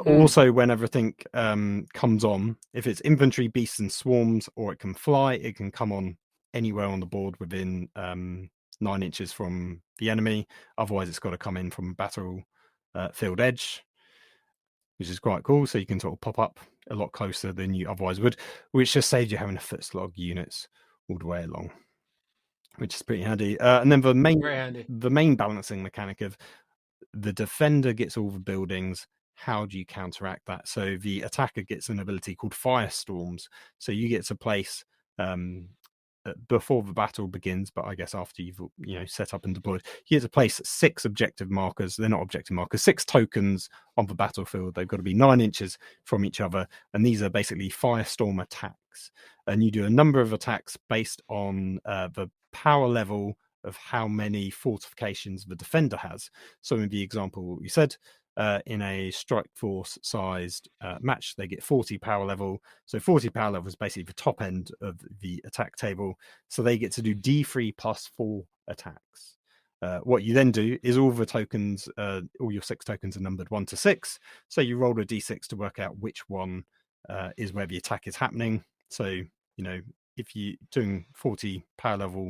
Also, when everything comes on, if it's infantry, beasts, and swarms, or it can fly, it can come on anywhere on the board within 9 inches from the enemy. Otherwise, it's got to come in from battle field edge, which is quite cool. So you can sort of pop up a lot closer than you otherwise would, which just saves you having to foot slog units all the way along, which is pretty handy. And then the main balancing mechanic of the defender gets all the buildings. How do you counteract that? So the attacker gets an ability called Firestorms. So you get to place before the battle begins, but I guess after you've set up and deployed, you get to place 6 objective markers. They're not objective markers, 6 tokens on the battlefield. They've got to be 9 inches from each other, and these are basically Firestorm attacks. And you do a number of attacks based on the power level of how many fortifications the defender has. So in the example you said, in a strike force sized match. They get 40 power level. So 40 power level is basically the top end of the attack table. So they get to do D3 plus 4 attacks. What you then do is all the tokens, all your 6 tokens are numbered 1 to 6. So you roll a D6 to work out which one is where the attack is happening. So, if you're doing 40 power level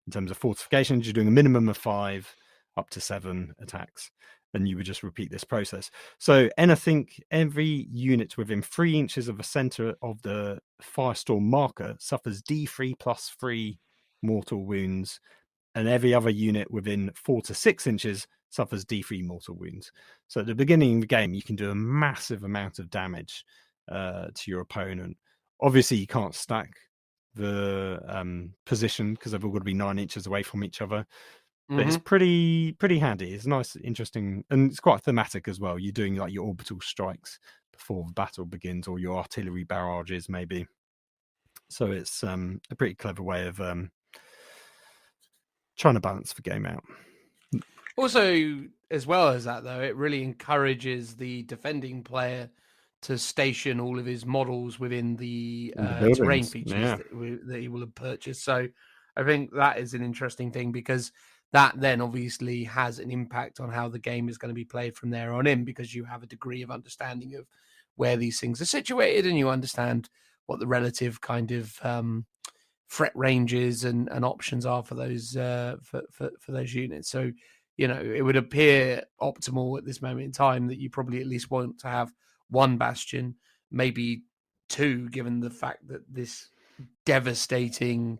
in terms of fortifications, you're doing a minimum of 5 up to 7 attacks. And you would just repeat this process. So every unit within 3 inches of the center of the firestorm marker suffers D3 plus 3 mortal wounds, and every other unit within 4 to 6 inches suffers D3 mortal wounds. So at the beginning of the game, you can do a massive amount of damage to your opponent. Obviously, you can't stack the position because they've all got to be 9 inches away from each other. But it's pretty handy. It's nice, interesting, and it's quite thematic as well. You're doing like your orbital strikes before the battle begins, or your artillery barrages, maybe. So it's a pretty clever way of trying to balance the game out. Also, as well as that, though, it really encourages the defending player to station all of his models within the terrain features that he will have purchased. So I think that is an interesting thing, because that then obviously has an impact on how the game is going to be played from there on in, because you have a degree of understanding of where these things are situated, and you understand what the relative kind of threat ranges and options are for those for those units. So, it would appear optimal at this moment in time that you probably at least want to have 1 bastion, maybe 2, given the fact that this devastating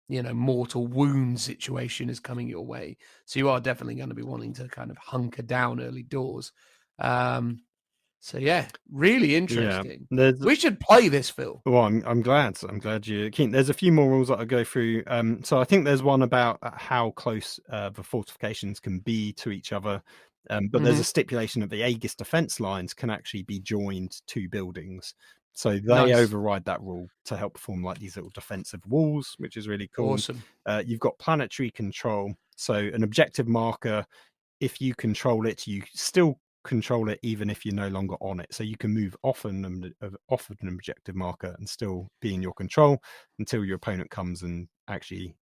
mortal wound situation is coming your way. So you are definitely going to be wanting to kind of hunker down early doors. So yeah, really interesting. Yeah, we should play this, Phil. Well, I'm glad. I'm glad you're keen. There's a few more rules that I go through. So I think there's one about how close the fortifications can be to each other. But there's a stipulation that the Aegis defense lines can actually be joined to buildings. So they override that rule to help form like these little defensive walls, which is really cool. Awesome. You've got planetary control. So an objective marker, if you control it, you still control it even if you're no longer on it. So you can move off an objective marker and still be in your control until your opponent comes and actually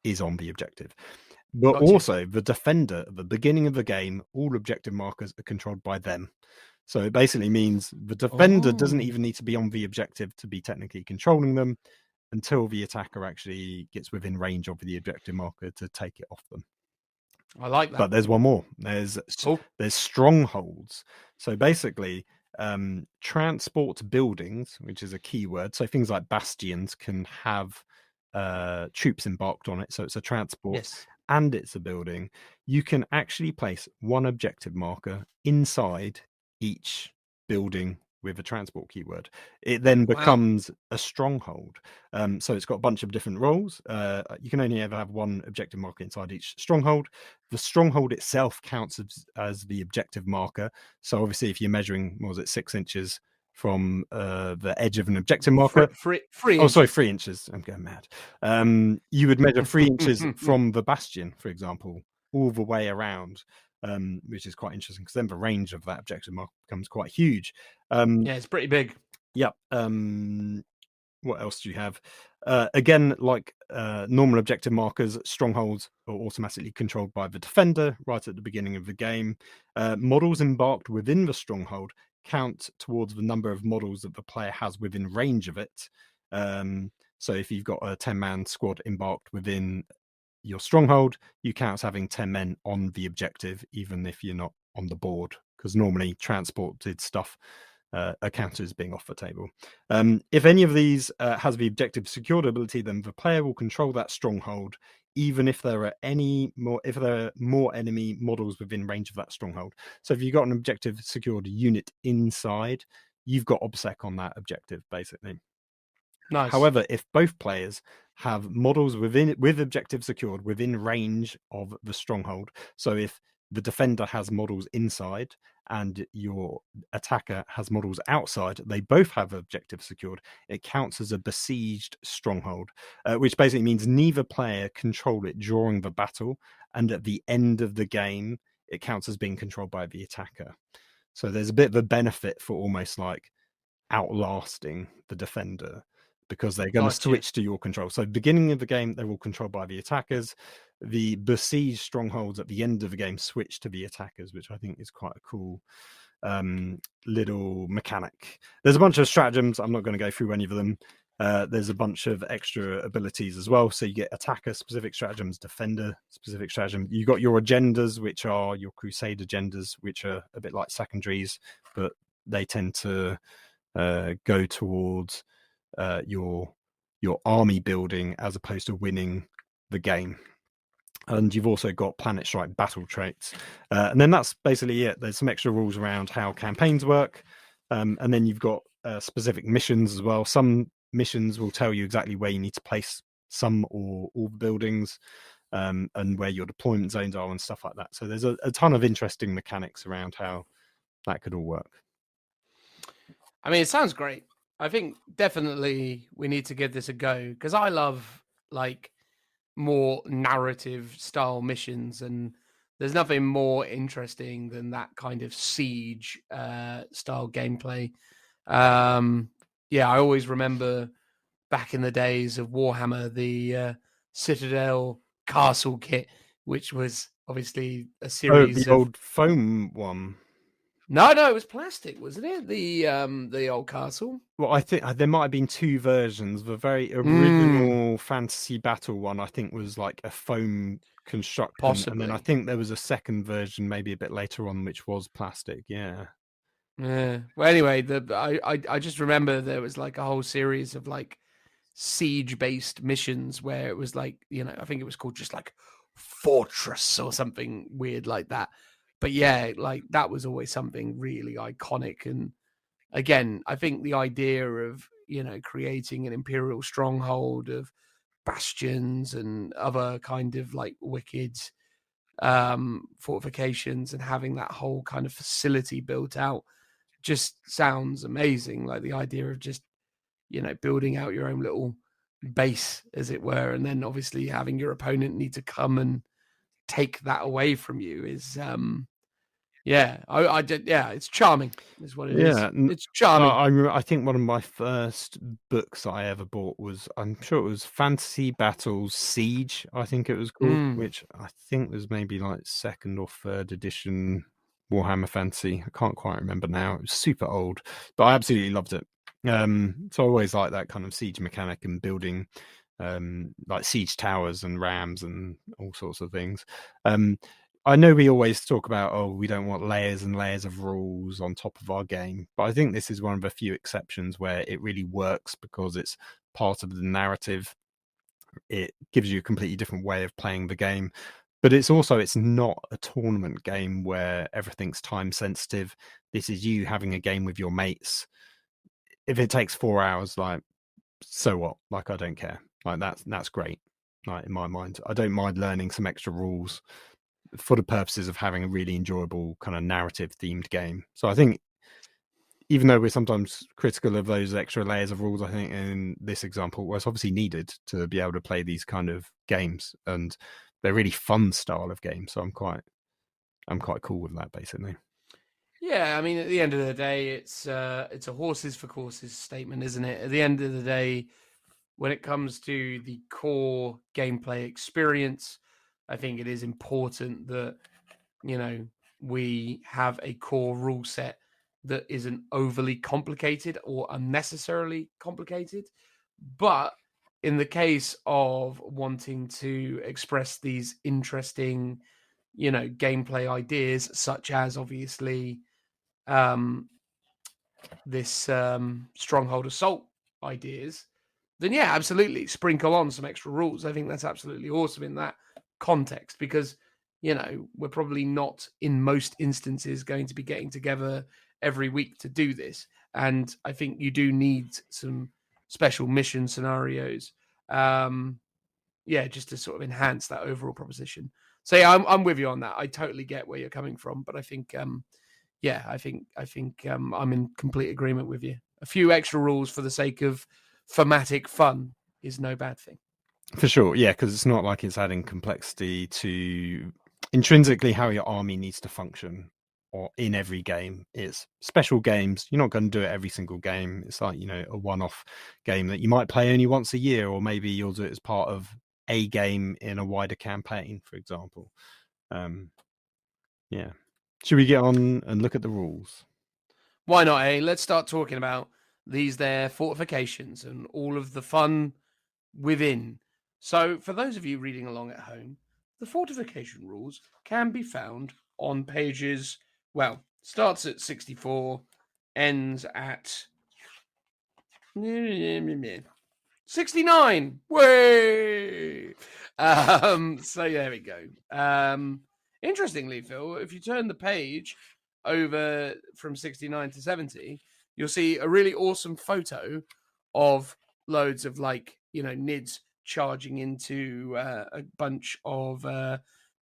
is on the objective. But also the defender at the beginning of the game, all objective markers are controlled by them. So it basically means the defender doesn't even need to be on the objective to be technically controlling them until the attacker actually gets within range of the objective marker to take it off them. I like that. But there's one more. There's strongholds. So basically, transport buildings, which is a key word. So things like bastions can have troops embarked on it. So it's a transport and it's a building. You can actually place 1 objective marker inside each building with a transport keyword. It then becomes a stronghold. So it's got a bunch of different roles. You can only ever have 1 objective marker inside each stronghold. The stronghold itself counts as the objective marker. So obviously if you're measuring, 6 inches from the edge of an objective marker. 3 inches. Oh, sorry, 3 inches. I'm going mad. You would measure 3 inches from the bastion, for example, all the way around. Which is quite interesting because then the range of that objective marker becomes quite huge. Yeah, it's pretty big. Yep. What else do you have? Again, like normal objective markers, strongholds are automatically controlled by the defender right at the beginning of the game. Models embarked within the stronghold count towards the number of models that the player has within range of it. So if you've got a 10-man squad embarked within your stronghold, you count as having 10 men on the objective, even if you're not on the board, because normally transported stuff are counted as being off the table. If any of these has the objective secured ability, then the player will control that stronghold, even if there are more enemy models within range of that stronghold. So if you've got an objective secured unit inside, you've got OBSEC on that objective, basically. Nice. However, if both players have models with objective secured within range of the stronghold, so if the defender has models inside and your attacker has models outside, they both have objective secured, it counts as a besieged stronghold, which basically means neither player control it during the battle, and at the end of the game, it counts as being controlled by the attacker. So there's a bit of a benefit for almost like outlasting the defender, because they're going to Gotcha. switch to your control. So beginning of the game, they're all controlled by the attackers. The besieged strongholds at the end of the game switch to the attackers, which I think is quite a cool little mechanic. There's a bunch of stratagems. I'm not going to go through any of them. There's a bunch of extra abilities as well. So you get attacker specific stratagems, defender specific stratagem. You got your agendas, which are your crusade agendas, which are a bit like secondaries, but they tend to go towards your army building as opposed to winning the game. And you've also got Planet Strike battle traits. And then that's basically it. There's some extra rules around how campaigns work. And then you've got specific missions as well. Some missions will tell you exactly where you need to place some or all the buildings, and where your deployment zones are and stuff like that. So there's a ton of interesting mechanics around how that could all work. I mean, it sounds great. I think definitely we need to give this a go, because I love like more narrative style missions, and there's nothing more interesting than that kind of siege style gameplay. Yeah, I always remember back in the days of Warhammer, the Citadel Castle kit, which was obviously a series the of old foam one. No, it was plastic, wasn't it? The old castle. Well, I think there might have been two versions. The very original Fantasy Battle one, I think, was like a foam construction. Possibly. And then I think there was a second version, maybe a bit later on, which was plastic. Yeah. Yeah. Well, anyway, I just remember there was like a whole series of like siege-based missions where it was like, I think it was called just like Fortress or something weird like that. But yeah, like that was always something really iconic. And again, I think the idea of, creating an imperial stronghold of bastions and other kind of like wicked fortifications and having that whole kind of facility built out just sounds amazing. Like the idea of just, building out your own little base, as it were, and then obviously having your opponent need to come and take that away from you is it's charming is what it is. It's charming. I think one of my first books I ever bought was, I'm sure it was Fantasy Battles Siege, I think it was called, which I think was maybe like second or third edition Warhammer Fantasy. I can't quite remember now. It was super old, but I absolutely loved it. So I always like that kind of siege mechanic and building like siege towers and rams and all sorts of things. I know we always talk about, we don't want layers and layers of rules on top of our game, but I think this is one of a few exceptions where it really works because it's part of the narrative. It gives you a completely different way of playing the game, but it's not a tournament game where everything's time sensitive. This is you having a game with your mates. If it takes 4 hours, like, so what? Like, I don't care. Like, that's great. Like, in my mind, I don't mind learning some extra rules for the purposes of having a really enjoyable kind of narrative themed game. So I think, even though we're sometimes critical of those extra layers of rules, I think in this example was obviously needed to be able to play these kind of games, and they're really fun style of games. So I'm quite cool with that, basically. Yeah, I mean, at the end of the day, it's a horses for courses statement, isn't it? At the end of the day, when it comes to the core gameplay experience, I think it is important that, we have a core rule set that isn't overly complicated or unnecessarily complicated. But in the case of wanting to express these interesting, gameplay ideas, such as obviously this stronghold assault ideas, then yeah, absolutely sprinkle on some extra rules. I think that's absolutely awesome in that context, because we're probably not in most instances going to be getting together every week to do this, and I think you do need some special mission scenarios, just to sort of enhance that overall proposition. So yeah, I'm with you on that. I totally get where you're coming from, but I think I think I'm in complete agreement with you. A few extra rules for the sake of thematic fun is no bad thing. For sure, yeah, because it's not like it's adding complexity to intrinsically how your army needs to function. in every game. It's special games. You're not going to do it every single game. It's like, a one-off game that you might play only once a year, or maybe you'll do it as part of a game in a wider campaign, for example. Yeah. Should we get on and look at the rules? Why not, eh? Let's start talking about these there fortifications and all of the fun within. So, for those of you reading along at home, the fortification rules can be found on pages, starts at 64, ends at 69. Way! So there we go. Interestingly, Phil, if you turn the page over from 69 to 70, you'll see a really awesome photo of loads of NIDs charging into a bunch of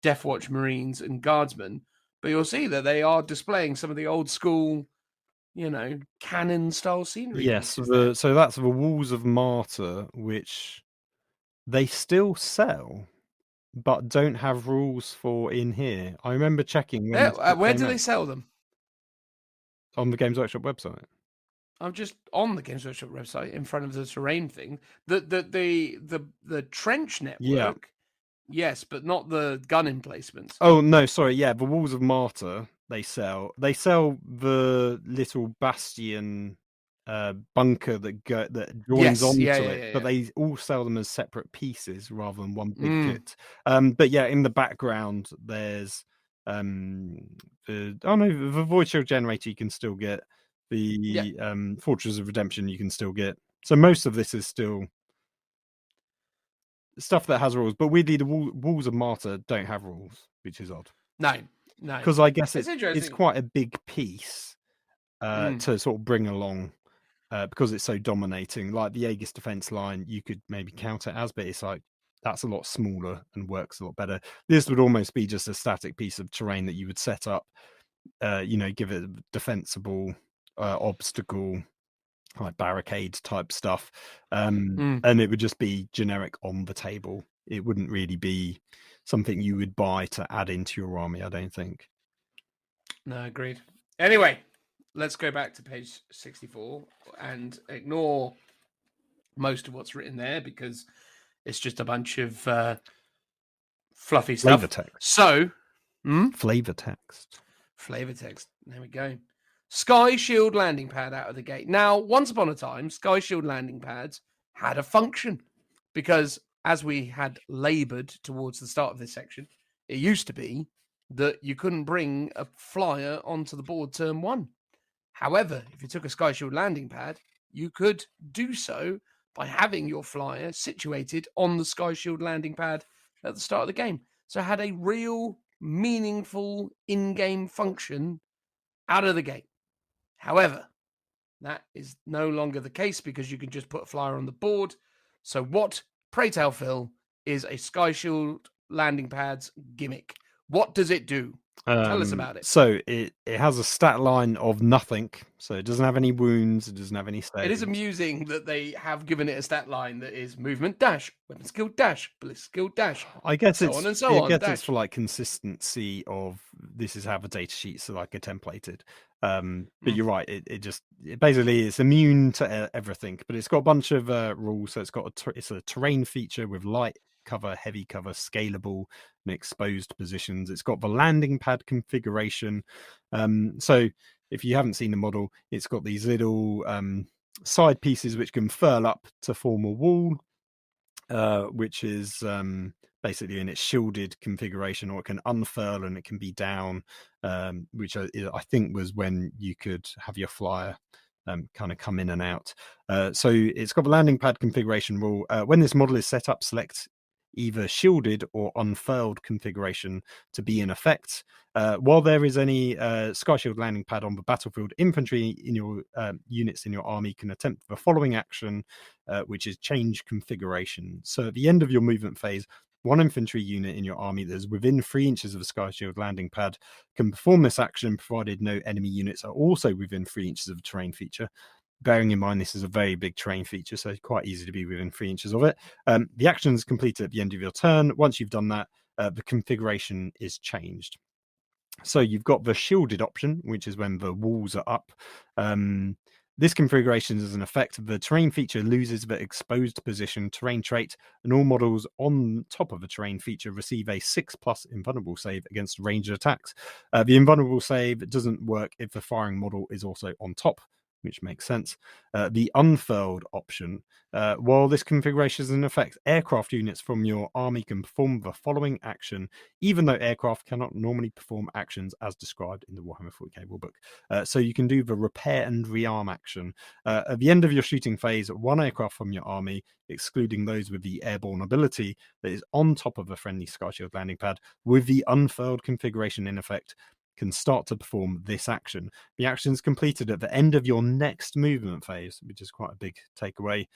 Death Watch Marines and Guardsmen. But you'll see that they are displaying some of the old school, cannon style scenery. Yes, so that's the Walls of Martyr, which they still sell, but don't have rules for in here. I remember checking. Where do they sell them? On the Games Workshop website. I'm just on the Games Workshop website in front of the terrain thing. The trench network, yes, but not the gun emplacements. Oh no, sorry, yeah, the Walls of Martyr they sell. They sell the little bastion bunker that joins onto it, but they all sell them as separate pieces rather than one big kit. But yeah, in the background there's the Void Shield Generator you can still get. The Fortress of Redemption you can still get. So most of this is still stuff that has rules, but weirdly the Walls of Martyr don't have rules, which is odd. No, because I guess it's quite a big piece to sort of bring along because it's so dominating. Like the Aegis defense line, you could maybe count it as, but it's like that's a lot smaller and works a lot better. This would almost be just a static piece of terrain that you would set up, give it a defensible obstacle, like barricade type stuff, and it would just be generic on the table. It wouldn't really be something you would buy to add into your army, I don't think. No, agreed. Anyway, let's go back to page 64 and ignore most of what's written there because it's just a bunch of fluffy stuff. Flavor text. So, flavor text. There we go. Sky Shield landing pad out of the gate. Now, once upon a time, Sky Shield landing pads had a function because, as we had laboured towards the start of this section, it used to be that you couldn't bring a flyer onto the board turn one. However, if you took a Sky Shield landing pad, you could do so by having your flyer situated on the Sky Shield landing pad at the start of the game. So it had a real, meaningful in-game function out of the gate. However, that is no longer the case because you can just put a flyer on the board. So what, pray tell Phil, is a Sky Shield landing pad's gimmick? What does it do? Tell us about it. So it has a stat line of nothing. So it doesn't have any wounds. It doesn't have any saves. It is amusing that they have given it a stat line that is movement dash, weapon skill dash, ballistic skill dash. I guess so on and so on. It's for like consistency of this is how the data sheets are like templated. But you're right. It basically it's immune to everything. But it's got a bunch of rules. So it's a terrain feature with light cover, heavy cover, scalable and exposed positions. It's got the landing pad configuration. So if you haven't seen the model, it's got these little side pieces which can furl up to form a wall, which is basically in its shielded configuration, or it can unfurl and it can be down, which I think was when you could have your flyer kind of come in and out. So it's got the landing pad configuration rule. When this model is set up, select either shielded or unfurled configuration to be in effect. While there is any Sky Shield landing pad on the battlefield, infantry in your units in your army can attempt the following action, which is change configuration. So at the end of your movement phase, one infantry unit in your army that is within 3 inches of a Sky Shield landing pad can perform this action provided no enemy units are also within 3 inches of a terrain feature. Bearing in mind this is a very big terrain feature, so it's quite easy to be within 3 inches of it. The action is completed at the end of your turn. Once you've done that, the configuration is changed. So you've got the shielded option, which is when the walls are up. This configuration is an effect. The terrain feature loses the exposed position terrain trait, and all models on top of the terrain feature receive a 6+ invulnerable save against ranged attacks. The invulnerable save doesn't work if the firing model is also on top, which makes sense. The unfurled option, while this configuration is in effect, aircraft units from your army can perform the following action, even though aircraft cannot normally perform actions as described in the Warhammer 40k rulebook. So you can do the repair and rearm action. At the end of your shooting phase, one aircraft from your army, excluding those with the airborne ability that is on top of a friendly Sky Shield landing pad, with the unfurled configuration in effect, can start to perform this action. The action is completed at the end of your next movement phase, which is quite a big takeaway,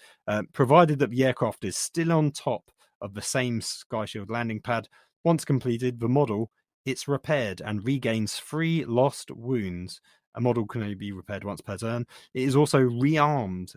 provided that the aircraft is still on top of the same Sky Shield landing pad. Once completed, the model, it's repaired and regains 3 lost wounds. A model can only be repaired once per turn. It is also rearmed.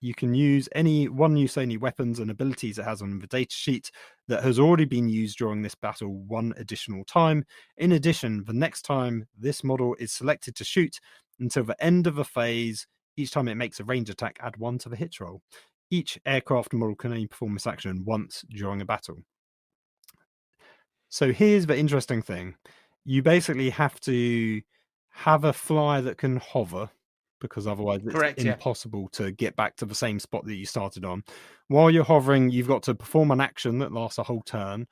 You can use any one-use only weapons and abilities it has on the data sheet that has already been used during this battle one additional time. In addition, the next time this model is selected to shoot until the end of a phase, each time it makes a range attack, add 1 to the hit roll. Each aircraft model can only perform this action once during a battle. So here's the interesting thing. You basically have to have a flyer that can hover, because otherwise it's impossible to get back to the same spot that you started on. While you're hovering, you've got to perform an action that lasts a whole turn.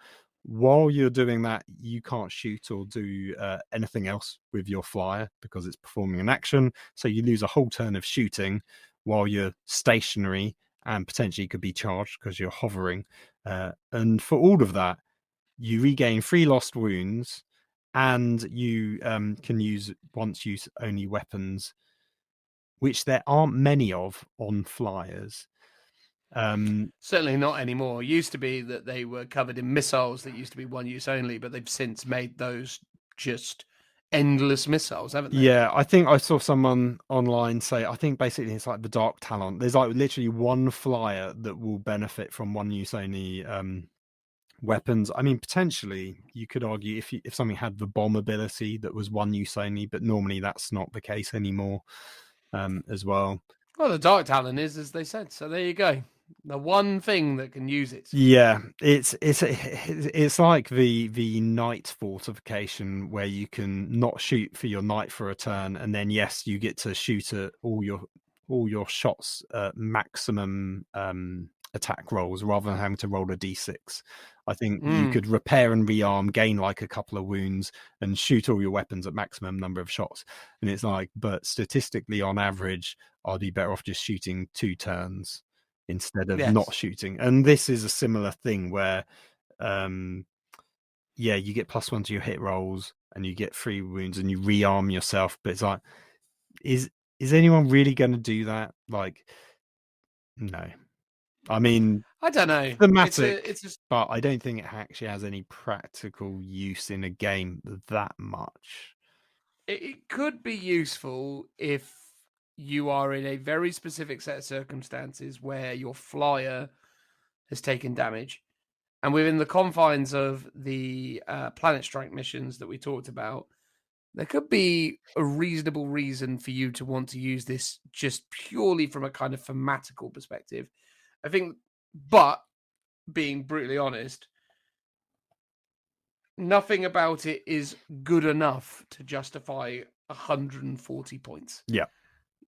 While you're doing that, you can't shoot or do anything else with your flyer because it's performing an action. So you lose a whole turn of shooting while you're stationary and potentially could be charged because you're hovering. And for all of that, you regain 3 lost wounds, and you can use once-use only weapons, which there aren't many of on flyers. Certainly not anymore. It used to be that they were covered in missiles that used to be one use only, but they've since made those just endless missiles, haven't they? Yeah, I think I saw someone online say, I think basically it's like the Dark Talon. There's like literally one flyer that will benefit from one use only weapons. I mean, potentially you could argue if something had the bomb ability that was one use only, but normally that's not the case anymore. As well. Well, the Dark Talon is, as they said. So there you go. The one thing that can use it. Yeah, it's like the Knight Fortification, where you can not shoot for your Knight for a turn, and then yes, you get to shoot at all your shots at maximum attack rolls rather than having to roll a d6. I think you could repair and rearm, gain like a couple of wounds, and shoot all your weapons at maximum number of shots. And it's like, but statistically, on average, I'd be better off just shooting 2 turns instead of not shooting. And this is a similar thing where, you get +1 to your hit rolls, and you get 3 wounds, and you rearm yourself. But it's like, is anyone really going to do that? Like, no. I mean, I don't know. Thematic, but I don't think it actually has any practical use in a game that much. It could be useful if you are in a very specific set of circumstances where your flyer has taken damage, and within the confines of the Planet Strike missions that we talked about, there could be a reasonable reason for you to want to use this just purely from a kind of thematical perspective. I think, but being brutally honest, nothing about it is good enough to justify 140 points. Yeah,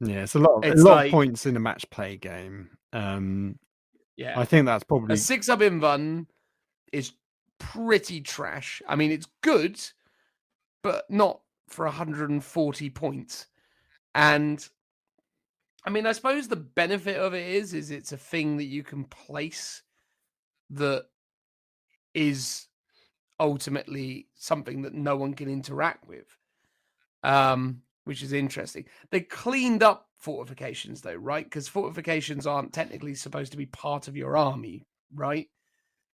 it's a lot of points in a match play game. I think that's probably a 6-up invuln is pretty trash. I mean, it's good, but not for 140 points. And I mean, I suppose the benefit of it is it's a thing that you can place that is ultimately something that no one can interact with, which is interesting. They cleaned up fortifications, though, right? Because fortifications aren't technically supposed to be part of your army, right?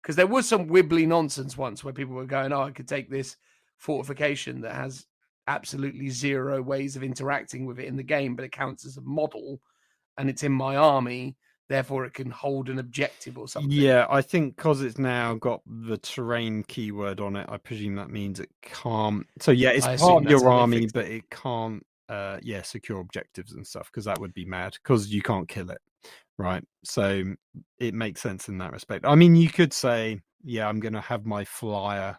Because there was some wibbly nonsense once where people were going, I could take this fortification that has absolutely 0 ways of interacting with it in the game, but it counts as a model and it's in my army. therefore it can hold an objective or something. Yeah, I think because it's now got the terrain keyword on it, I presume that means it can't. So yeah, it's I assume part of that's your how they army, fixed but it can't. Secure objectives and stuff, because that would be mad. Because you can't kill it, right? So it makes sense in that respect. I mean, you could say, yeah, I'm going to have my flyer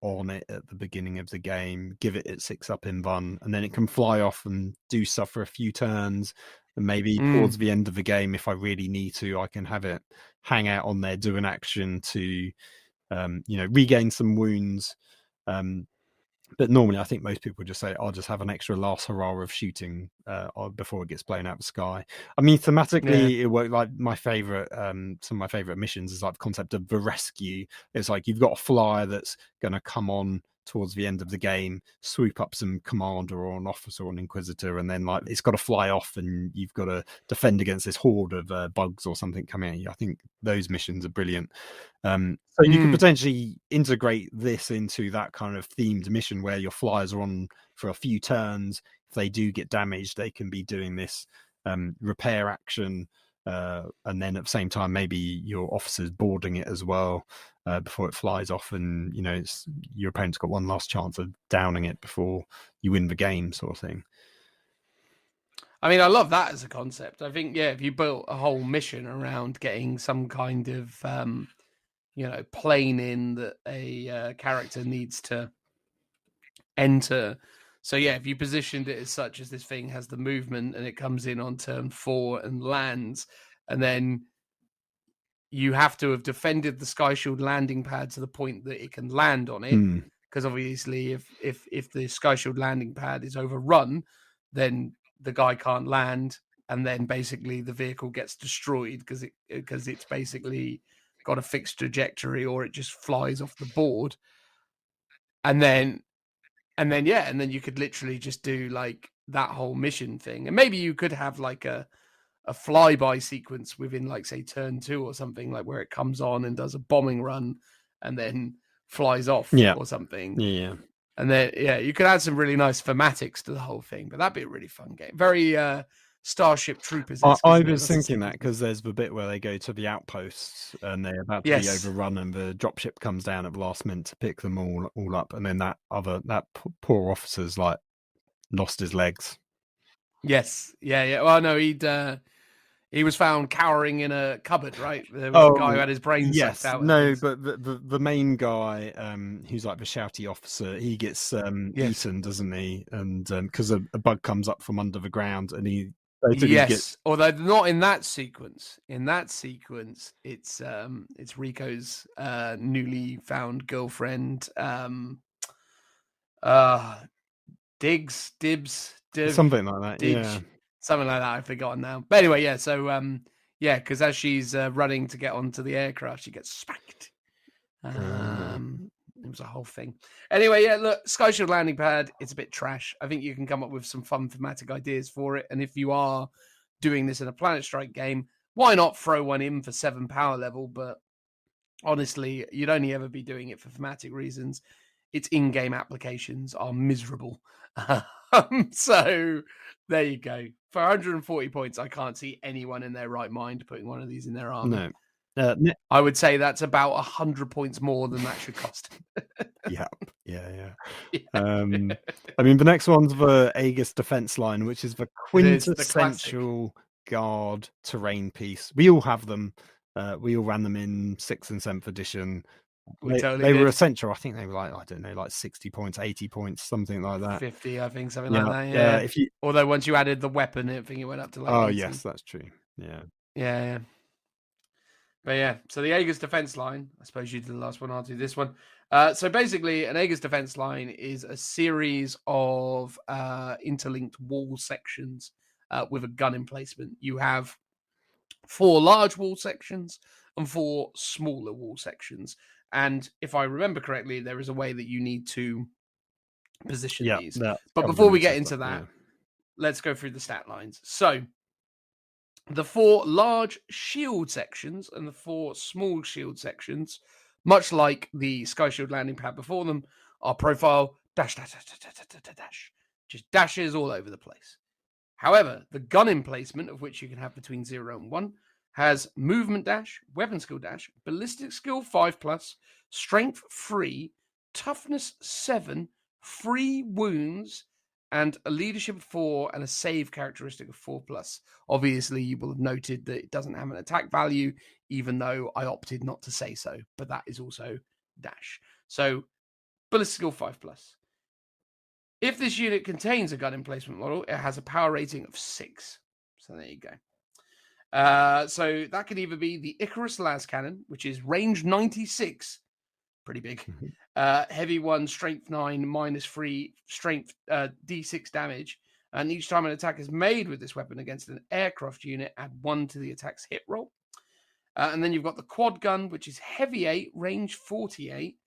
on it at the beginning of the game, give it its 6 up in Vun, and then it can fly off and do stuff for a few turns. And maybe towards the end of the game, if I really need to, I can have it hang out on there, do an action to, regain some wounds. But normally, I think most people just say, "I'll just have an extra last hurrah of shooting before it gets blown out of the sky." I mean, thematically, it worked. Like some of my favorite missions is like the concept of the rescue. It's like you've got a flyer that's going to come on towards the end of the game, swoop up some commander or an officer or an inquisitor, and then like it's got to fly off, and you've got to defend against this horde of bugs or something coming at you. I think those missions are brilliant. So you could potentially integrate this into that kind of themed mission where your flyers are on for a few turns. If they do get damaged, they can be doing this repair action, and then at the same time, maybe your officer's boarding it as well before it flies off, and your opponent's got one last chance of downing it before you win the game, sort of thing. I mean, I love that as a concept. I think, if you built a whole mission around getting some kind of plane in that a character needs to enter. So if you positioned it as such as this thing has the movement and it comes in on turn 4 and lands, and then you have to have defended the Sky Shield landing pad to the point that it can land on it. Because obviously if the Sky Shield landing pad is overrun, then the guy can't land, and then basically the vehicle gets destroyed because it's basically got a fixed trajectory, or it just flies off the board. And then you could literally just do like that whole mission thing. And maybe you could have like a flyby sequence within, like, say, turn 2 or something, like where it comes on and does a bombing run and then flies off or something. Yeah. And then, you could add some really nice thematics to the whole thing, but that'd be a really fun game. Very Starship Troopers. I was thinking that because there's the bit where they go to the outposts and they're about to be overrun, and the dropship comes down at the last minute to pick them all up, and then that poor officer's like lost his legs. Yes, yeah. Well, no, he was found cowering in a cupboard, right? There was a guy who had his brain sucked out. No, but the main guy, who's like the shouty officer, he gets eaten, doesn't he? And because a bug comes up from under the ground, and he gets... Although not in that sequence. In that sequence, it's Rico's newly found girlfriend, Dibs, something like that. Yeah. Something like that. I've forgotten now. But anyway, so because as she's running to get onto the aircraft, she gets spanked. It was a whole thing. Anyway, look, Sky Shield landing pad, it's a bit trash. I think you can come up with some fun thematic ideas for it. And if you are doing this in a Planet Strike game, why not throw one in for 7 power level? But honestly, you'd only ever be doing it for thematic reasons. Its in-game applications are miserable. So there you go. For 140 points, I can't see anyone in their right mind putting one of these in their army. No. I would say that's about 100 points more than that should cost. Yeah. I mean, the next one's the Aegis defense line, which is the quintessential guard terrain piece. We all have them. We all ran them in 6th and 7th edition. They were essential. I think they were like, I don't know, like 60 points, 80 points, something like that. 50, I think, something like that. Yeah. Although once you added the weapon, I think it went up to like 80. Yes, that's true. Yeah. But so the Aegis defense line, I suppose you did the last one, I'll do this one. So basically, an Aegis defense line is a series of interlinked wall sections with a gun emplacement. You have 4 large wall sections and 4 smaller wall sections. And if I remember correctly, there is a way that you need to position these. But before we get into that, let's go through the stat lines. So the 4 large shield sections and the 4 small shield sections, much like the Sky Shield landing pad before them, are profile dash, just dashes all over the place. However, the gun emplacement, of which you can have between 0 and 1, has movement dash, weapon skill dash, ballistic skill 5+, strength 3, toughness 7, 3 wounds, and a leadership of 4 and a save characteristic of 4+. Obviously, you will have noted that it doesn't have an attack value, even though I opted not to say so, but that is also dash. So, ballistic skill 5+. If this unit contains a gun emplacement model, it has a power rating of 6. So there you go. So that could either be the Icarus las cannon, which is range 96, pretty big. Heavy 1, strength 9, -3, strength D6 damage. And each time an attack is made with this weapon against an aircraft unit, add 1 to the attack's hit roll. And then you've got the quad gun, which is heavy 8, range 48,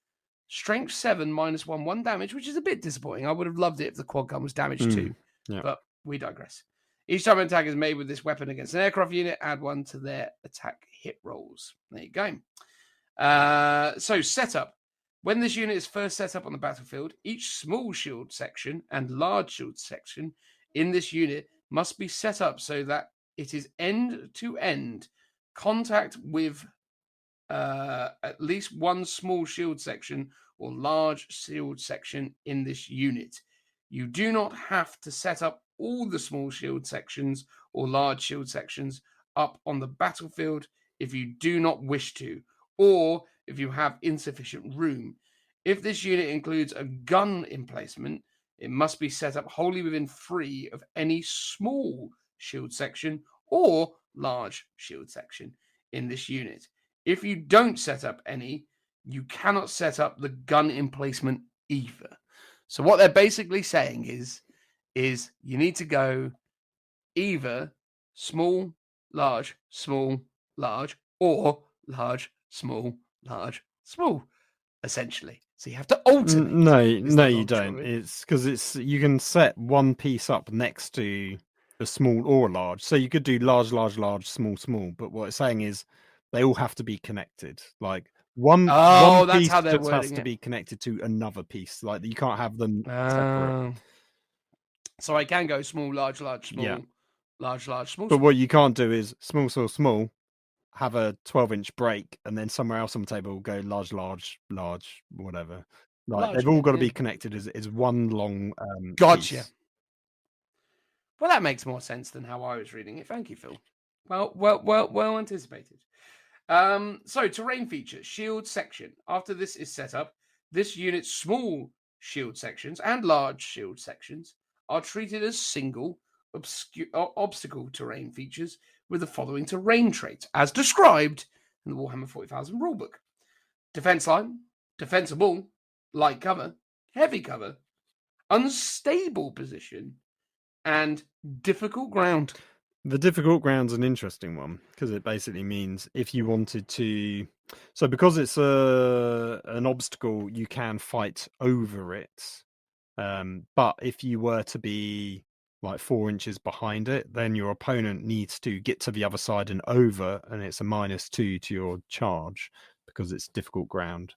strength 7, -1, 1 damage, which is a bit disappointing. I would have loved it if the quad gun was damaged too, but we digress. Each time an attack is made with this weapon against an aircraft unit, add 1 to their attack hit rolls. There you go. So setup. When this unit is first set up on the battlefield, each small shield section and large shield section in this unit must be set up so that it is end-to-end contact with at least one small shield section or large shield section in this unit. You do not have to set up all the small shield sections or large shield sections up on the battlefield if you do not wish to, or if you have insufficient room. If this unit includes a gun emplacement, it must be set up wholly within 3 of any small shield section or large shield section in this unit. If you don't set up any, you cannot set up the gun emplacement either. So what they're basically saying is you need to go either small, large, or large, small, essentially. So you have to alternate. No, you don't. It's because you can set one piece up next to a small or a large. So you could do large, small. But what it's saying is they all have to be connected. Like one piece just has to be connected to another piece. Like you can't have them separate. So I can go small, large, small, large, small. But what you can't do is small, have a 12-inch break, and then somewhere else on the table go large, whatever. Like they've all got to be connected as one long Gotcha. piece. Well, that makes more sense than how I was reading it. Thank you, Phil. Well anticipated. So terrain features, shield section. After this is set up, this unit's small shield sections and large shield sections are treated as single obstacle terrain features with the following terrain traits, as described in the Warhammer 40,000 rulebook. Defense line, defensible, light cover, heavy cover, unstable position, and difficult ground. The difficult ground's an interesting one because it basically means if you wanted to, so because it's an obstacle, you can fight over it. But if you were to be like 4 inches behind it, then your opponent needs to get to the other side and over, and it's a -2 to your charge because it's difficult ground.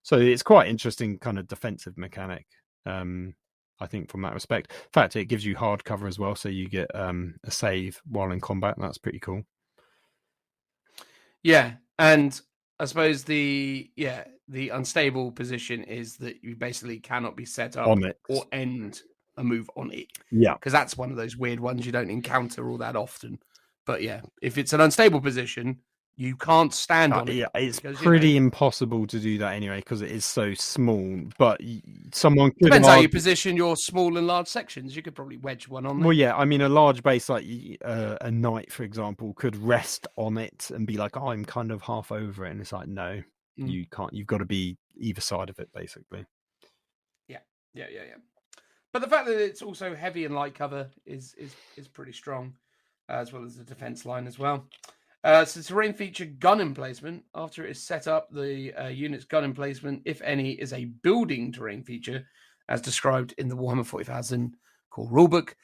So it's quite interesting kind of defensive mechanic. I think from that respect. In fact, it gives you hard cover as well, so you get a save while in combat, and that's pretty cool. Yeah, and I suppose the unstable position is that you basically cannot be set up on it or end a move on it. Yeah, because that's one of those weird ones you don't encounter all that often. But yeah, if it's an unstable position, you can't stand on it. Yeah, it's pretty impossible to do that anyway because it is so small. But someone could depends how you position your small and large sections. You could probably wedge one on there. Well, yeah, I mean, a large base like a knight, for example, could rest on it and be like, "Oh, I'm kind of half over it," and it's like, no, you can't. You've got to be either side of it, basically. Yeah. But the fact that it's also heavy and light cover is pretty strong, as well as the defense line as well. So terrain feature gun emplacement. After it is set up, the unit's gun emplacement, if any, is a building terrain feature, as described in the Warhammer 40,000 core rulebook,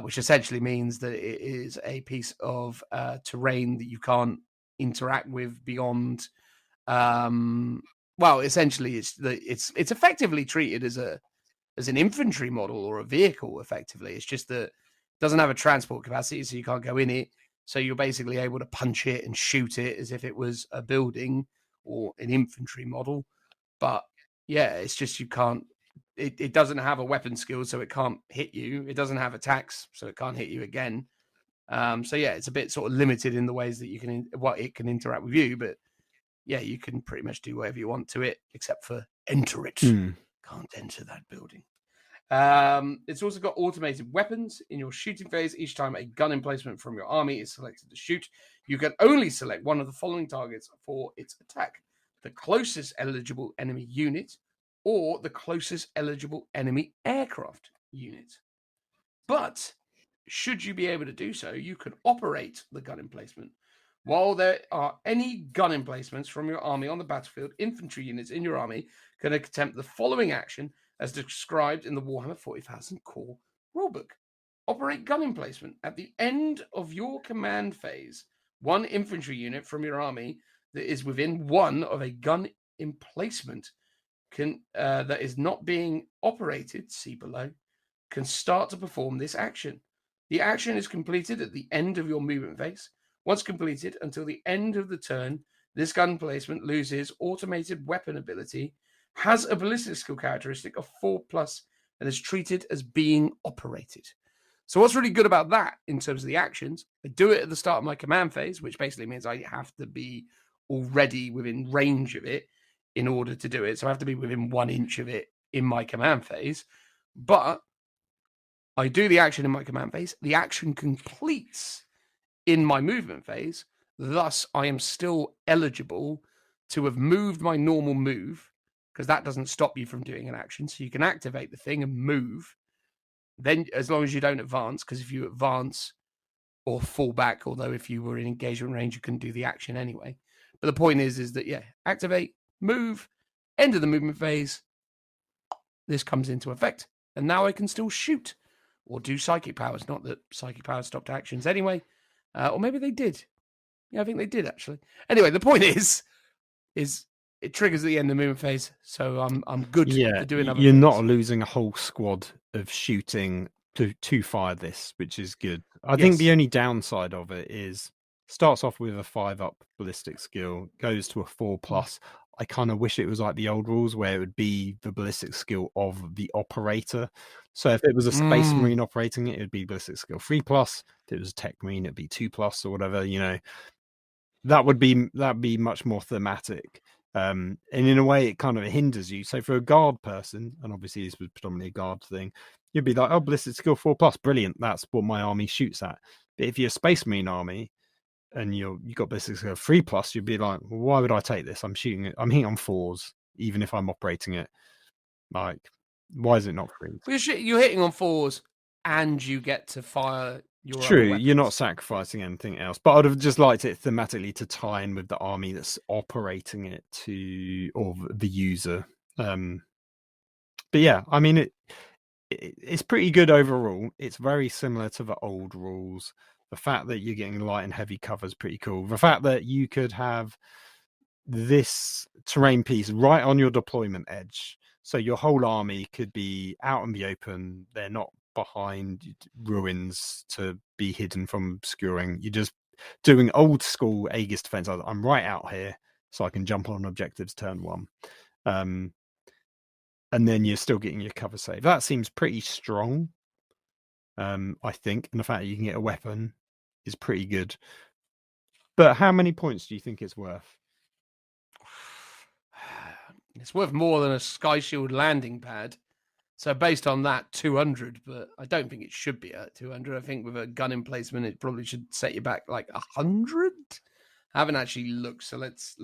which essentially means that it is a piece of terrain that you can't interact with beyond. Well, essentially, it's effectively treated as an infantry model or a vehicle. Effectively, it's just that it doesn't have a transport capacity, so you can't go in it. So you're basically able to punch it and shoot it as if it was a building or an infantry model. But yeah, it's just you can't. It doesn't have a weapon skill, so it can't hit you. It doesn't have attacks, so it can't hit you again. So yeah, it's a bit sort of limited in the ways that you can what it can interact with you. But yeah, you can pretty much do whatever you want to it, except for enter it. Can't enter that building. It's also got automated weapons. In your shooting phase, each time a gun emplacement from your army is selected to shoot, you can only select one of the following targets for its attack: the closest eligible enemy unit or the closest eligible enemy aircraft unit. But should you be able to do so, you can operate the gun emplacement. While there are any gun emplacements from your army on the battlefield, infantry units in your army can attempt the following action as described in the Warhammer 40,000 core rulebook. Operate gun emplacement. At the end of your command phase, one infantry unit from your army that is within one of a gun emplacement that is not being operated, see below, can start to perform this action. The action is completed at the end of your movement phase. Once completed, until the end of the turn, this gun placement loses automated weapon ability, has a ballistic skill characteristic of 4+, and is treated as being operated. So what's really good about that in terms of the actions, I do it at the start of my command phase, which basically means I have to be already within range of it in order to do it. So I have to be within 1 inch of it in my command phase. But I do the action in my command phase. The action completes in my movement phase. Thus, I am still eligible to have moved my normal move, because that doesn't stop you from doing an action. So you can activate the thing and move. Then, as long as you don't advance, because if you advance or fall back, although if you were in engagement range, you couldn't do the action anyway. But the point is that, yeah, activate, move, end of the movement phase. This comes into effect. And now I can still shoot or do psychic powers. Not that psychic powers stopped actions anyway. Or maybe they did. Yeah, I think they did, actually. Anyway, the point is it triggers at the end of the movement phase, so I'm good to do another. You're things. not losing a whole squad of shooting to fire this, which is good. I think the only downside of it is starts off with a 5+ ballistic skill, goes to a 4+. I kind of wish it was like the old rules where it would be the ballistic skill of the operator. So if it was a Space Marine operating it, it would be ballistic skill 3+. If it was a Tech Marine, it'd be 2+ or whatever. You know, that'd be much more thematic. And in a way, it kind of hinders you. So for a guard person, and obviously this was predominantly a guard thing, you'd be like, oh, ballistic skill 4+, brilliant. That's what my army shoots at. But if you're a Space Marine army and you got ballistic skill 3+, you'd be like, well, why would I take this? I'm shooting it. I'm hitting on 4s, even if I'm operating it. Like, why is it not 3? Well, you're hitting on 4s, and you get to fire your. True, you're not sacrificing anything else. But I'd have just liked it thematically to tie in with the army that's operating it or the user. But yeah, I mean, it's pretty good overall. It's very similar to the old rules. The fact that you're getting light and heavy cover is pretty cool. The fact that you could have this terrain piece right on your deployment edge. So your whole army could be out in the open. They're not behind ruins to be hidden from obscuring. You're just doing old school Aegis defense. I'm right out here so I can jump on objectives turn 1. And then you're still getting your cover save. That seems pretty strong, I think. And the fact that you can get a weapon is pretty good. But how many points do you think it's worth? It's worth more than a Sky Shield landing pad. So based on that, 200. But I don't think it should be at 200. I think with a gun emplacement, it probably should set you back like 100. I haven't actually looked, so let's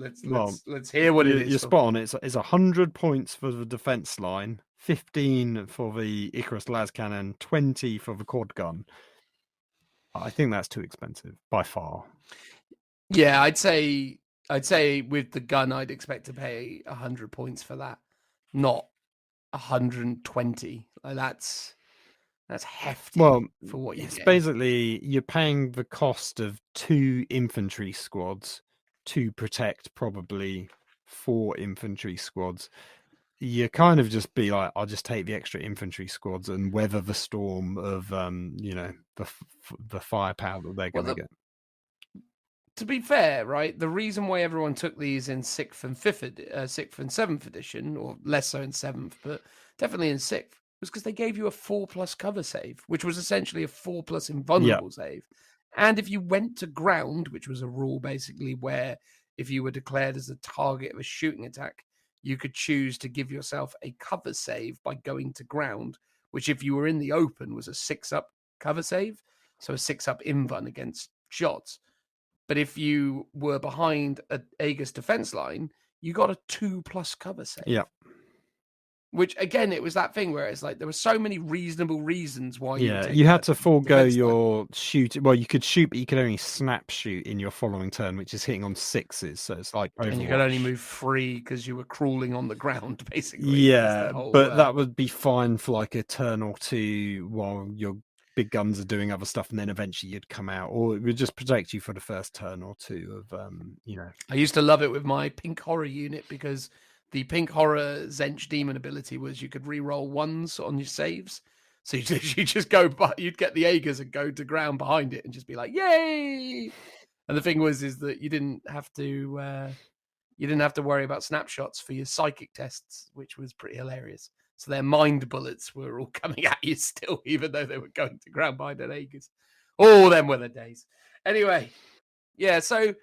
hear what it is. You're spot on. It's 100 points for the defense line, 15 for the Icarus las cannon, 20 for the quad gun. I think that's too expensive by far. Yeah, I'd say with the gun, I'd expect to pay 100 points for that, not 120. Like that's hefty. Well, for what you're it's getting. basically you're paying the cost of 2 infantry squads to protect probably 4 infantry squads. You kind of just be like, I'll just take the extra infantry squads and weather the storm of the firepower that they're going to get. to be fair, right, the reason why everyone took these in 6th and 7th edition, or less so in 7th, but definitely in 6th, was because they gave you a 4+ cover save, which was essentially a 4+ invulnerable save. And if you went to ground, which was a rule basically where if you were declared as a target of a shooting attack, you could choose to give yourself a cover save by going to ground, which if you were in the open was a 6+ cover save, so a 6+ invuln against shots. But if you were behind an Aegis defense line, you got a 2+ cover save. Yeah. Which again, it was that thing where it's like there were so many reasonable reasons why you had to forego your shoot. Well, you could shoot, but you could only snap shoot in your following turn, which is hitting on 6s. So it's like Overwatch. And you could only move 3 because you were crawling on the ground, basically. Yeah, but that would be fine for like a turn or two while your big guns are doing other stuff, and then eventually you'd come out, or it would just protect you for the first turn or two of I used to love it with my pink horror unit because the pink horror Zench demon ability was you could re-roll 1s on your saves. So you just go, but you'd get the Aegis and go to ground behind it and just be like, yay! And the thing is that you didn't have to worry about snapshots for your psychic tests, which was pretty hilarious. So their mind bullets were all coming at you still, even though they were going to ground behind an Aegis. Oh, them were the days. Anyway, yeah, so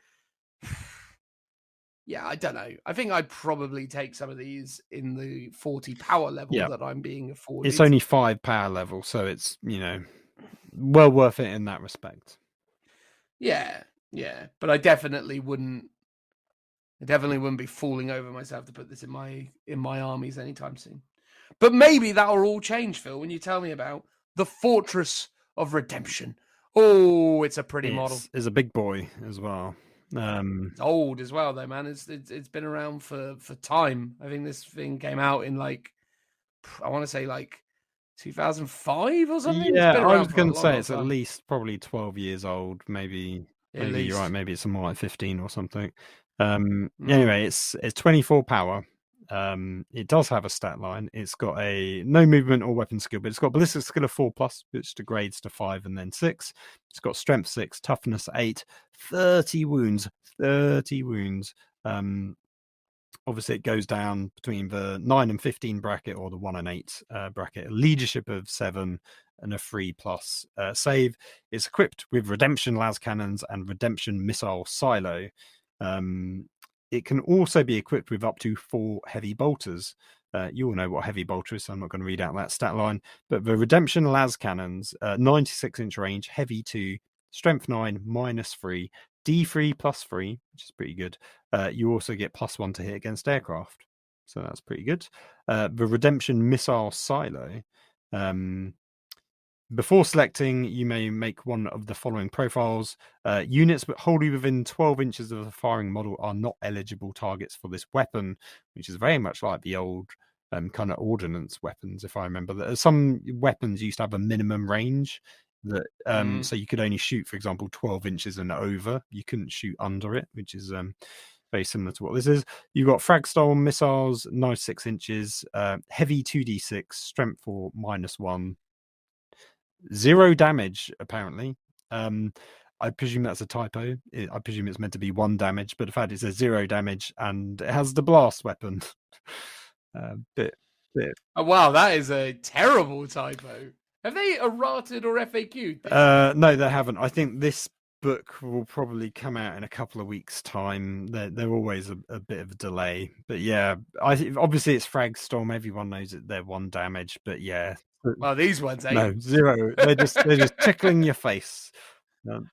yeah, I don't know. I think I'd probably take some of these in the 40 power level that I'm being afforded. It's only 5 power level, so it's, well worth it in that respect. Yeah. But I definitely wouldn't be falling over myself to put this in my armies anytime soon. But maybe that'll all change, Phil, when you tell me about the Fortress of Redemption. Oh, it's a pretty model. It's a big boy as well. Old as well, though, man. It's been around for time. I think this thing came out in I want to say 2005 or something. Yeah, I was going to say it's at least probably 12 years old. Maybe you're right. Maybe it's more like 15 or something. Anyway, it's 24 power. It does have a stat line. It's got no movement or weapon skill, but it's got ballistic skill of 4+, which degrades to 5 and then 6. It's got strength 6, toughness 8, 30 wounds. Obviously, it goes down between the 9 and 15 bracket or the 1 and 8 bracket. A leadership of 7 and a 3+ save. It's equipped with Redemption las cannons and Redemption missile silo. It can also be equipped with up to 4 heavy bolters. You all know what heavy bolter is, so I'm not going to read out that stat line. But the Redemption las cannons, 96-inch range, heavy 2, strength 9, -3, D3 +3, which is pretty good. You also get +1 to hit against aircraft, so that's pretty good. The Redemption missile silo. Before selecting, you may make one of the following profiles. Units wholly within 12 inches of the firing model are not eligible targets for this weapon, which is very much like the old kind of ordnance weapons, if I remember. Some weapons used to have a minimum range that so you could only shoot, for example, 12 inches and over. You couldn't shoot under it, which is very similar to what this is. You've got frag-style missiles, 96 inches, heavy 2d6, strength 4, -1. 0 damage, apparently. I presume that's a typo. I presume it's meant to be 1 damage, but the fact it says 0 damage and it has the blast weapon. Oh, wow, that is a terrible typo. Have they errated or FAQ'd this? No, they haven't. I think this book will probably come out in a couple of weeks' time. They're always a bit of a delay. But yeah, obviously it's Fragstorm. Everyone knows that they're 1 damage, but yeah. Well, these ones ain't. No, 0. They're just tickling your face.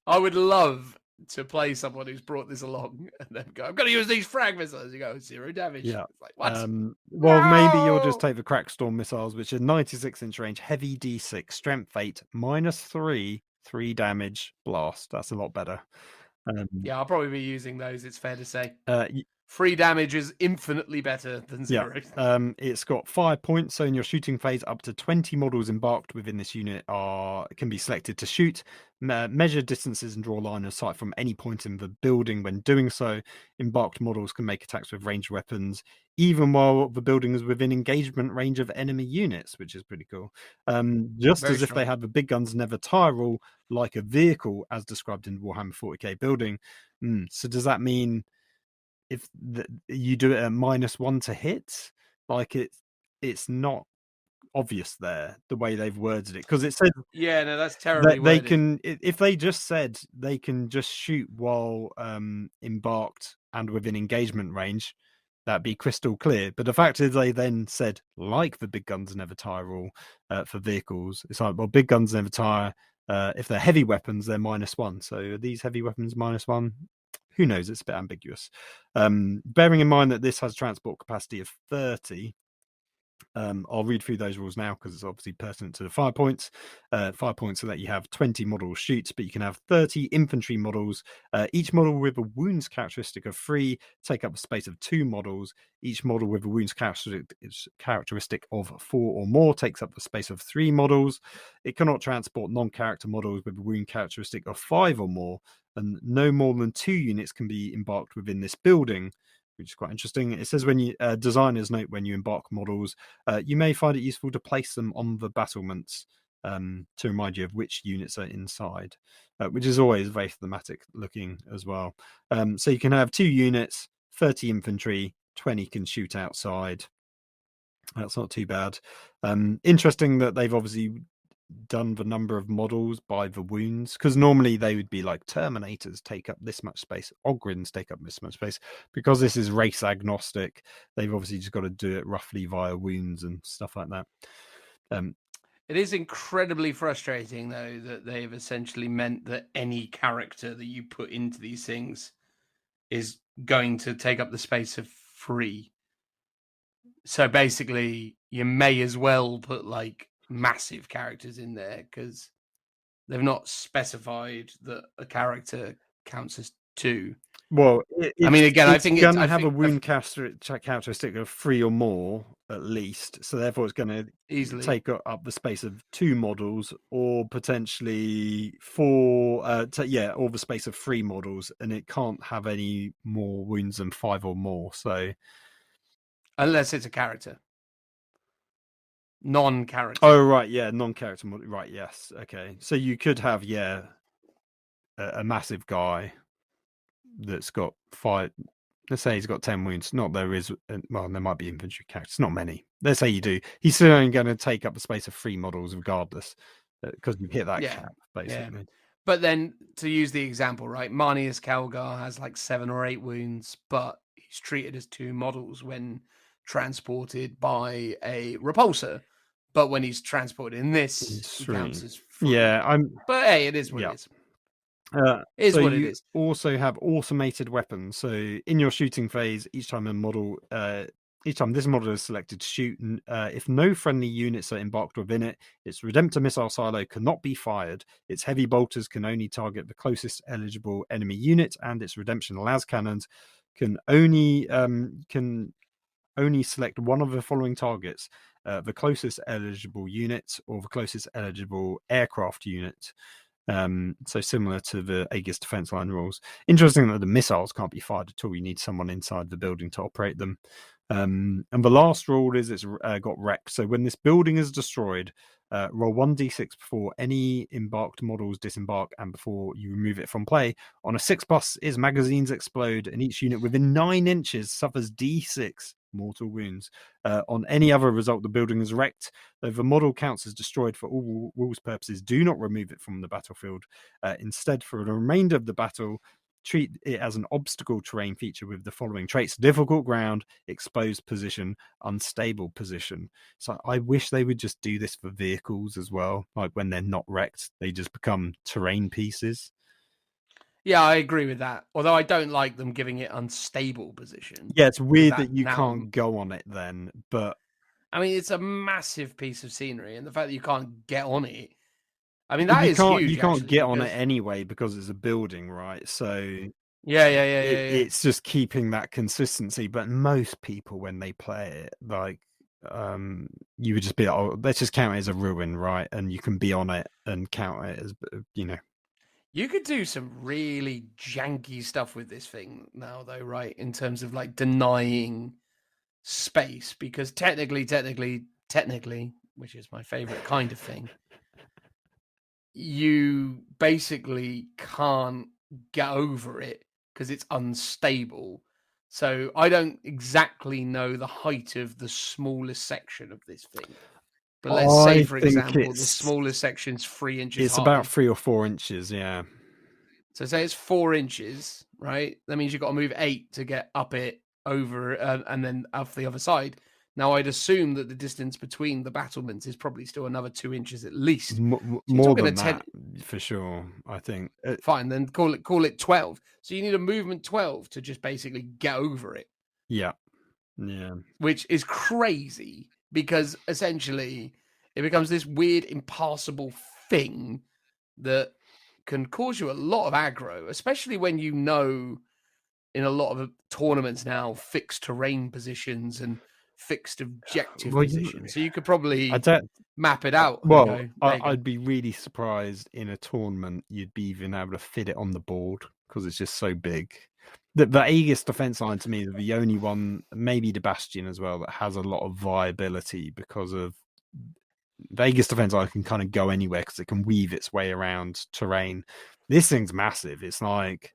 I would love to play someone who's brought this along and then go, I'm going to use these frag missiles. You go, 0 damage. Yeah. It's like, what? Well, maybe you'll just take the Crackstorm missiles, which are 96-inch range, heavy D6, strength 8, -3, 3 damage, blast. That's a lot better. Yeah, I'll probably be using those, it's fair to say. free damage is infinitely better than 0. It's got 5 points. So in your shooting phase, up to 20 models embarked within this unit can be selected to shoot, measure distances and draw a line of sight from any point in the building. When doing so, embarked models can make attacks with ranged weapons, even while the building is within engagement range of enemy units, which is pretty cool. Just Very as if they strong. had the big guns never tire rule, like a vehicle, as described in Warhammer 40k building. So does that mean if you do it at -1 to hit, like it's not obvious there the way they've worded it, because it says Yeah, no, that's terribly they worded. can, if they just said they can just shoot while embarked and within engagement range, that'd be crystal clear. But the fact is they then said, like the big guns never tire rule for vehicles, it's like, well, big guns never tire. If they're heavy weapons, they're -1. So are these heavy weapons -1? Who knows? It's a bit ambiguous. Bearing in mind that this has transport capacity of 30, I'll read through those rules now because it's obviously pertinent to the 5 points. 5 points so that you have 20 models shoot, but you can have 30 infantry models. Each model with a wounds characteristic of 3 take up a space of 2 models. Each model with a wounds characteristic of 4 or more takes up the space of 3 models. It cannot transport non-character models with a wound characteristic of 5 or more, and no more than 2 units can be embarked within this building, which is quite interesting. It says when you designers note when you embark models, you may find it useful to place them on the battlements to remind you of which units are inside, which is always very thematic looking as well. So you can have 2 units, 30 infantry, 20 can shoot outside. That's not too bad. Interesting that they've obviously done the number of models by the wounds, because normally they would be like Terminators take up this much space, Ogryns take up this much space. Because this is race agnostic, they've obviously just got to do it roughly via wounds and stuff like that. It is incredibly frustrating, though, that they've essentially meant that any character that you put into these things is going to take up the space of 3. So basically, you may as well put like massive characters in there because they've not specified that a character counts as 2. Well, I mean, again, I it's think going to have a wound characteristic of 3 or more at least, so therefore it's going to easily take up the space of 2 models, or potentially 4, or the space of 3 models, and it can't have any more wounds than 5 or more. So unless it's a character, non-character. Oh right, yeah, non-character model. Right, yes, okay. So you could have a massive guy that's got 5. Let's say he's got 10 wounds. Not there is, well, there might be infantry characters. Not many. Let's say you do. He's still only going to take up the space of 3 models regardless, because you've hit that cap basically. Yeah. But then to use the example, right? Marnius Calgar has like 7 or 8 wounds, but he's treated as 2 models when transported by a repulsor. But when he's transported in this, he counts as 3. Yeah, But hey, it is what it is. So what it you is. also have automated weapons. So in your shooting phase, each time this model is selected to shoot, if no friendly units are embarked within it, its Redemptor missile silo cannot be fired. Its heavy bolters can only target the closest eligible enemy unit, and its Redemption las cannons can only select one of the following targets: the closest eligible unit or the closest eligible aircraft unit. So similar to the Aegis defense line rules. Interesting that the missiles can't be fired at all. You need someone inside the building to operate them. And the last rule is it's got wrecked. So when this building is destroyed, roll 1d6 before any embarked models disembark and before you remove it from play. On a 6+, its magazines explode and each unit within 9 inches suffers d6 mortal wounds. On any other result, the building is wrecked. Though the model counts as destroyed for all rules purposes, do not remove it from the battlefield. Instead, for the remainder of the battle, treat it as an obstacle terrain feature with the following traits: difficult ground, exposed position, unstable position. So I wish they would just do this for vehicles as well. Like when they're not wrecked, they just become terrain pieces. Yeah, I agree with that. Although I don't like them giving it unstable position. Yeah, it's weird that you can't go on it then. But I mean, it's a massive piece of scenery, and the fact that you can't get on it, I mean, that is huge. You can't get on it anyway because it's a building, right? So Yeah. It's just keeping that consistency. But most people, when they play it, like you would just be like, oh, let's just count it as a ruin, right? And you can be on it and count it as, you know. You could do some really janky stuff with this thing now, though, right? In terms of like denying space, because technically, which is my favorite kind of thing, you basically can't get over it because it's unstable. So I don't exactly know the height of the smallest section of this thing. But let's say, for example, the smallest section's 3 inches It's high. about 3 or 4 inches, yeah. So say it's 4 inches, right? That means you've got to move 8 to get up it, over, and then off the other side. Now, I'd assume that the distance between the battlements is probably still another 2 inches at least. More than that, for sure, I think. Fine, then call it 12. So you need a movement 12 to just basically get over it. Yeah. Which is crazy, because essentially it becomes this weird, impassable thing that can cause you a lot of aggro, especially when you know in a lot of tournaments now fixed terrain positions and fixed objective positions. So you could probably map it out. Well, I'd be really surprised in a tournament you'd be even able to fit it on the board because it's just so big. The Aegis defense line to me is the only one, maybe the Bastion as well, that has a lot of viability because of the Aegis defense line can kind of go anywhere because it can weave its way around terrain. This thing's massive. It's like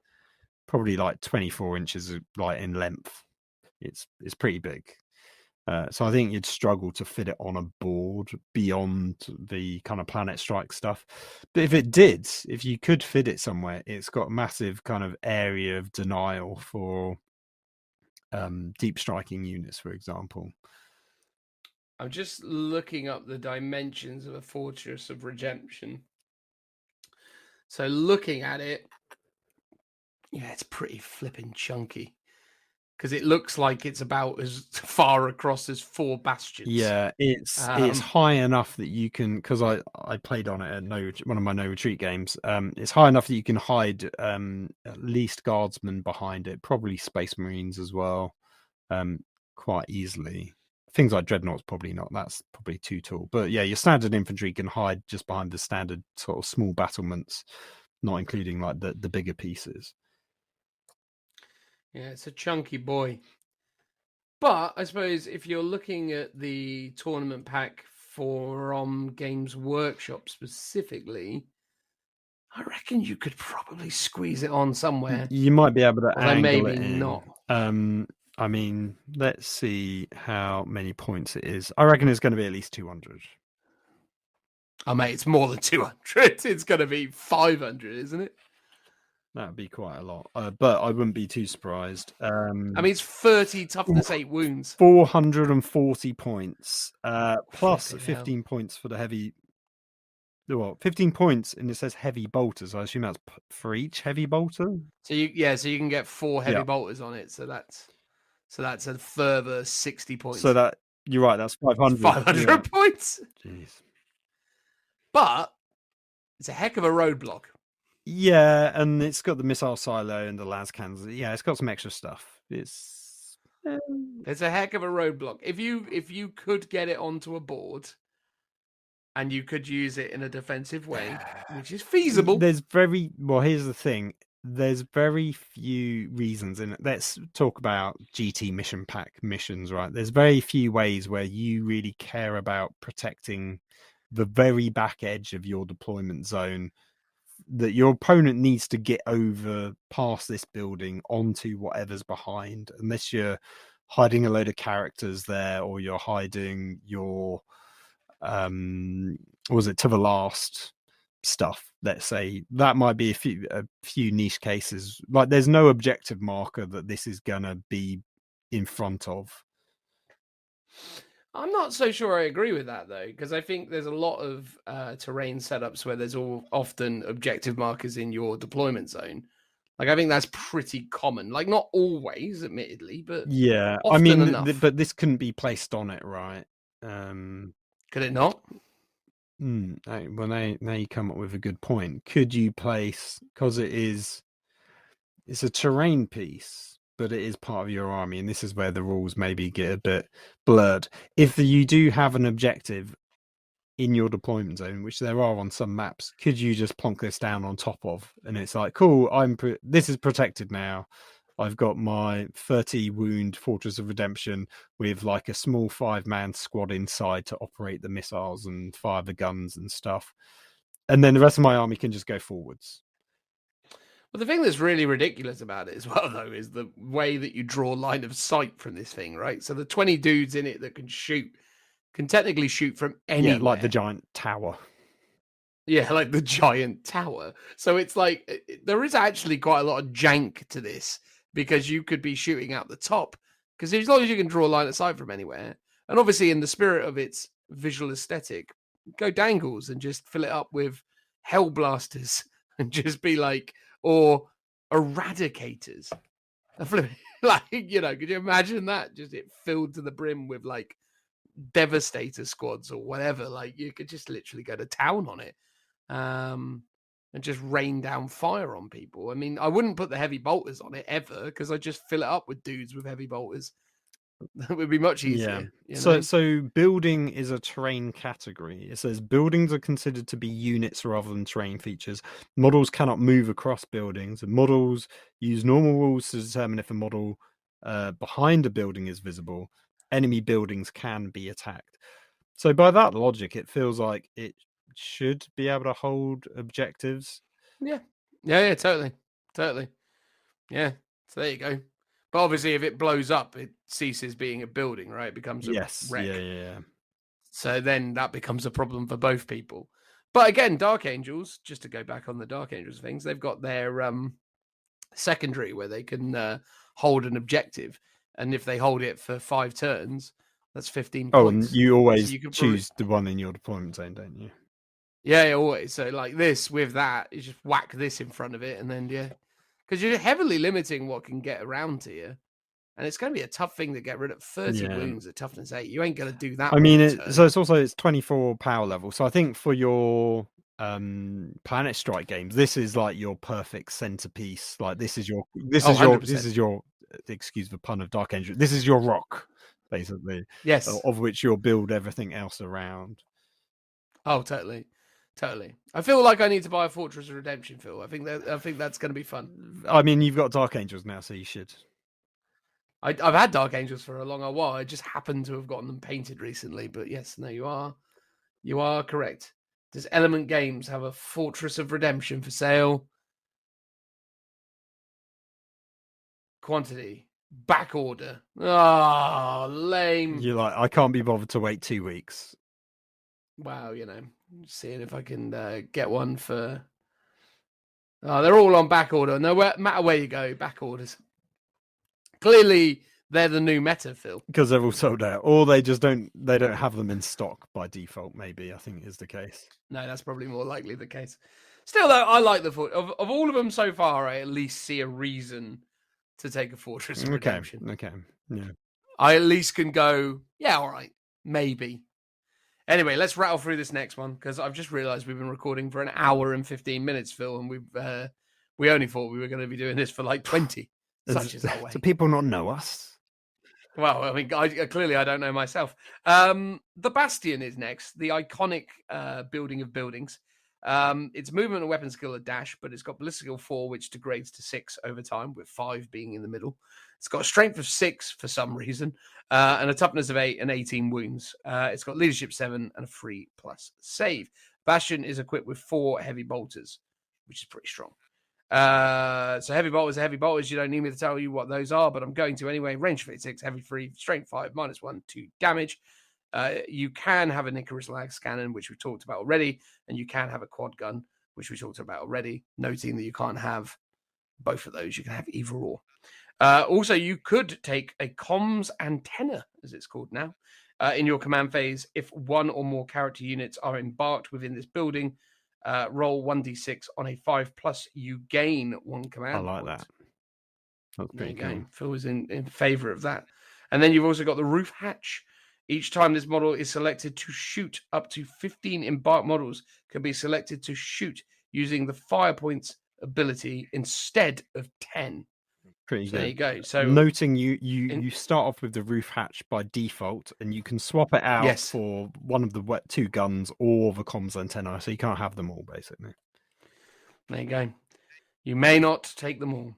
probably like 24 inches like in length. It's pretty big. So I think you'd struggle to fit it on a board beyond the kind of Planet Strike stuff. But if you could fit it somewhere, it's got massive kind of area of denial for deep striking units, for example. I'm just looking up the dimensions of a Fortress of Redemption. So looking at it, yeah, it's pretty flipping chunky. Because it looks like it's about as far across as 4 bastions. Yeah, it's high enough that you can, because I played on it at one of my No Retreat games. It's high enough that you can hide at least guardsmen behind it, probably Space Marines as well, quite easily. Things like Dreadnoughts, probably not. That's probably too tall. But yeah, your standard infantry can hide just behind the standard sort of small battlements, not including like the bigger pieces. Yeah, it's a chunky boy. But I suppose if you're looking at the tournament pack from Games Workshop specifically, I reckon you could probably squeeze it on somewhere. You might be able to angle maybe it in. Not. I mean, let's see how many points it is. I reckon it's going to be at least 200. Oh, mate, it's more than 200. It's going to be 500, isn't it? That'd be quite a lot, but I wouldn't be too surprised. I mean, it's 30 toughness 8 wounds. 440 points, plus 15 points for the heavy. Well, 15 points, and it says heavy bolters. I assume that's for each heavy bolter. So you can get 4 heavy bolters on it. So that's a further 60 points. So that you're right. That's 500. 500 points. Jeez. But it's a heck of a roadblock. Yeah, and it's got the missile silo and the las cannons. Yeah, it's got some extra stuff. It's a heck of a roadblock. If you could get it onto a board and you could use it in a defensive way, which is feasible. Here's the thing. There's very few reasons in it. Let's talk about GT mission pack missions, right? There's very few ways where you really care about protecting the very back edge of your deployment zone, that your opponent needs to get over past this building onto whatever's behind, unless you're hiding a load of characters there, or you're hiding your to the last stuff. Let's say that might be a few niche cases. Like, there's no objective marker that this is gonna be in front of. I'm not so sure I agree with that, though, because I think there's a lot of terrain setups where there's often objective markers in your deployment zone. Like, I think that's pretty common. Like, not always, admittedly, but yeah, I mean, but this couldn't be placed on it, right? Could it not? Well, now you come up with a good point. Could you place, because it is it's a terrain piece, but it is part of your army, and this is where the rules maybe get a bit blurred. If you do have an objective in your deployment zone, which there are on some maps, could you just plonk this down on top of? And it's like, cool, this is protected now. I've got my 30 wound Fortress of Redemption with like a small 5-man squad inside to operate the missiles and fire the guns and stuff. And then the rest of my army can just go forwards. Well, the thing that's really ridiculous about it as well, though, is the way that you draw line of sight from this thing, right? So the 20 dudes in it that can technically shoot from anywhere. Yeah, like the giant tower. Yeah, like the giant tower. So it's like, there is actually quite a lot of jank to this, because you could be shooting out the top, because as long as you can draw a line of sight from anywhere, and obviously in the spirit of its visual aesthetic, go dangles and just fill it up with hell blasters and just be like, or eradicators. Like, you know, could you imagine that? Just it filled to the brim with like devastator squads or whatever. Like, you could just literally go to town on it. And just rain down fire on people. I mean, I wouldn't put the heavy bolters on it ever, because I just fill it up with dudes with heavy bolters. That would be much easier. Yeah. You know? So building is a terrain category. It says buildings are considered to be units rather than terrain features. Models cannot move across buildings, and models use normal rules to determine if a model behind a building is visible. Enemy buildings can be attacked. So by that logic, it feels like it should be able to hold objectives. Yeah, totally. Yeah, so there you go. But obviously, if it blows up, it ceases being a building, right? It becomes a wreck. Yeah. So then that becomes a problem for both people. But again, Dark Angels, just to go back on the Dark Angels things, they've got their secondary where they can hold an objective, and if they hold it for 5 turns, that's 15 points. And you always So you can choose the one in your deployment zone, don't you? Yeah, always. So like this with that, you just whack this in front of it, and then because you're heavily limiting what can get around to you, and it's going to be a tough thing to get rid of. 30 wounds at toughness 8. You ain't going to do that. I mean, it's 24 power level. So I think for your Planet Strike games, this is like your perfect centerpiece. Like this is your excuse the pun of Dark Angel. This is your rock, basically. Yes, of which you'll build everything else around. Oh, totally. I feel like I need to buy a Fortress of Redemption, Phil. I think that's going to be fun. I mean, you've got Dark Angels now, so you should. I've had Dark Angels for a long while. I just happened to have gotten them painted recently. But yes, no, you are correct. Does Element Games have a Fortress of Redemption for sale? Quantity. Back order. Oh, lame. You're like, I can't be bothered to wait 2 weeks. Wow, seeing if I can get one for... Oh, they're all on back order. No matter where you go, back orders. Clearly, they're the new meta, Phil. Because they're all sold out. Or they don't have them in stock by default, maybe, I think is the case. No, that's probably more likely the case. Still, though, I like the... Of all of them so far, I at least see a reason to take a Fortress of Redemption. Okay, yeah. I at least can go, yeah, all right, maybe. Anyway, let's rattle through this next one, because I've just realized we've been recording for an hour and 15 minutes, Phil, and we only thought we were going to be doing this for like 20. Such is our way. Do people not know us? Well, I mean, clearly I don't know myself. The Bastion is next, the iconic building of buildings. Its movement and weapon skill are dash, but it's got ballistic skill 4, which degrades to 6 over time, with 5 being in the middle. It's got a strength of 6 for some reason, and a toughness of 8 and 18 wounds. It's got leadership 7 and a 3+ save. Bastion is equipped with 4 heavy bolters, which is pretty strong. So heavy bolters are heavy bolters. You don't need me to tell you what those are, but I'm going to anyway. Range 56, heavy 3, strength 5, -1, 2 damage. You can have an Icarus lag cannon, which we talked about already, and you can have a quad gun, which we talked about already, noting that you can't have both of those. You can have either or. Also, you could take a comms antenna, as it's called now, in your command phase. If one or more character units are embarked within this building, roll 1d6 on a 5+, you gain 1 command I like point. that. That's pretty cool. Phil was in favor of that. And then you've also got the roof hatch. Each time this model is selected to shoot, up to 15 embarked models can be selected to shoot using the fire points ability instead of 10. Pretty So good. there you go. So Noting you start off with the roof hatch by default, and you can swap it out Yes. for one of the 2 guns or the comms antenna, so you can't have them all basically. there you go. You may not take them all.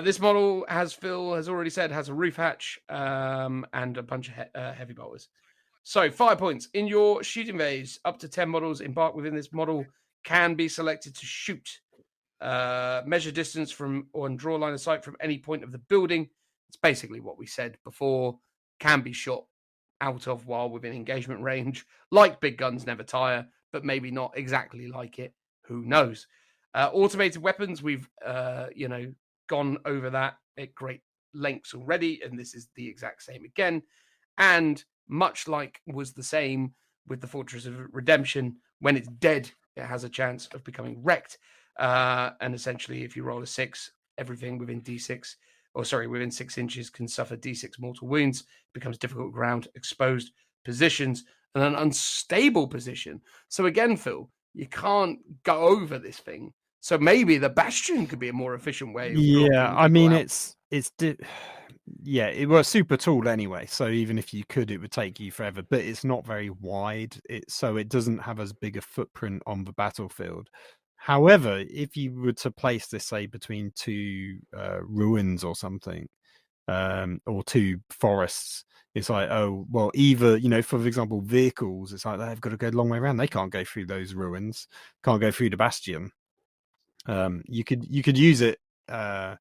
This model, as Phil has already said, has a roof hatch and a bunch of heavy bolters. So 5 points. In your shooting phase, up to 10 models embarked within this model can be selected to shoot. Measure distance from or draw line of sight from any point of the building. It's basically what we said before. Can be shot out of while within engagement range. Like big guns never tire, but maybe not exactly like it. Who knows? Automated weapons, we've gone over that at great lengths already, and this is the exact same again. And much like was the same with the Fortress of Redemption, when it's dead, it has a chance of becoming wrecked. And essentially, if you roll a 6, everything within within 6 inches can suffer D6 mortal wounds. It becomes difficult ground, exposed positions, and an unstable position. So again, Phil, you can't go over this thing. So maybe the Bastion could be a more efficient way. Yeah, I mean, it was super tall anyway. So even if you could, it would take you forever. But it's not very wide, so it doesn't have as big a footprint on the battlefield. However, if you were to place this, say, between 2 ruins or something, or 2 forests, it's like, oh, well, either, for example, vehicles, it's like they've got to go a long way around. They can't go through those ruins, can't go through the Bastion. You could use it. I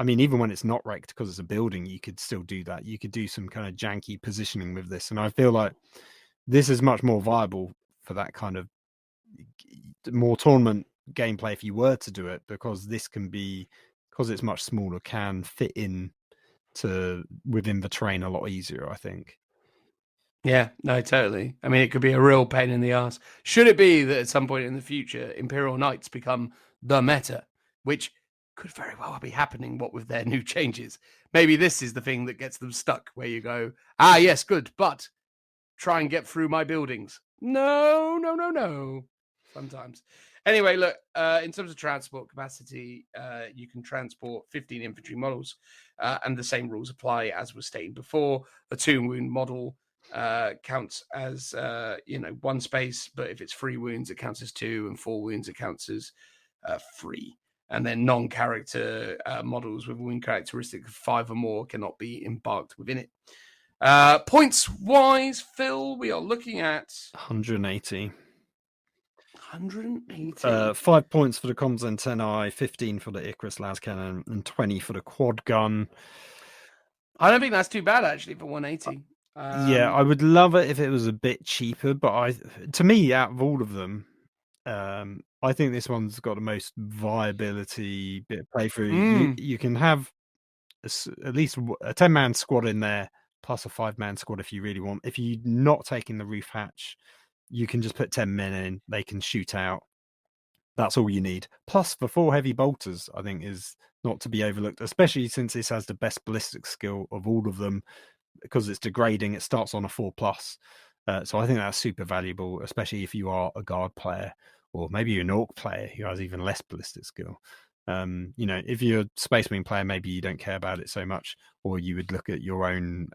mean, even when it's not wrecked because it's a building, you could still do that. You could do some kind of janky positioning with this, and I feel like this is much more viable for that kind of more tournament gameplay if you were to do it, because this can be, because it's much smaller, can fit in to within the terrain a lot easier, I think. Yeah, no, totally. I mean, it could be a real pain in the ass. Should it be that at some point in the future, Imperial Knights become the meta, which could very well be happening, what with their new changes. Maybe this is the thing that gets them stuck, where you go, yes, good, but try and get through my buildings. No. Sometimes. Anyway, look, in terms of transport capacity, you can transport 15 infantry models, and the same rules apply as was stated before. A 2-wound model counts as 1 space, but if it's 3 wounds, it counts as 2, and 4 wounds, it counts as 3. And then non-character models with a wound characteristic of 5 or more cannot be embarked within it. Points-wise, Phil, we are looking at 180. 180. 5 points for the comms antennae, 15 for the Icarus las cannon, and 20 for the quad gun. I don't think that's too bad, actually, for 180. Yeah, I would love it if it was a bit cheaper, but to me, out of all of them, I think this one's got the most viability bit of playthrough. You can have at least a 10-man squad in there, plus a 5-man squad if you really want. If you're not taking the roof hatch, you can just put 10 men in. They can shoot out. That's all you need. Plus, the 4 heavy bolters, I think, is not to be overlooked, especially since this has the best ballistic skill of all of them, because it's degrading. It starts on a 4+. So I think that's super valuable, especially if you are a guard player, or maybe you're an orc player who has even less ballistic skill. If you're a Space Marine player, maybe you don't care about it so much, or you would look at your own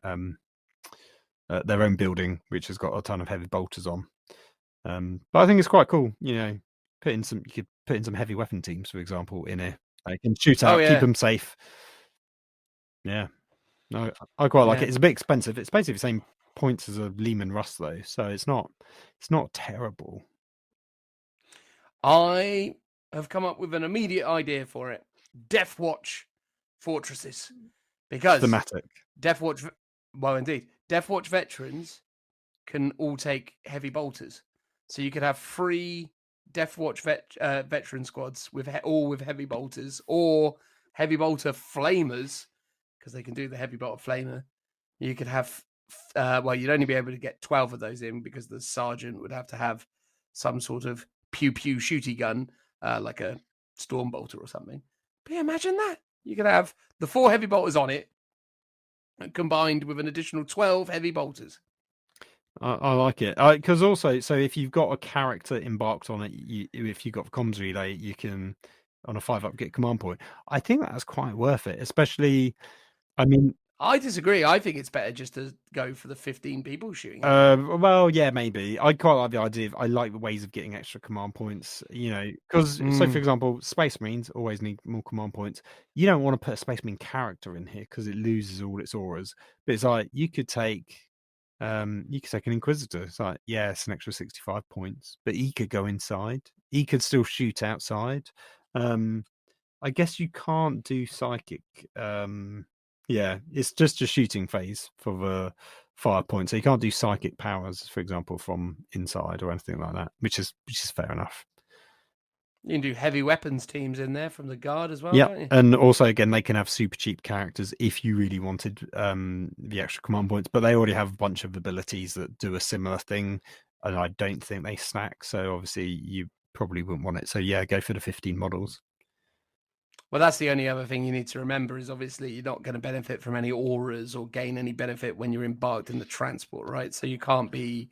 their own building, which has got a ton of heavy bolters on. But I think it's quite cool. You could put in some heavy weapon teams, for example, in here. They can shoot out, keep them safe. Yeah, no, I quite like it. It's a bit expensive. It's basically the same points as a Lehman Russ, though, so it's not terrible. I have come up with an immediate idea for it: Death Watch fortresses, because thematic. Death Watch, well, indeed, Death Watch veterans can all take heavy bolters, so you could have 3 Death Watch veteran squads with heavy bolters, or heavy bolter flamers, because they can do the heavy bolter flamer. You could have, you'd only be able to get 12 of those in, because the sergeant would have to have some sort of pew-pew shooty gun, like a storm bolter or something. But yeah, imagine that. You could have the 4 heavy bolters on it, combined with an additional 12 heavy bolters. I like it, because also, so if you've got a character embarked on it, if you've got comms relay, you can on a 5-up get command point. I think that's quite worth it, especially. I mean, I disagree. I think it's better just to go for the 15 people shooting. well, yeah, maybe. I quite like the idea of, I like the ways of getting extra command points, because, so for example, Space Marines always need more command points. You don't want to put a Space Marine character in here because it loses all its auras. But it's like, you could take an Inquisitor. It's like, yeah, it's an extra 65 points, but he could go inside. He could still shoot outside. I guess you can't do psychic. Yeah, it's just a shooting phase for the fire point, so you can't do psychic powers, for example, from inside or anything like that, which is fair enough. You can do heavy weapons teams in there from the guard as well. Yeah, Can't you? and also again, they can have super cheap characters if you really wanted the extra command points, but they already have a bunch of abilities that do a similar thing, and I don't think they stack. So obviously, you probably wouldn't want it. So yeah, go for the 15 models. Well, that's the only other thing you need to remember is obviously you're not going to benefit from any auras or gain any benefit when you're embarked in the transport, right? So you can't be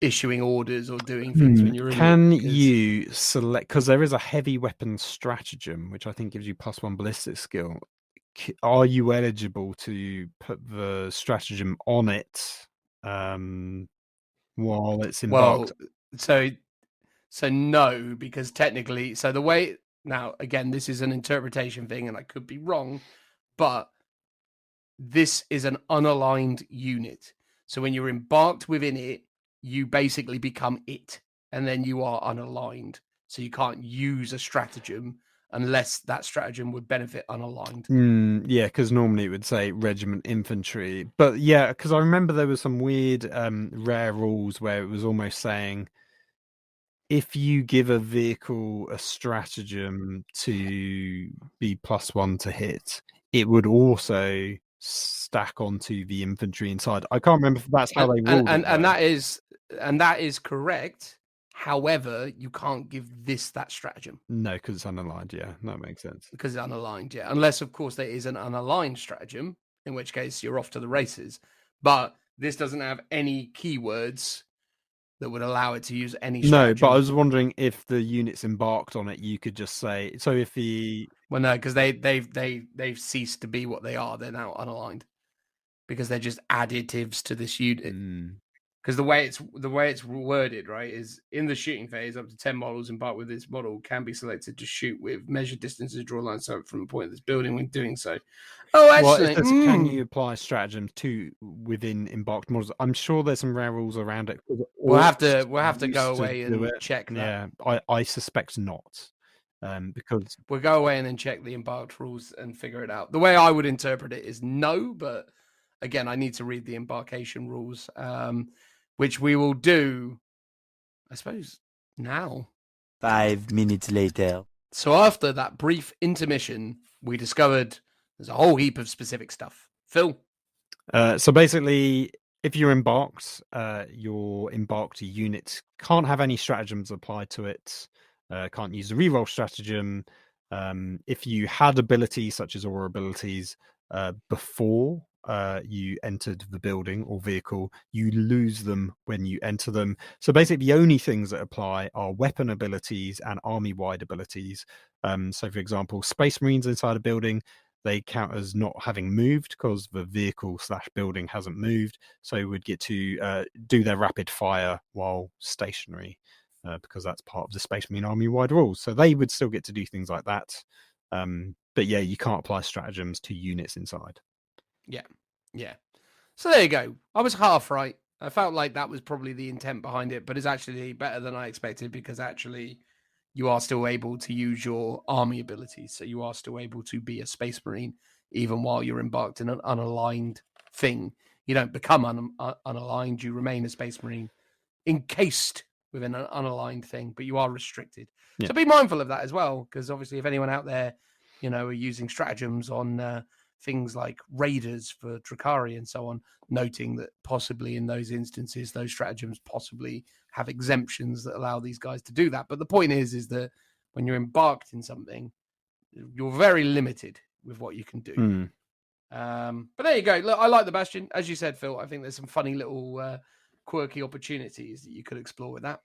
issuing orders or doing things when you're in Can it, because you select, because there is a heavy weapons stratagem, which I think gives you +1 ballistic skill. Are you eligible to put the stratagem on it while it's embarked? Well, so no, because technically, so the way now again, this is an interpretation thing, and I could be wrong, but this is an unaligned unit. So when you're embarked within it, you basically become it, and then you are unaligned. So you can't use a stratagem unless that stratagem would benefit unaligned. Yeah, because normally it would say regiment infantry, but yeah, because I remember there was some weird rare rules where it was almost saying, if you give a vehicle a stratagem to be +1 to hit, it would also stack onto the infantry inside. I can't remember if that's how they ruled it. And that is correct. However, you can't give that stratagem. No, because it's unaligned. Yeah, that makes sense. Because it's unaligned, yeah. Unless, of course, there is an unaligned stratagem, in which case you're off to the races. But this doesn't have any keywords that would allow it to use any stratagem. No, but I was wondering if the units embarked on it, you could just say, so if the... Well, no, because they've ceased to be what they are. They're now unaligned because they're just additives to this unit. Because the way it's worded, right, is in the shooting phase, up to 10 models embarked with this model can be selected to shoot with measured distances, draw lines out from the point of this building when doing so. Oh, actually, can you apply stratagems to within embarked models? I'm sure there's some rare rules around it. We'll have to go away and check that. Yeah, I suspect not. Because we'll go away and then check the embarked rules and figure it out. The way I would interpret it is no, but again, I need to read the embarkation rules, which we will do, I suppose, now. 5 minutes later. So after that brief intermission, we discovered there's a whole heap of specific stuff. Phil? So basically, if you're embarked, your embarked unit can't have any stratagems applied to it, can't use a reroll stratagem. If you had abilities such as aura abilities before you entered the building or vehicle, you lose them when you enter them. So basically the only things that apply are weapon abilities and army-wide abilities. So for example, Space Marines inside a building, they count as not having moved because the vehicle/building hasn't moved, so would get to do their rapid fire while stationary, because that's part of the Space Marine army-wide rules. So they would still get to do things like that. But yeah, you can't apply stratagems to units inside. Yeah. So there you go. I was half right. I felt like that was probably the intent behind it, but it's actually better than I expected, because actually you are still able to use your army abilities. So you are still able to be a Space Marine even while you're embarked in an unaligned thing. You don't become unaligned. You remain a Space Marine encased within an unaligned thing, but you are restricted. Yeah. So be mindful of that as well, because obviously if anyone out there, are using stratagems on things like raiders for Drakari and so on, noting that possibly in those instances, those stratagems possibly have exemptions that allow these guys to do that. But the point is that when you're embarked in something, you're very limited with what you can do. But there you go. Look, I like the Bastion. As you said, Phil, I think there's some funny little quirky opportunities that you could explore with that.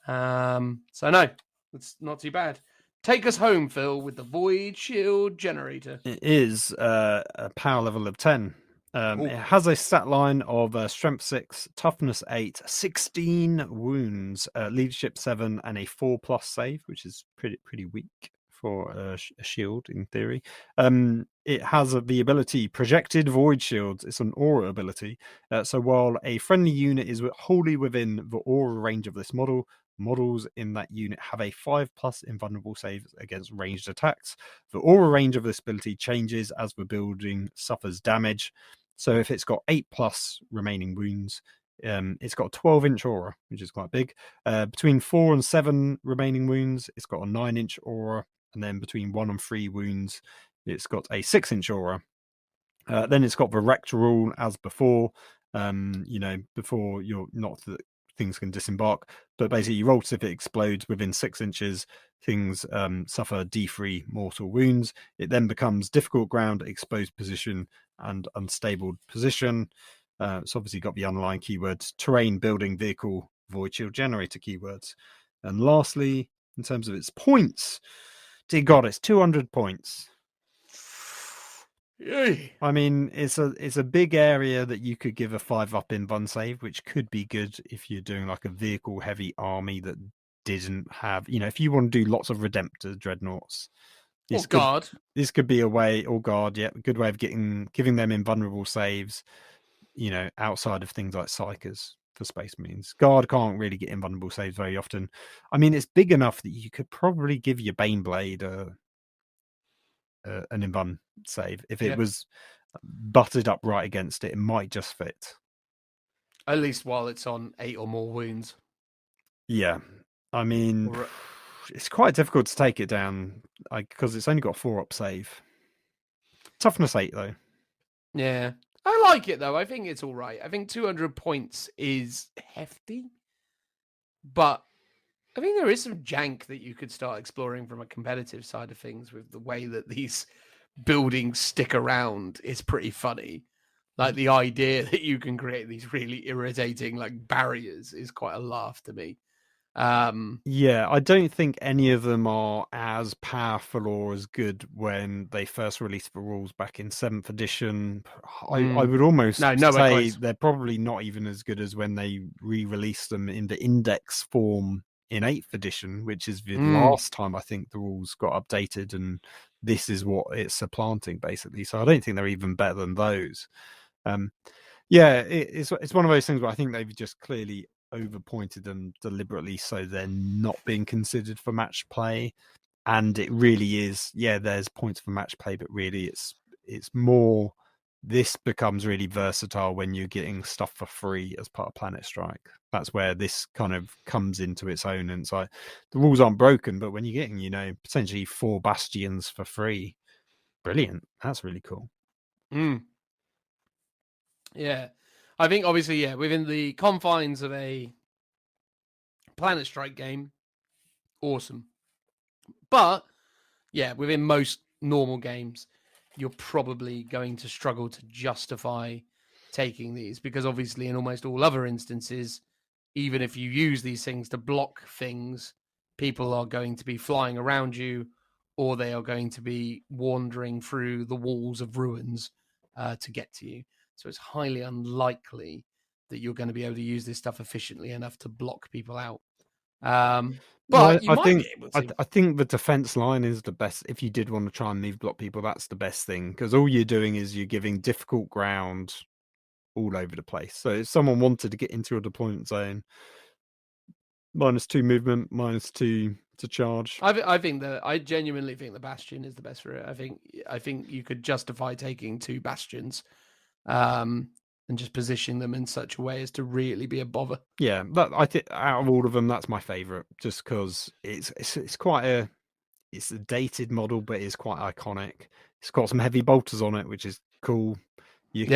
So no, it's not too bad. Take us home, Phil, with the Void Shield Generator. It is a power level of 10. Ooh. It has a stat line of strength 6, toughness 8, 16 wounds, leadership 7, and a 4+ save, which is pretty weak for a shield in theory. It has the ability Projected Void Shields. It's an aura ability. So while a friendly unit is wholly within the aura range of this model, models in that unit have a 5+ invulnerable save against ranged attacks. The aura range of this ability changes as the building suffers damage. So if it's got 8+ remaining wounds, it's got a 12-inch aura, which is quite big. Between 4 and 7 remaining wounds, it's got a 9-inch aura. And then between 1 and 3 wounds, it's got a 6-inch aura. Then it's got the Rect rule as before. Before you're not that things can disembark, but basically you roll if it explodes within 6 inches, things suffer D3 mortal wounds. It then becomes difficult ground, exposed position, and unstable position. It's obviously got the underlying keywords: terrain, building, vehicle, void shield generator keywords. And lastly, in terms of its points, dear God, it's 200 points. Yay. I mean, it's a big area that you could give a 5+ invuln save, which could be good if you're doing like a vehicle heavy army that didn't have, if you want to do lots of Redemptor dreadnoughts. Guard. This could be a way, or guard, yeah, a good way of giving them invulnerable saves, outside of things like Psychers for Space Marines. Guard can't really get invulnerable saves very often. I mean, it's big enough that you could probably give your Baneblade an invuln save. If it was buttered up right against it, it might just fit. At least while it's on 8 or more wounds. Yeah. I mean, it's quite difficult to take it down because it's only got 4+ save. Toughness 8, though. Yeah. I like it, though. I think it's all right. I think 200 points is hefty. But I think there is some jank that you could start exploring from a competitive side of things with the way that these buildings stick around is pretty funny. Like the idea that you can create these really irritating like barriers is quite a laugh to me. Yeah, I don't think any of them are as powerful or as good when they first released the rules back in 7th edition. I would almost say they're probably not even as good as when they re-released them in the index form in 8th edition, which is the last time I think the rules got updated, and this is what it's supplanting basically. So I don't think they're even better than those. It's one of those things where I think they've just clearly overpointed them deliberately so they're not being considered for match play. And it really is, there's points for match play, but really it's more, this becomes really versatile when you're getting stuff for free as part of Planet Strike. That's where this kind of comes into its own. And it's like the rules aren't broken, but when you're getting, potentially 4 bastions for free, brilliant. That's really cool. Yeah. I think obviously, within the confines of a Planet Strike game, awesome. But within most normal games, you're probably going to struggle to justify taking these because obviously in almost all other instances, even if you use these things to block things, people are going to be flying around you or they are going to be wandering through the walls of ruins to get to you. So it's highly unlikely that you're going to be able to use this stuff efficiently enough to block people out. But you might be able to. I think the defense line is the best. If you did want to try and leave block people, that's the best thing, because all you're doing is you're giving difficult ground all over the place. So if someone wanted to get into a deployment zone, -2 movement, -2 to charge. I genuinely think the Bastion is the best for it. I think you could justify taking 2 Bastions. And just positioning them in such a way as to really be a bother. Yeah, I think out of all of them, that's my favorite, just because it's quite a dated model, but it's quite iconic. It's got some heavy bolters on it, which is cool. You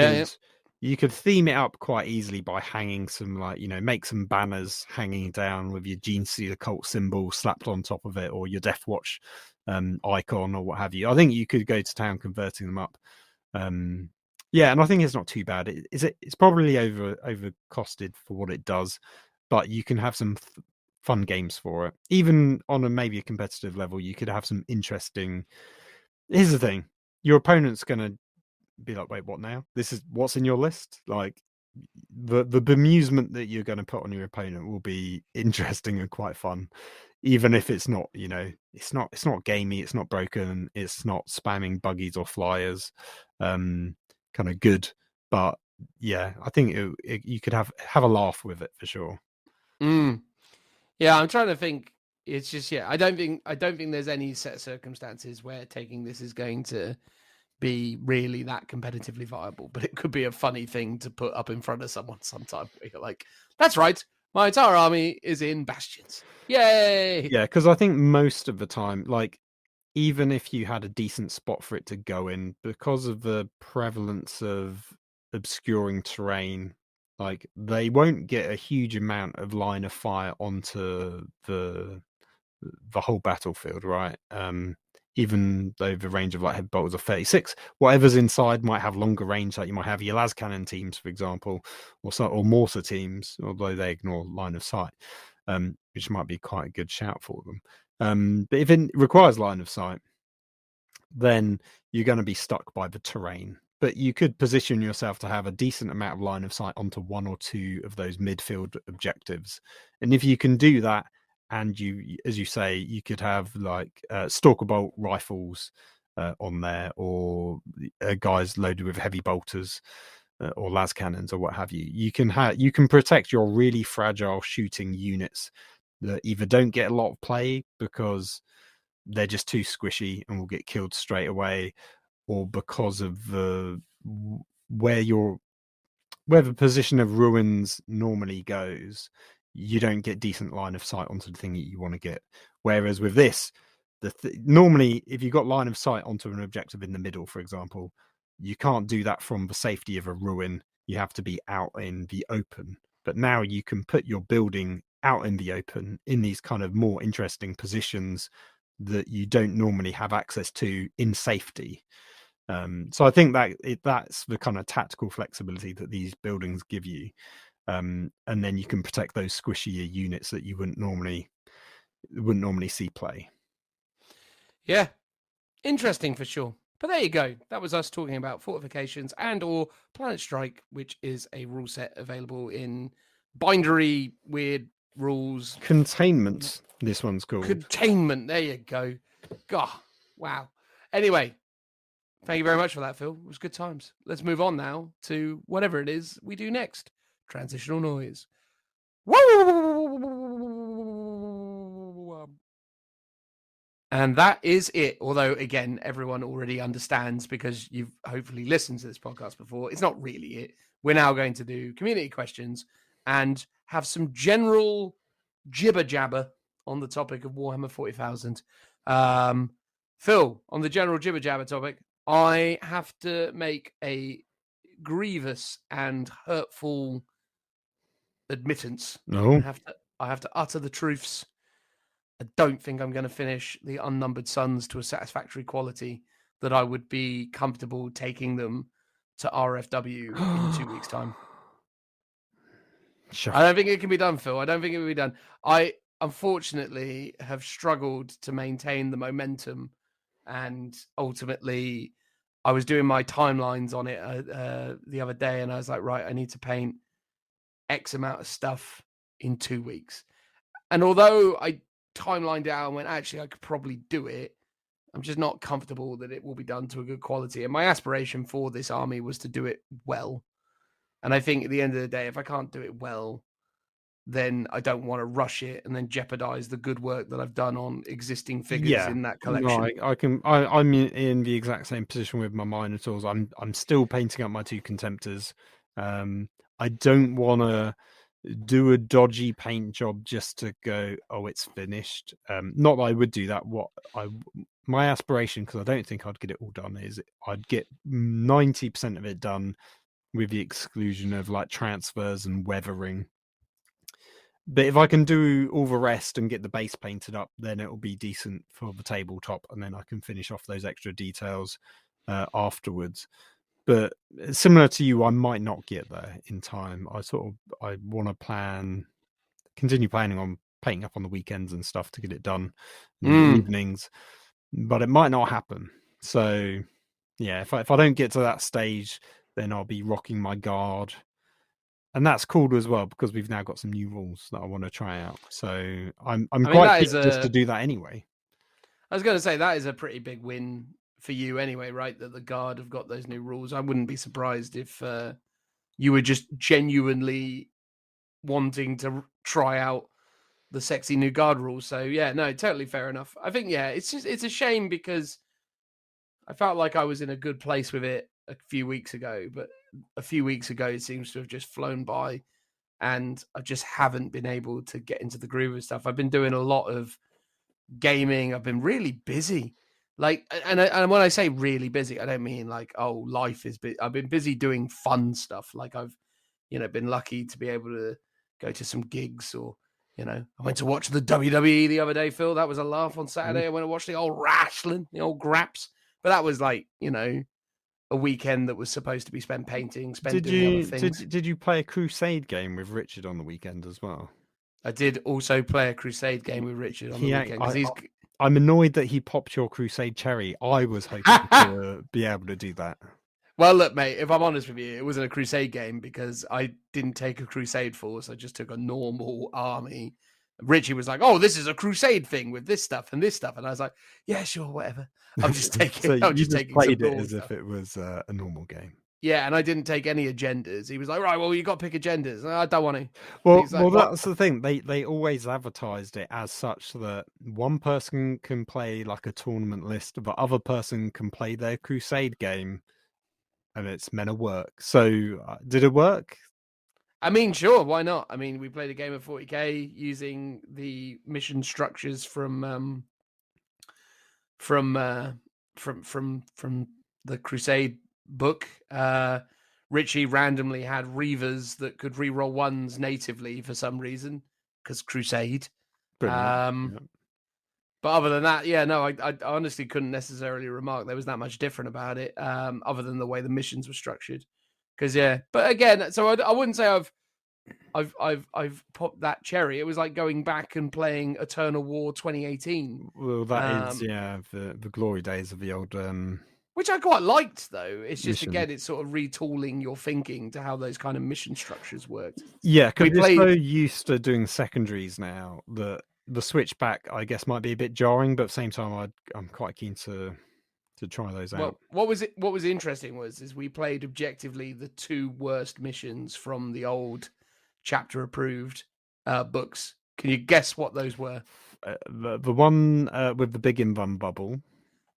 could theme it up quite easily by hanging some make some banners hanging down with your Gene Stealer cult symbol slapped on top of it, or your Death Watch icon, or what have you. I think you could go to town converting them up. And I think it's not too bad. It's probably over costed for what it does, but you can have some fun games for it. Even on maybe a competitive level, you could have some interesting. Here's the thing: your opponent's going to be like, "Wait, what now? This is what's in your list?" Like the bemusement that you're going to put on your opponent will be interesting and quite fun, even if it's not, it's not gamey, it's not broken, it's not spamming buggies or flyers, kind of good. But yeah, I think you could have a laugh with it for sure. Yeah, I'm trying to think. It's just I don't think there's any set circumstances where taking this is going to be really that competitively viable, but it could be a funny thing to put up in front of someone sometime where you're like, that's right, my entire army is in bastions. Yay! Yeah, because I think most of the time, like, even if you had a decent spot for it to go in, because of the prevalence of obscuring terrain, like, they won't get a huge amount of line of fire onto the whole battlefield, right? Even though the range of heavy bolters are 36, whatever's inside might have longer range. Like you might have your las cannon teams, for example, or mortar teams, although they ignore line of sight, which might be quite a good shout for them. But if it requires line of sight, then you're going to be stuck by the terrain. But you could position yourself to have a decent amount of line of sight onto one or two of those midfield objectives. And if you can do that, and you, as you say, you could have stalker bolt rifles on there, or guys loaded with heavy bolters or las cannons or what have you. You can protect your really fragile shooting units that either don't get a lot of play because they're just too squishy and will get killed straight away, or because of where the position of ruins normally goes, you don't get decent line of sight onto the thing that you want to get. Whereas with this, normally if you've got line of sight onto an objective in the middle, for example, you can't do that from the safety of a ruin. You have to be out in the open. But now you can put your building out in the open in these kind of more interesting positions that you don't normally have access to in safety. So I think that's the kind of tactical flexibility that these buildings give you. And then you can protect those squishier units that you wouldn't normally see play. Yeah, interesting for sure. But there you go. That was us talking about Fortifications and or Planet Strike, which is a rule set available in bindery weird rules. Containment, this one's called. Containment, there you go. God, wow. Anyway, thank you very much for that, Phil. It was good times. Let's move on now to whatever it is we do next. Transitional noise. And that is it. Although, again, everyone already understands because you've hopefully listened to this podcast before. It's not really it. We're now going to do community questions and have some general jibber jabber on the topic of Warhammer 40,000. Phil, on the general jibber jabber topic, I have to make a grievous and hurtful admittance. No. I have to utter the truths. I don't think I'm going to finish the Unnumbered Suns to a satisfactory quality that I would be comfortable taking them to RFW in 2 weeks' time. Sure. I don't think it can be done, Phil. I don't think it will be done. I unfortunately have struggled to maintain the momentum, and ultimately I was doing my timelines on it the other day, and I was like, right, I need to paint X amount of stuff in 2 weeks. And although I timelined out and went, actually, I could probably do it, I'm just not comfortable that it will be done to a good quality. And my aspiration for this army was to do it well. And I think at the end of the day, if I can't do it well, then I don't want to rush it and then jeopardize the good work that I've done on existing figures in that collection. No, I'm in the exact same position with my Minotaurs. I'm still painting up my two Contemptors. I don't want to do a dodgy paint job just to go, oh, it's finished. Not that I would do that. My aspiration, because I don't think I'd get it all done, is I'd get 90% of it done with the exclusion of transfers and weathering. But if I can do all the rest and get the base painted up, then it'll be decent for the tabletop, and then I can finish off those extra details afterwards. But similar to you, I might not get there in time. I want to continue planning on painting up on the weekends and stuff to get it done in the evenings. But it might not happen. So yeah, if I don't get to that stage, then I'll be rocking my guard. And that's cool as well because we've now got some new rules that I want to try out. So I'm quite keen just to do that anyway. I was going to say that is a pretty big win for you anyway, right? That the Guard have got those new rules. I wouldn't be surprised if you were just genuinely wanting to try out the sexy new Guard rules. So yeah, no, totally fair enough. I think it's a shame because I felt like I was in a good place with it a few weeks ago, but a few weeks ago it seems to have just flown by, and I just haven't been able to get into the groove of stuff. I've been doing a lot of gaming. I've been really busy. Like, and when I say really busy, I don't mean like, oh, life is busy. I've been busy doing fun stuff. Like I've, been lucky to be able to go to some gigs, or, I went to watch the WWE the other day, Phil. That was a laugh on Saturday. I went to watch the old wrestling, the old graps. But that was like, a weekend that was supposed to be spent painting, doing other things. Did you play a Crusade game with Richard on the weekend as well? I did also play a Crusade game with Richard on the weekend. I'm annoyed that he popped your Crusade cherry. I was hoping to be able to do that. Well, look, mate, if I'm honest with you, it wasn't a Crusade game because I didn't take a Crusade force. I just took a normal army. Richie was like, oh, this is a Crusade thing with this stuff and this stuff. And I was like, yeah, sure, whatever. I'm just taking So I'm you just taking played some it as stuff. if it was a normal game. Yeah, and I didn't take any agendas. He was like, right, well, you got to pick agendas. I don't want to. Well, Like, that's the thing. They always advertised it as such that one person can play like a tournament list, but other person can play their Crusade game, and it's meant to work. So did it work? I mean, sure, why not? I mean, we played a game of 40k using the mission structures from the Crusade book. Richie randomly had Reavers that could reroll ones natively for some reason because Crusade. But other than that, yeah, no, I honestly couldn't necessarily remark there was that much different about it, other than the way the missions were structured. Because but again, so I wouldn't say I've popped that cherry. It was like going back and playing Eternal War 2018. Well, that is the glory days of the old. Which I quite liked, though. It's just, mission. again, it's sort of retooling your thinking to how those kind of mission structures worked. Yeah, because we're so used to doing secondaries now that the switch back, I guess, might be a bit jarring, but at the same time, I'm quite keen to try those out. What was interesting was we played objectively the two worst missions from the old chapter approved books. Can you guess what those were? The one with the big invuln bubble.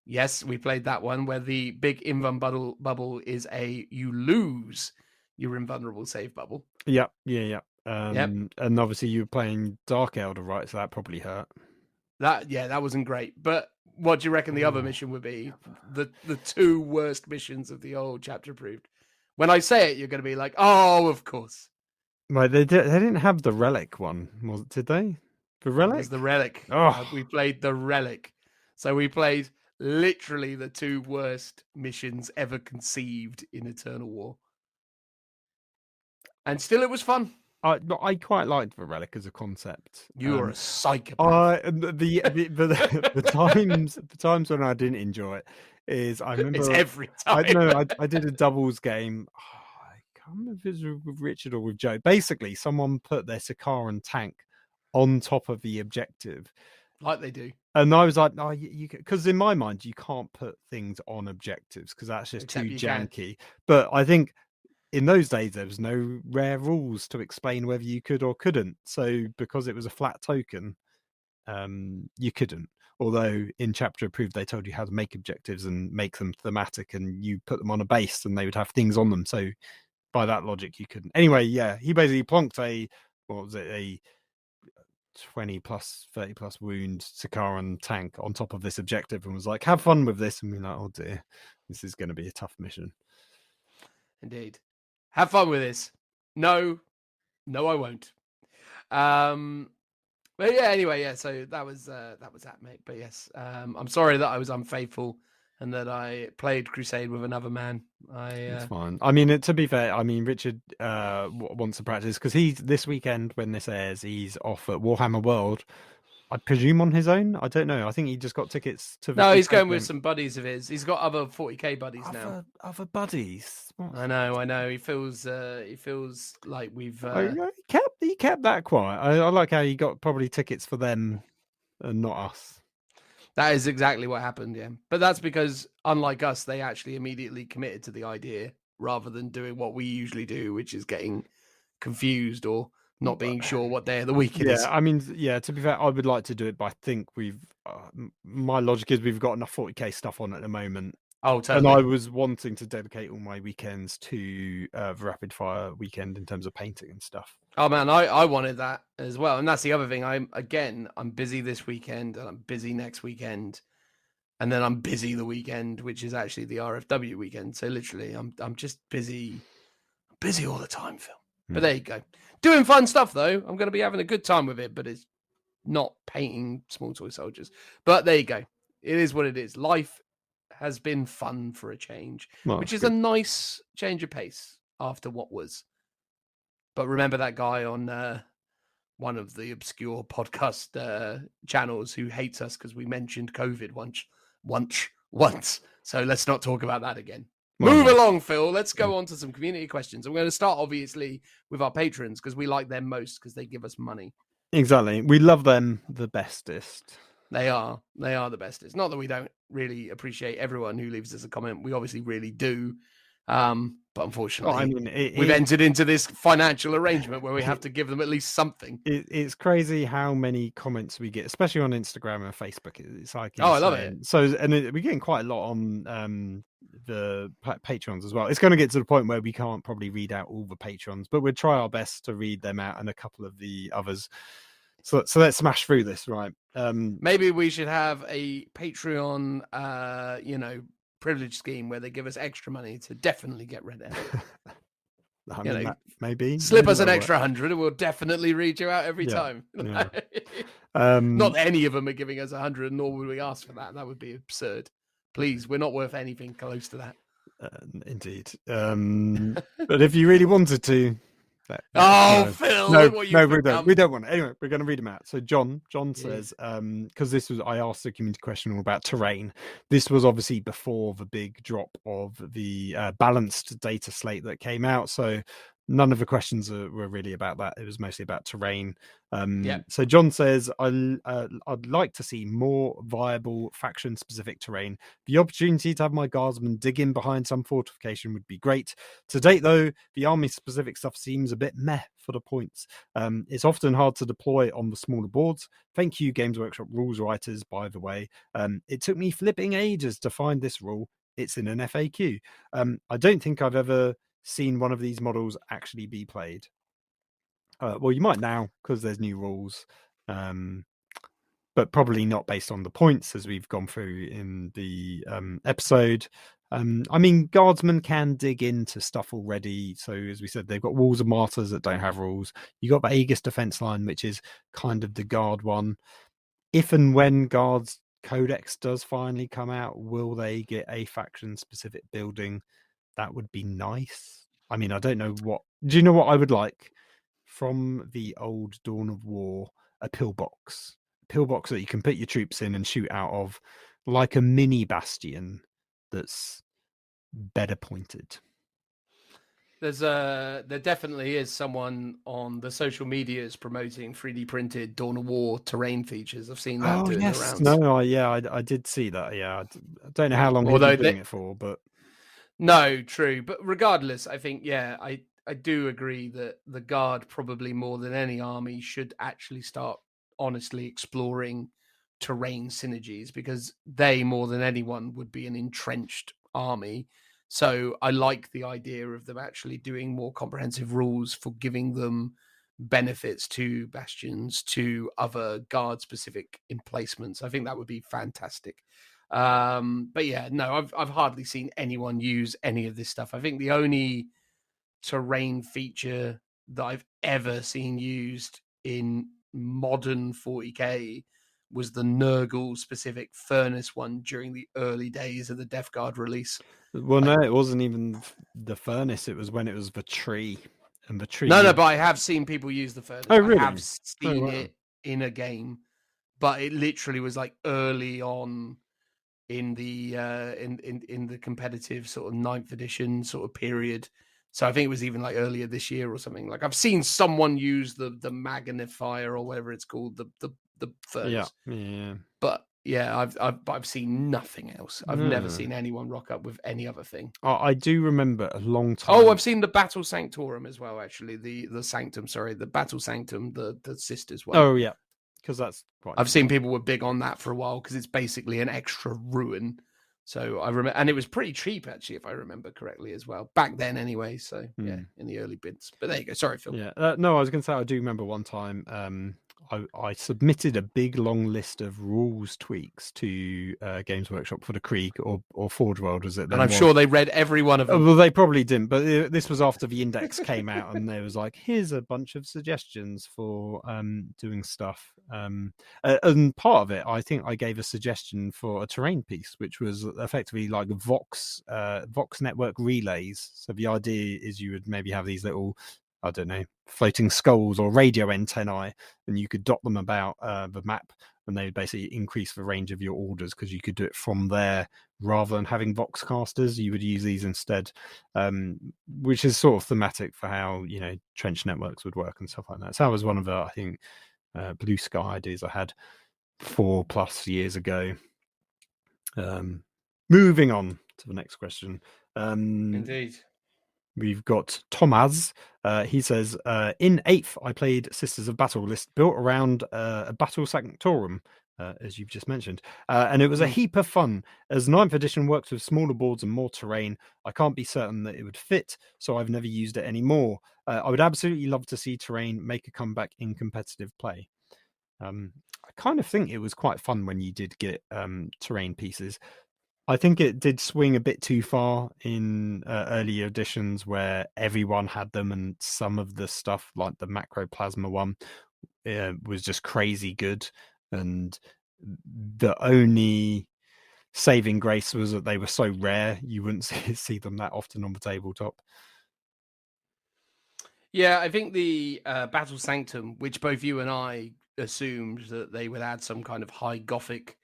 Yes, we played that one where the big invuln bubble is you lose your invulnerable save bubble. Yeah. And obviously you were playing Dark Elder, right? So that probably hurt. That wasn't great. But what do you reckon the other mission would be? The two worst missions of the old chapter approved. When I say it, you're going to be like, oh, of course. Right, they didn't have the relic one, did they? The relic? It was the relic. Oh. We played the relic. So we played literally the two worst missions ever conceived in Eternal War. And still it was fun. I quite liked the relic as a concept. You are a psychopath. The times when I didn't enjoy it is I remember it's every time. I did a doubles game. I can't remember if it was with Richard or with Joe. Basically, someone put their Sakaran tank on top of the objective. Like they do. And I was like, no, you because in my mind, you can't put things on objectives because that's just too janky. But I think in those days, there was no rare rules to explain whether you could or couldn't. So because it was a flat token, you couldn't. Although in chapter approved, they told you how to make objectives and make them thematic, and you put them on a base and they would have things on them. So by that logic, you couldn't. Anyway, yeah, he basically plonked a 20 plus 30 plus wound Sakaran tank on top of this objective and was like, have fun with this. And we're like, oh dear, this is going to be a tough mission. Indeed. Have fun with this. No, I won't. But yeah, anyway, yeah, so that was that, mate. But yes, I'm sorry that I was unfaithful and that I played Crusade with another man. It's fine. I mean, to be fair, I mean Richard wants to practice because he's this weekend when this airs, he's off at Warhammer World. I presume on his own. I don't know. I think he just got tickets to. No, he's going with some buddies of his. He's got other 40k buddies now. Other buddies. What? I know. He feels like we've. He kept that quiet. I like how he got probably tickets for them and not us. That is exactly what happened, yeah. But that's because, unlike us, they actually immediately committed to the idea rather than doing what we usually do, which is getting confused or not being sure what day of the week it is. Yeah, I mean, to be fair, I would like to do it, but I think my logic is we've got enough 40k stuff on at the moment. Oh, totally. And I was wanting to dedicate all my weekends to the rapid fire weekend in terms of painting and stuff. Oh man, I wanted that as well, and that's the other thing. I'm busy this weekend, and I'm busy next weekend, and then I'm busy the weekend, which is actually the RFW weekend. So literally, I'm just busy all the time, Phil. But there you go, doing fun stuff though. I'm going to be having a good time with it, but it's not painting small toy soldiers. But there you go. It is what it is. Life has been fun for a change, which is a nice change of pace after what was. But remember that guy on one of the obscure podcast channels who hates us because we mentioned COVID once. So let's not talk about that again. Move along, Phil. Let's go on to some community questions. I'm going to start, obviously, with our patrons because we like them most because they give us money. Exactly. We love them the bestest. They are the bestest. Not that we don't really appreciate everyone who leaves us a comment. We obviously really do. But unfortunately, we've entered into this financial arrangement where we have to give them at least something. It's crazy how many comments we get, especially on Instagram and Facebook. It's like, I love it. So, and we're getting quite a lot on the Patreons as well. It's going to get to the point where we can't probably read out all the Patreons, but we'll try our best to read them out and a couple of the others. So let's smash through this, right? Maybe we should have a Patreon, privilege scheme where they give us extra money to definitely get read out. Maybe slip us an extra 100 and we'll definitely read you out every time. Yeah. Not that any of them are giving us 100, nor would we ask for that. That would be absurd. Please, we're not worth anything close to that. Indeed. But if you really wanted to, Phil, we don't want it. Anyway, we're going to read them out. So John says, because I asked a community question all about terrain. This was obviously before the big drop of the balanced data slate that came out. So none of the questions were really about that. It was mostly about terrain. So John says, I'd like to see more viable faction-specific terrain. The opportunity to have my guardsmen dig in behind some fortification would be great. To date, though, the army-specific stuff seems a bit meh for the points. It's often hard to deploy on the smaller boards. Thank you, Games Workshop rules writers, by the way. It took me flipping ages to find this rule. It's in an FAQ. I don't think I've ever seen one of these models actually be played. Well, you might now because there's new rules, but probably not based on the points as we've gone through in the episode. I mean, guardsmen can dig into stuff already. So as we said, they've got walls of martyrs that don't have rules. You got the Aegis defense line, which is kind of the guard one. If and when Guards Codex does finally come out, will they get a faction specific building? That would be nice. I mean, I don't know what. Do you know what I would like from the old Dawn of War? A pillbox that you can put your troops in and shoot out of, like a mini bastion that's better pointed. There definitely is someone on the social medias promoting 3D printed Dawn of War terrain features. I've seen that doing the rounds. No, I did see that. Yeah, I don't know how long he's been doing it for, but. No, true. But regardless, I think, I do agree that the Guard, probably more than any army, should actually start honestly exploring terrain synergies because they, more than anyone, would be an entrenched army. So I like the idea of them actually doing more comprehensive rules for giving them benefits to bastions, to other Guard-specific emplacements. I think that would be fantastic. But yeah, no, I've hardly seen anyone use any of this stuff. I think the only terrain feature that I've ever seen used in modern 40k was the Nurgle specific furnace one during the early days of the Death Guard release. Well, no, it wasn't even the furnace. It was when it was the tree, and the tree. No, but I have seen people use the furnace. Oh, really? I have seen wow. it in a game, but it literally was like early on in the in the competitive sort of 9th edition sort of period. So I think it was even like earlier this year or something. Like I've seen someone use the magnifier or whatever it's called, the furnace. Yeah. But yeah, I've seen nothing else. I've never seen anyone rock up with any other thing. I do remember a long time. Oh, I've seen the Battle Sanctorum as well. Actually, the Sanctum. Sorry, the Battle Sanctum, the sisters one. Oh yeah, because that's quite. I've seen people were big on that for a while because it's basically an extra ruin. So I remember, and it was pretty cheap actually, if I remember correctly as well back then. Anyway, so yeah, in the early bids. But there you go. Sorry, Phil. Yeah, no, I was going to say I do remember one time. I submitted a big long list of rules tweaks to Games Workshop for the Krieg or Forge World, as it then and I'm was. sure they read every one of them. Well, they probably didn't, but this was after the index came out, and there was like, here's a bunch of suggestions for doing stuff. And part of it, I think I gave a suggestion for a terrain piece, which was effectively like Vox network relays. So the idea is you would maybe have these little, I don't know, floating skulls or radio antennae, and you could dot them about the map, and they would basically increase the range of your orders because you could do it from there rather than having Vox casters. You would use these instead, which is sort of thematic for how, you know, trench networks would work and stuff like that. So that was one of the, I think, blue sky ideas I had 4+ years ago. Moving on to the next question. Indeed. We've got Tomaz. He says, in 8th, I played Sisters of Battle list built around a Battle Sanctorum, as you've just mentioned. And it was a heap of fun. As 9th edition works with smaller boards and more terrain, I can't be certain that it would fit, so I've never used it anymore. I would absolutely love to see terrain make a comeback in competitive play. I kind of think it was quite fun when you did get terrain pieces. I think it did swing a bit too far in early editions where everyone had them, and some of the stuff like the Macroplasma one was just crazy good, and the only saving grace was that they were so rare you wouldn't see them that often on the tabletop. Yeah, I think the Battle Sanctum, which both you and I assumed that they would add some kind of high Gothic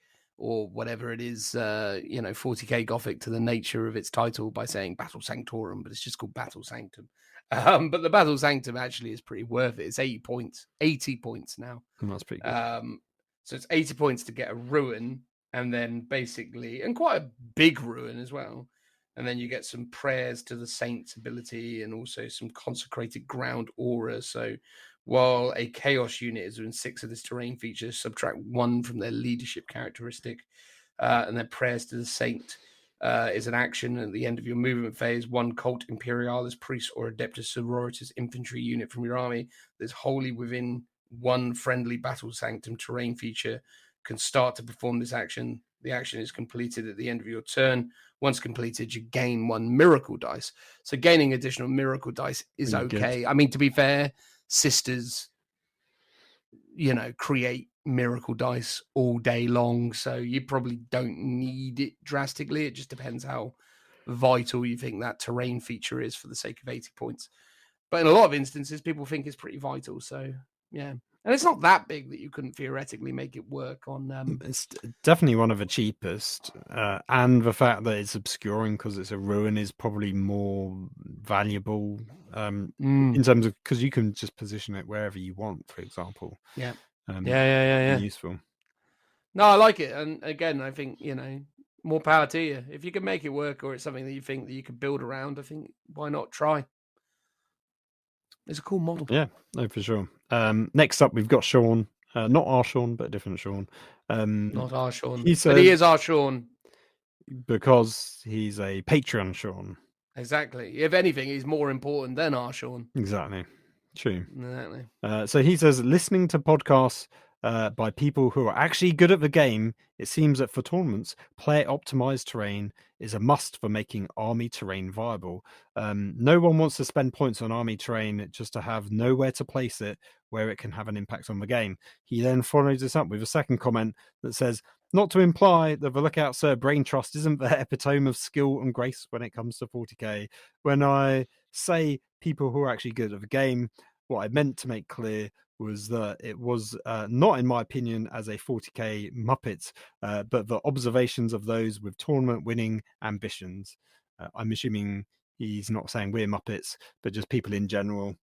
or whatever it is, 40k Gothic to the nature of its title by saying Battle Sanctorum, but it's just called Battle Sanctum. But the Battle Sanctum actually is pretty worth it. It's 80 points now. That's pretty good. So it's 80 points to get a ruin, and then basically, and quite a big ruin as well. And then you get some prayers to the saint's ability and also some consecrated ground aura. So while a chaos unit is doing 6 of this terrain feature, subtract 1 from their leadership characteristic, and then prayers to the saint is an action at the end of your movement phase. 1 cult imperialis priest or adeptus sororitas infantry unit from your army that's wholly within 1 friendly battle sanctum terrain feature can start to perform this action. The action is completed at the end of your turn. Once completed, you gain 1 miracle dice. So gaining additional miracle dice is okay. Good. I mean, to be fair, Sisters, create miracle dice all day long, so you probably don't need it drastically. It just depends how vital you think that terrain feature is for the sake of 80 points. But in a lot of instances, people think it's pretty vital. So, yeah. And it's not that big that you couldn't theoretically make it work on. It's definitely one of the cheapest. And the fact that it's obscuring because it's a ruin is probably more valuable in terms of, because you can just position it wherever you want, for example. Yeah. Yeah. Useful. No, I like it. And again, I think, more power to you. If you can make it work, or it's something that you think that you could build around, I think why not try? It's a cool model. Yeah, no, for sure. Next up, we've got Sean. Not our Sean, but a different Sean. Not our Sean. He says, but he is our Sean. Because he's a Patreon Sean. Exactly. If anything, he's more important than our Sean. Exactly. True. Exactly. So he says, listening to podcasts by people who are actually good at the game, it seems that for tournaments, player-optimized terrain is a must for making army terrain viable. No one wants to spend points on army terrain just to have nowhere to place it where it can have an impact on the game. He then follows this up with a second comment that says, not to imply that the Lookout Sir Brain Trust isn't the epitome of skill and grace when it comes to 40k. When I say people who are actually good at the game, what I meant to make clear was that it was not, in my opinion, as a 40k Muppet, but the observations of those with tournament winning ambitions. I'm assuming he's not saying we're Muppets, but just people in general.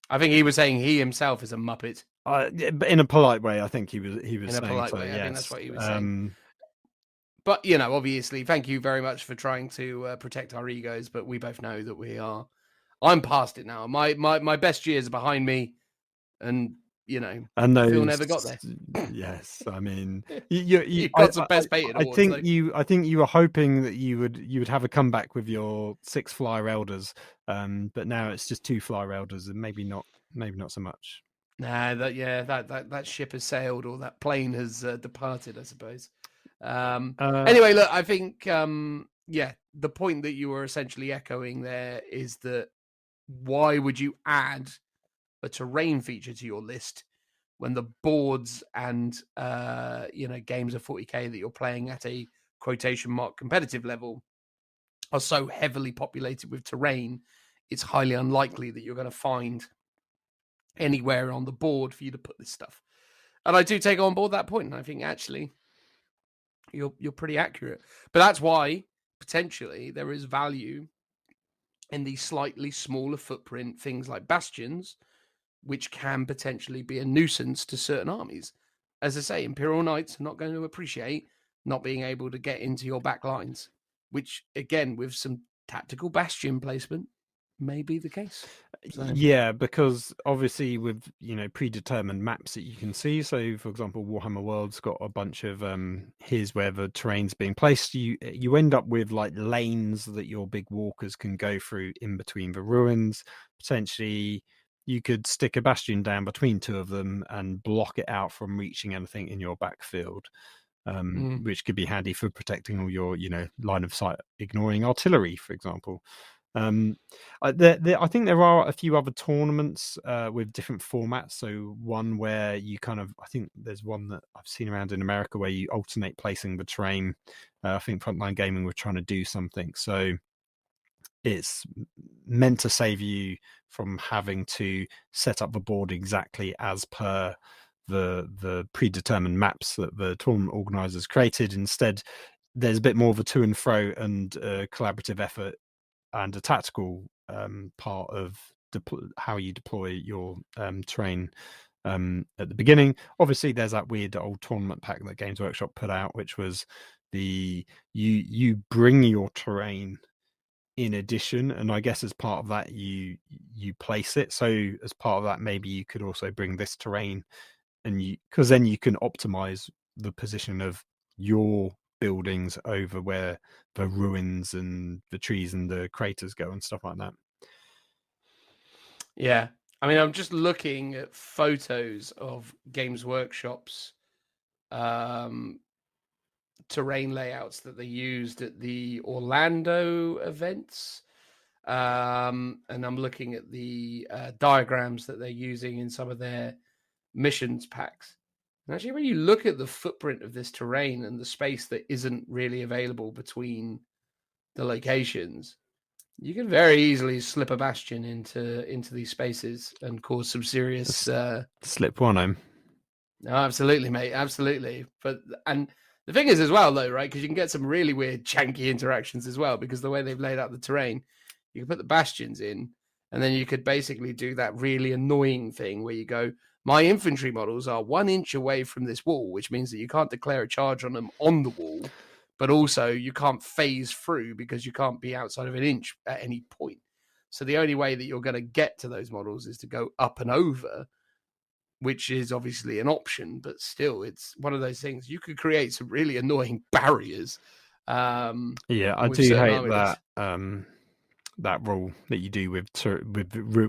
I think he was saying he himself is a Muppet. But in a polite way, I think he was In a saying polite so, way, yes. I think that's what he was saying. But, you know, obviously, thank you very much for trying to protect our egos, but we both know that I'm past it now. My best years are behind me, and, you know, and those, Phil never got there. Yes, I mean, you've got some best painted awards. I think you were hoping that you would have a comeback with your 6 Flyer Elders, but now it's just 2 Flyer Elders, and maybe not so much. Nah, that ship has sailed, or that plane has departed, I suppose. Anyway, look, I think the point that you were essentially echoing there is that why would you add a terrain feature to your list when the boards and games of 40k that you're playing at a quotation mark competitive level are so heavily populated with terrain? It's highly unlikely that you're going to find anywhere on the board for you to put this stuff. And I do take on board that point, and I think actually you're pretty accurate. But that's why potentially there is value in these slightly smaller footprint things like bastions, which can potentially be a nuisance to certain armies. As I say, Imperial Knights are not going to appreciate not being able to get into your back lines, which again, with some tactical bastion placement, may be the case. So. Yeah, because obviously with predetermined maps that you can see. So, for example, Warhammer World's got a bunch of here's where the terrain's being placed. You end up with like lanes that your big walkers can go through in between the ruins. Potentially, you could stick a bastion down between 2 of them and block it out from reaching anything in your backfield. Which could be handy for protecting all your line of sight, ignoring artillery, for example. I think there are a few other tournaments with different formats. So one where you I think there's one that I've seen around in America where you alternate placing the terrain. I think Frontline Gaming were trying to do something. So it's meant to save you from having to set up the board exactly as per the predetermined maps that the tournament organizers created. Instead, there's a bit more of a to and fro and collaborative effort and a tactical part of how you deploy your terrain at the beginning. Obviously, there's that weird old tournament pack that Games Workshop put out, which was you bring your terrain in addition, and I guess as part of that you place it. So as part of that, maybe you could also bring this terrain, and because then you can optimize the position of your buildings over where the ruins and the trees and the craters go and stuff like that. Yeah, I mean, I'm just looking at photos of Games Workshop's terrain layouts that they used at the Orlando events, and I'm looking at the diagrams that they're using in some of their missions packs. And actually, when you look at the footprint of this terrain and the space that isn't really available between the locations, you can very easily slip a bastion into these spaces and cause some serious slip one home. No, absolutely, mate, absolutely. And the thing is as well, though, right? Because you can get some really weird, janky interactions as well. Because the way they've laid out the terrain, you can put the bastions in, and then you could basically do that really annoying thing where you go, my infantry models are 1 inch away from this wall, which means that you can't declare a charge on them on the wall, but also you can't phase through because you can't be outside of 1 inch at any point. So the only way that you're going to get to those models is to go up and over, which is obviously an option, but still, it's one of those things. You could create some really annoying barriers. Yeah, I do hate that. that rule that you do with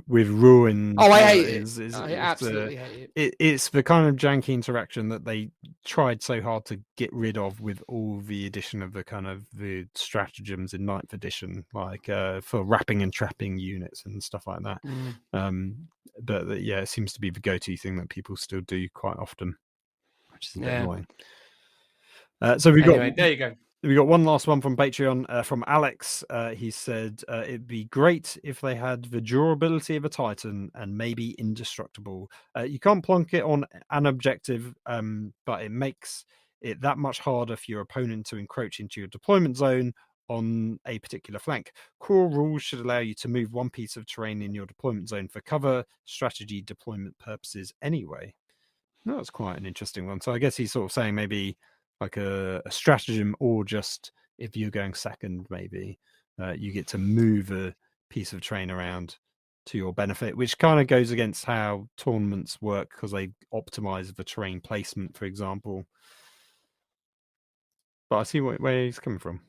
ruin. Oh, I hate it. I it's absolutely hate it. It's the kind of janky interaction that they tried so hard to get rid of with all the addition of the kind of the stratagems in 9th edition, like for wrapping and trapping units and stuff like that. But yeah, it seems to be the go-to thing that people still do quite often, which is a bit annoying. So There you go. We got one last one from Patreon from Alex. He said it'd be great if they had the durability of a Titan and maybe indestructible. You can't plonk it on an objective, but it makes it that much harder for your opponent to encroach into your deployment zone on a particular flank. Core rules should allow you to move one piece of terrain in your deployment zone for cover, strategy, deployment purposes anyway. No, that's quite an interesting one. So I guess he's sort of saying maybe like a stratagem, or just if you're going second, maybe you get to move a piece of terrain around to your benefit, which kind of goes against how tournaments work because they optimize the terrain placement, for example. But I see where he's coming from.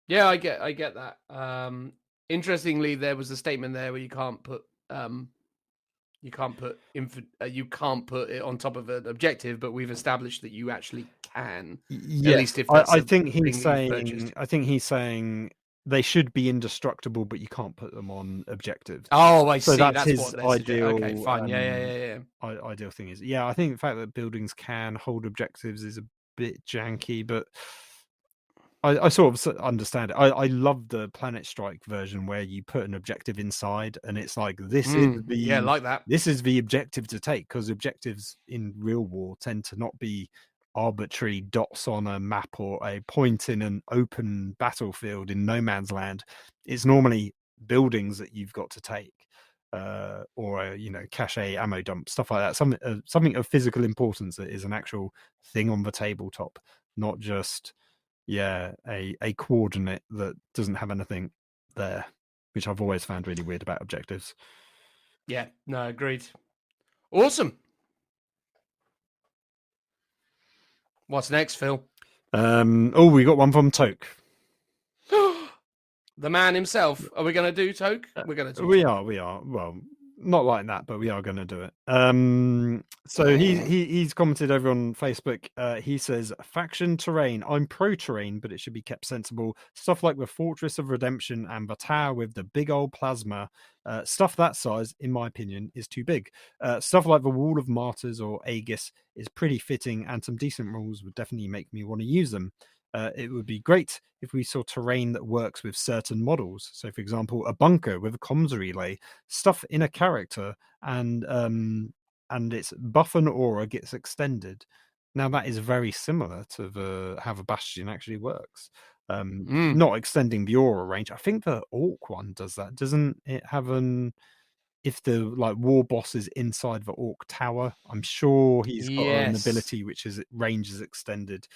Yeah, I get that. Interestingly, there was a statement there where you can't put you can't put it on top of an objective, but we've established that you actually can. Yeah, at least if that's I think he's saying they should be indestructible, but you can't put them on objectives. Oh, I so see. That's his what ideal. Okay, fine. Yeah. Ideal thing is, I think the fact that buildings can hold objectives is a bit janky, but I sort of understand it. I love the Planet Strike version where you put an objective inside, and it's like this is the like that. This is the objective to take, because objectives in real war tend to not be arbitrary dots on a map or a point in an open battlefield in no man's land. It's normally buildings that you've got to take, or cache ammo dump, stuff like that. Something of physical importance that is an actual thing on the tabletop, not just a coordinate that doesn't have anything there, which I've always found really weird about objectives. Yeah, no, agreed. Awesome. What's next, Phil? We got one from Toke. The man himself. Are we going to do Toke? We're going to. We are. Well, not like that, but we are going to do it. So he's commented over on Facebook. He says, faction terrain. I'm pro terrain, but it should be kept sensible. Stuff like the Fortress of Redemption and the tower with the big old plasma. Stuff that size, in my opinion, is too big. Stuff like the Wall of Martyrs or Aegis is pretty fitting, and some decent rules would definitely make me want to use them. It would be great if we saw terrain that works with certain models. So, for example, a bunker with a comms relay, stuff in a character, and its buff and aura gets extended. Now, that is very similar to how the Bastion actually works. Not extending the aura range. I think the Orc one does that. Doesn't it have if the war boss is inside the Orc tower? I'm sure he's got an ability which is range is extended.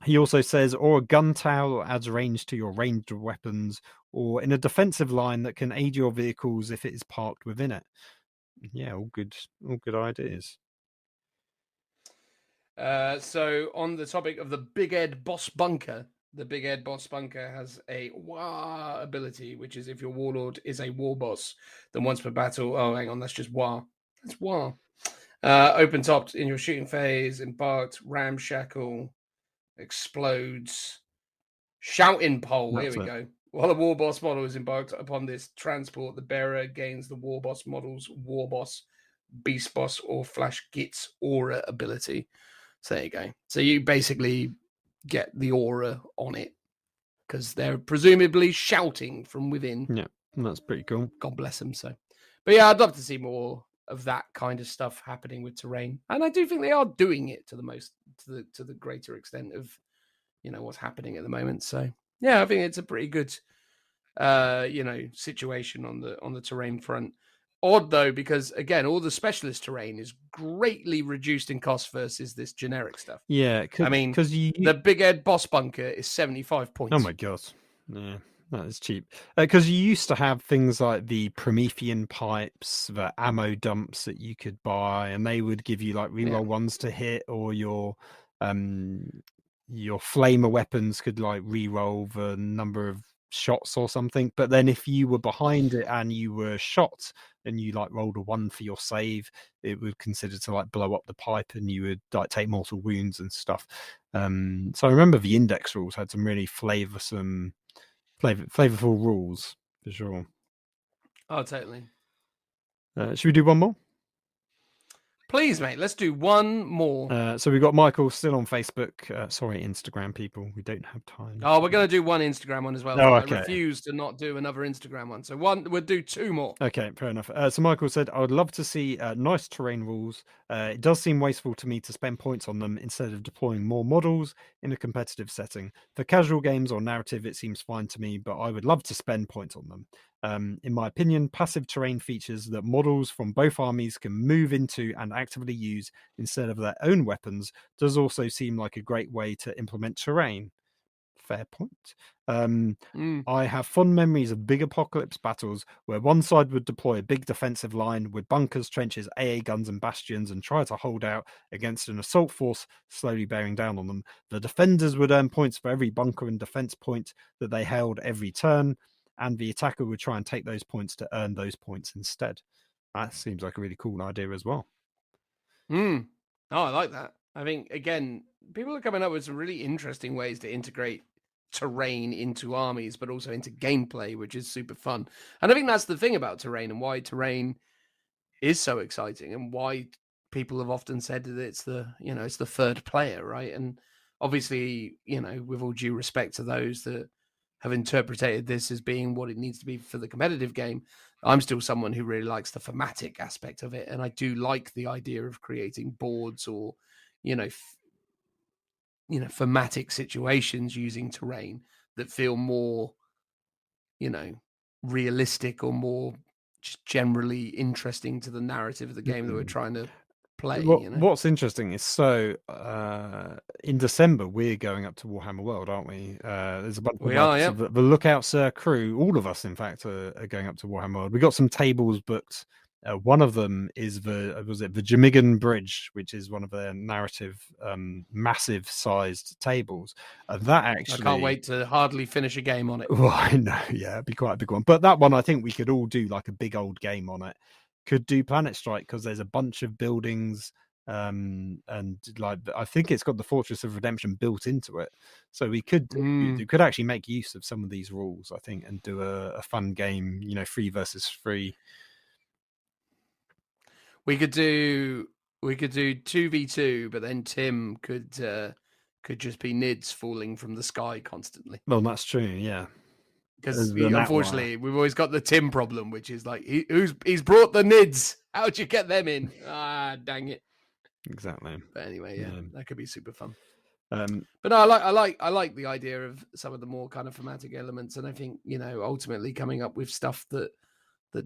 He also says, or a gun tower that adds range to your ranged weapons, or in a defensive line that can aid your vehicles if it is parked within it. Yeah, all good ideas. So on the topic of the Big Ed Boss Bunker, the Big Ed Boss Bunker has a War ability, which is if your warlord is a war boss, then once per battle. Oh, hang on, that's just War. That's War. Open topped in your shooting phase, embarked, ramshackle, explodes, shouting pole. Here we go. While a war boss model is embarked upon this transport, the bearer gains the war boss model's war boss, beast boss, or flash gits aura ability. So there you go. So you basically get the aura on it because they're presumably shouting from within. Yeah, that's pretty cool. God bless them. So, but yeah, I'd love to see more of that kind of stuff happening with terrain, and I do think they are doing it to the greater extent of what's happening at the moment. So yeah, I think it's a pretty good situation on the terrain front. Odd though, because again, all the specialist terrain is greatly reduced in cost versus this generic stuff. Yeah, I mean, because the Big Ed Boss Bunker is 75 points. Oh my god, yeah, that is cheap. Because you used to have things like the Promethean pipes, the ammo dumps that you could buy, and they would give you like reroll ones to hit, or your flamer weapons could like reroll the number of shots or something. But then if you were behind it and you were shot and you like rolled a 1 for your save, it would consider to like blow up the pipe and you would like take mortal wounds and stuff. So I remember the index rules had some really flavorful rules for sure. Oh, totally. Should we do one more? Please, mate. Let's do one more. So we've got Michael still on Facebook. Sorry, Instagram people. We don't have time. Oh, we're going to do one Instagram one as well. Oh, I okay. refuse to not do another Instagram one. So we'll do 2 more. Okay, fair enough. So Michael said, I would love to see nice terrain rules. It does seem wasteful to me to spend points on them instead of deploying more models in a competitive setting. For casual games or narrative, it seems fine to me, but I would love to spend points on them. In my opinion, passive terrain features that models from both armies can move into and actively use instead of their own weapons does also seem like a great way to implement terrain. Fair point. I have fond memories of big apocalypse battles where one side would deploy a big defensive line with bunkers, trenches, AA guns and bastions and try to hold out against an assault force slowly bearing down on them. The defenders would earn points for every bunker and defense point that they held every turn, and the attacker would try and take those points to earn those points instead. That seems like a really cool idea as well. Oh, I like that. I think, again, people are coming up with some really interesting ways to integrate terrain into armies, but also into gameplay, which is super fun. And I think that's the thing about terrain and why terrain is so exciting and why people have often said that it's the third player, right? And obviously, with all due respect to those that have interpreted this as being what it needs to be for the competitive game, I'm still someone who really likes the thematic aspect of it. And I do like the idea of creating boards or, thematic situations using terrain that feel more, realistic or more just generally interesting to the narrative of the game that we're trying to play. What's interesting is in December we're going up to Warhammer World, aren't we? There's a bunch of the Lookout Sir crew. All of us, in fact, are going up to Warhammer World. We got some tables booked. One of them is the Jamigan Bridge, which is one of their narrative, massive sized tables. That actually, I can't wait to hardly finish a game on it. Well, I know, yeah, it'd be quite a big one. But that one, I think we could all do like a big old game on it. Could do Planet Strike because there's a bunch of buildings, and like I think it's got the Fortress of Redemption built into it, so we could actually make use of some of these rules, I think, and do a fun game, 3 versus 3. We could do 2v2, but then Tim could just be nids falling from the sky constantly. Well, that's true, yeah. Because unfortunately, we've always got the Tim problem, which is like he's brought the nids. How'd you get them in? Ah, dang it! Exactly. But anyway, yeah, that could be super fun. But no, I like the idea of some of the more kind of thematic elements, and I think ultimately coming up with stuff that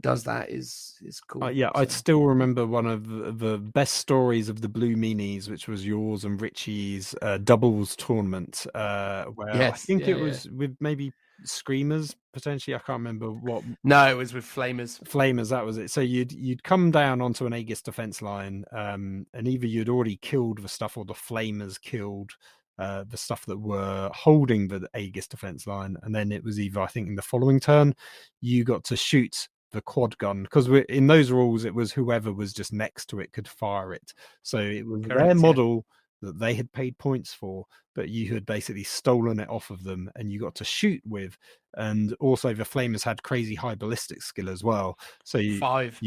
does that is cool. Yeah, I still remember one of the best stories of the Blue Meanies, which was yours and Richie's doubles tournament, where I think it was with maybe Screamers potentially. I can't remember what. No, it was with Flamers. Flamers, that was it. So you'd come down onto an Aegis defense line, and either you'd already killed the stuff or the Flamers killed the stuff that were holding the Aegis defense line, and then it was either, I think, in the following turn you got to shoot the quad gun, because in those rules it was whoever was just next to it could fire it. So it was their model that they had paid points for, but you had basically stolen it off of them and you got to shoot with. And also the Flamers had crazy high ballistic skill as well, so you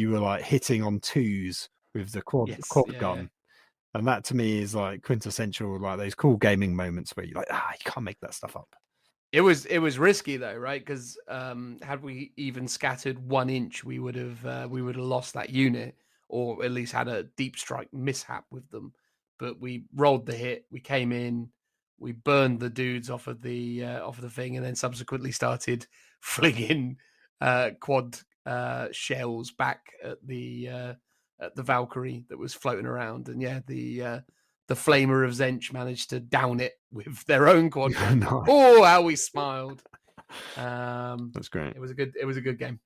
were like hitting on 2s with the quad gun. And that to me is like quintessential, like those cool gaming moments where you're like, you can't make that stuff up. It was risky though, right? Because had we even scattered 1 inch, we would have lost that unit, or at least had a deep strike mishap with them. But we rolled the hit. We came in, we burned the dudes off of the thing, and then subsequently started flinging quad shells back at the Valkyrie that was floating around. And the Flamer of Zench managed to down it with their own quad. Nice. Oh, how we smiled! That's great. It was a good game.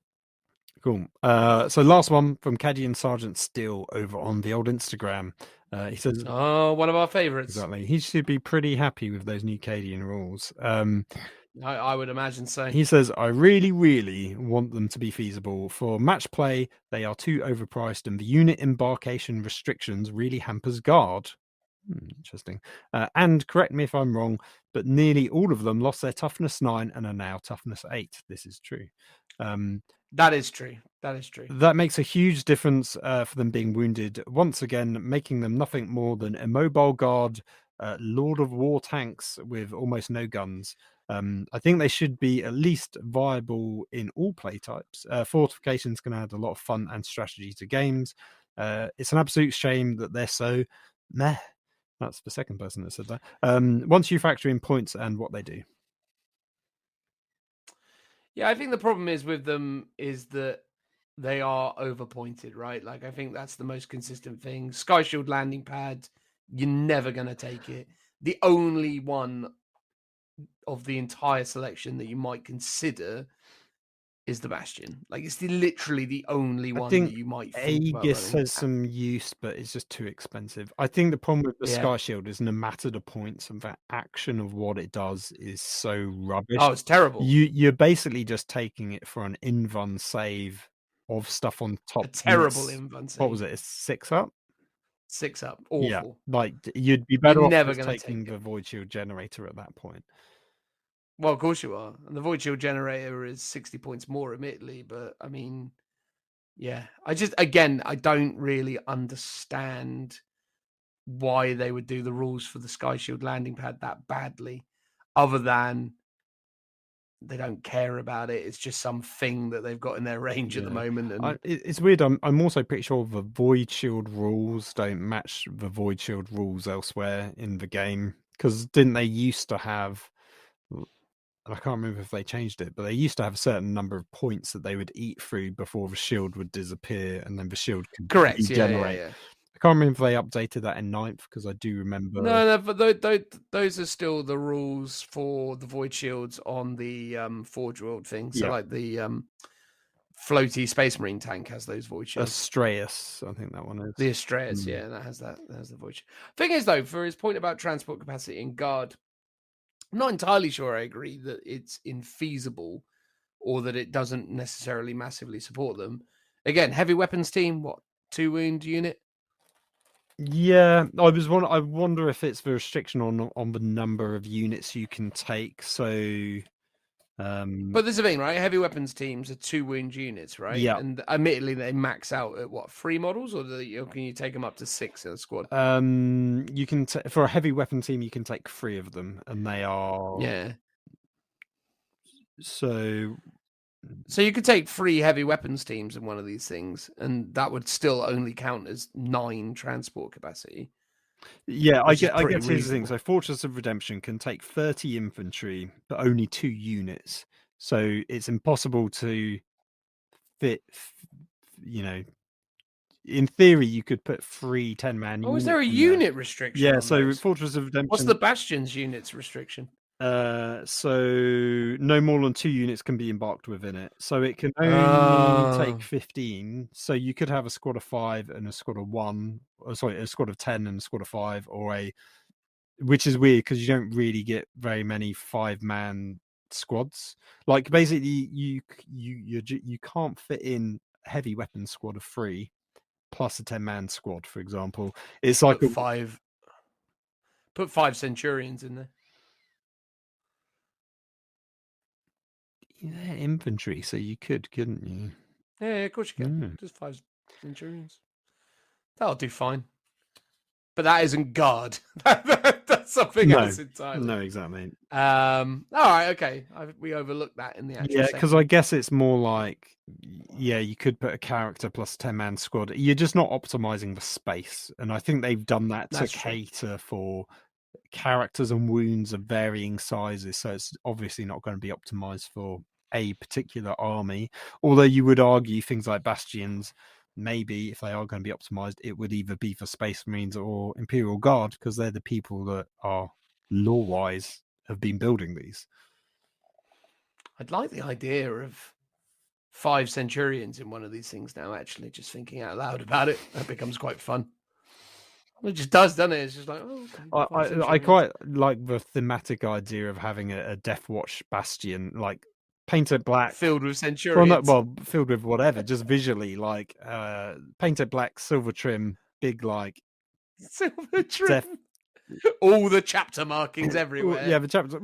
Cool. So last one from Cadian Sergeant Steele over on the old Instagram. He says, one of our favorites. Exactly. He should be pretty happy with those new Cadian rules. I would imagine so. He says, I really, really want them to be feasible. For match play, they are too overpriced, and the unit embarkation restrictions really hampers guard. Interesting. And correct me if I'm wrong, but nearly all of them lost their toughness 9 and are now toughness 8. This is true. That is true. That is true. That makes a huge difference for them being wounded. Once again, making them nothing more than immobile guard, Lord of War tanks with almost no guns. I think they should be at least viable in all play types. Fortifications can add a lot of fun and strategy to games. It's an absolute shame that they're so meh. That's the second person that said that. Once you factor in points and what they do. Yeah, I think the problem is with them is that they are overpointed, right? Like, I think that's the most consistent thing. Sky Shield landing pad, you're never going to take it. The only one of the entire selection that you might consider is the Bastion. Like, it's literally the only one that you might think about Aegis running. has some use, but it's just too expensive. I think the problem with the Yeah. Sky Shield is no matter the points and that action of what it does is so rubbish. Oh, it's terrible. You're basically just taking it for an invuln save of stuff on top. A terrible that's- invuln save. What was it? It's 6 up? 6 up. Awful. Yeah, like you'd be better You're off never just gonna taking take the Void Shield generator at that point. Well, of course you are. And the Void Shield generator is 60 points more, admittedly, but I mean, yeah. I don't really understand why they would do the rules for the Sky Shield landing pad that badly, other than they don't care about it. It's just something that they've got in their range at the moment. And It's weird. I'm also pretty sure the Void Shield rules don't match the Void Shield rules elsewhere in the game. Because didn't they used to have? I can't remember if they changed it, but they used to have a certain number of points that they would eat through before the shield would disappear, and then the shield could correct. regenerate. Yeah. I can't remember if they updated that in 9th because I do remember. No, but those are still the rules for the Void Shields on the Forge World thing. So, like the floaty Space Marine tank has those Void Shields. Astraeus, I think that one is. The Astraeus, yeah, that has the Void Shield. Thing is, though, for his point about transport capacity in guard, I'm not entirely sure I agree that it's infeasible or that it doesn't necessarily massively support them. Again, heavy weapons team, what, 2 wound unit? Yeah, I wonder if it's the restriction on the number of units you can take. So, but there's a thing, right? Heavy weapons teams are 2 wound units, right? Yeah. And admittedly, they max out at what, 3 models, or can you take them up to 6 in a squad? You can for a heavy weapon team, you can take 3 of them, and they are So you could take 3 heavy weapons teams in one of these things, and that would still only count as 9 transport capacity. Yeah, I guess here's the thing. reasonable. So Fortress of Redemption can take 30 infantry, but only 2 units. So it's impossible to fit, in theory, you could put 3 10-man units. Oh, is there a in unit restriction? Yeah, on so those? Fortress of Redemption. What's the Bastion's units restriction? So no more than 2 units can be embarked within it. So it can only take 15. So you could have a squad of 5 and a squad of 1. A squad of 10 and a squad of 5, which is weird because you don't really get very many 5-man squads. Like basically, you can't fit in a heavy weapons squad of 3 plus a 10-man squad, for example. It's like Put 5 Centurions in there. They're infantry, so you couldn't you? Yeah, of course you can. Just 5 Centurions. That'll do fine. But that isn't guard. That's something else entirely. No, exactly. All right, okay. We overlooked that in the actual. Yeah, because I guess it's more like, you could put a character plus 10-man squad. You're just not optimizing the space, and I think they've done that to cater for characters and wounds of varying sizes. So it's obviously not going to be optimized for a particular army. Although you would argue things like Bastions, maybe if they are going to be optimized, it would either be for Space Marines or Imperial Guard, because they're the people that are lore-wise have been building these. I'd like the idea of 5 Centurions in one of these things now, actually, just thinking out loud about it. That becomes quite fun. It just does, doesn't it? It's just like, oh, okay, I quite like the thematic idea of having a Death Watch bastion, like paint it black, filled with centurions. Filled with whatever, just visually, like paint it black, silver trim, big like silver trim. All the chapter markings everywhere. Yeah, the chapter.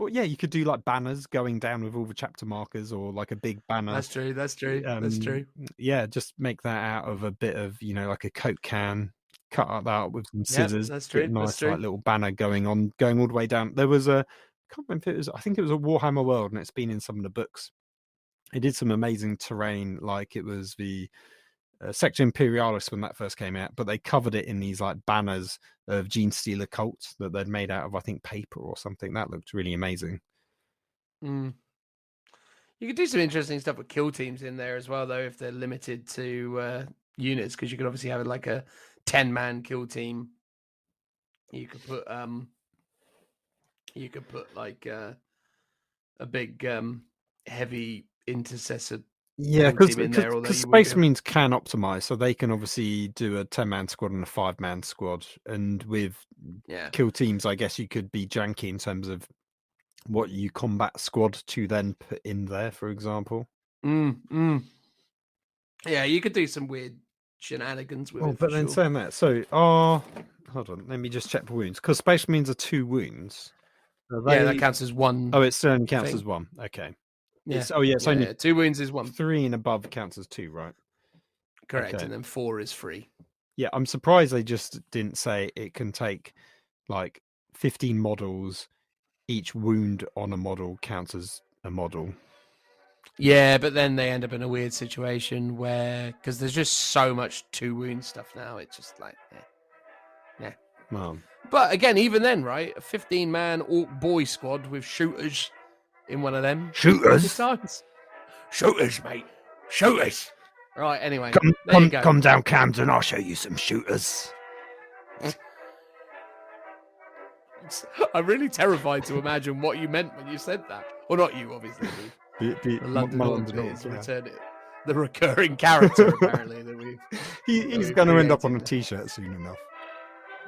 Yeah, you could do like banners going down with all the chapter markers, or like a big banner. That's true. That's true. Yeah, just make that out of a bit of like a Coke can, cut that out with some scissors. That's true. Nice like little banner going all the way down. There was I can't remember if it was. I think it was a Warhammer World, and it's been in some of the books. It did some amazing terrain, like it was the Sector Imperialis when that first came out, but they covered it in these like banners of Gene Stealer cults that they'd made out of, I think, paper or something. That looked really amazing. You could do some interesting stuff with kill teams in there as well, though, if they're limited to units, because you could obviously have like a 10-man kill team. You could put like a big heavy intercessor. Yeah, because Space Marines can optimize, so they can obviously do a 10-man squad and a 5-man squad. And with kill teams, I guess you could be janky in terms of what you combat squad to then put in there, for example. Yeah, you could do some weird shenanigans with it. But then saying that, so hold on, let me just check the wounds, because Space Marines are 2 wounds. That counts as 1. Oh, it certainly counts as 1. Okay. Yeah. It's only 2 wounds is 1. 3 and above counts as 2, right? Correct, okay. And then 4 is free. Yeah, I'm surprised they just didn't say it can take like 15 models. Each wound on a model counts as a model. Yeah, but then they end up in a weird situation where, because there's just so much 2 wound stuff now, it's just like, yeah. Well, but again, even then, right? A 15-man orc boy squad with shooters in one of them. Shooters, mate. Shooters. Right. Anyway, come down, Camden. I'll show you some shooters. I'm really terrified to imagine what you meant when you said that. Well, not you, obviously. The London Orcs return it. The recurring character, apparently, that he's going to end up on a T-shirt soon enough.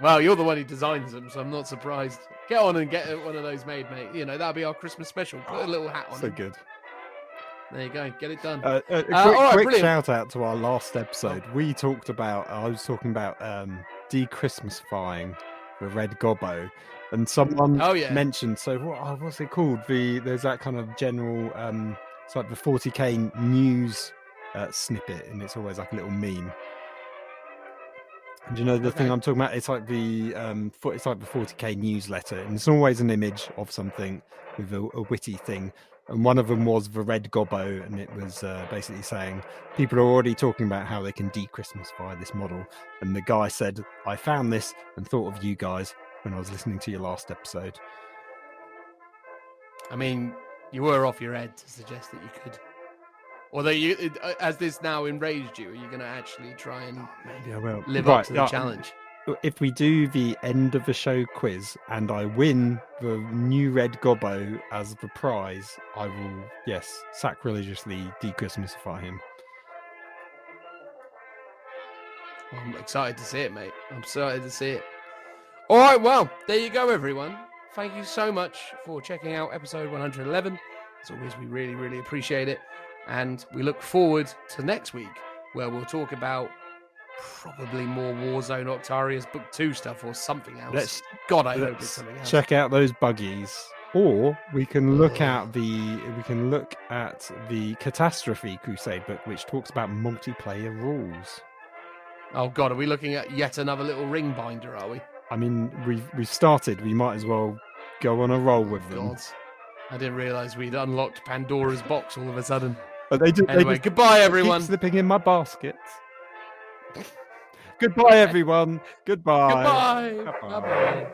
Well, you're the one who designs them, so I'm not surprised. Get on and get one of those made, mate. That'll be our Christmas special. Put a little hat on. So good. There you go. Get it done. Quick shout out to our last episode. I was talking about de-Christmasifying the Red Gobbo, and someone mentioned. So what's it called? There's that kind of general. It's like the 40k news snippet, and it's always like a little meme. Do you know the thing I'm talking about? It's like the 40k newsletter, and it's always an image of something with a witty thing. And one of them was the Red Gobbo, and it was basically saying people are already talking about how they can de-Christmasify this model. And the guy said, "I found this and thought of you guys when I was listening to your last episode." I mean, you were off your head to suggest that you could. Although, has this now enraged you? Are you going to actually try and live up to the challenge? If we do the end of the show quiz and I win the new Red Gobbo as the prize, I will, sacrilegiously de-Christmasify him. I'm excited to see it, mate. I'm excited to see it. All right, well, there you go, everyone. Thank you so much for checking out episode 111. As always, we really, really appreciate it. And we look forward to next week, where we'll talk about probably more Warzone Octarius Book 2 stuff or something else. I hope it's something else. Check out those buggies. Or we can look at the Catastrophe Crusade book, which talks about multiplayer rules. Oh God, are we looking at yet another little ring binder, are we? I mean, we've started. We might as well go on a roll with them. God. I didn't realise we'd unlocked Pandora's box all of a sudden. But they do. Anyway, goodbye, everyone. Keep slipping in my basket. Goodbye, everyone. Goodbye. Goodbye. Bye-bye.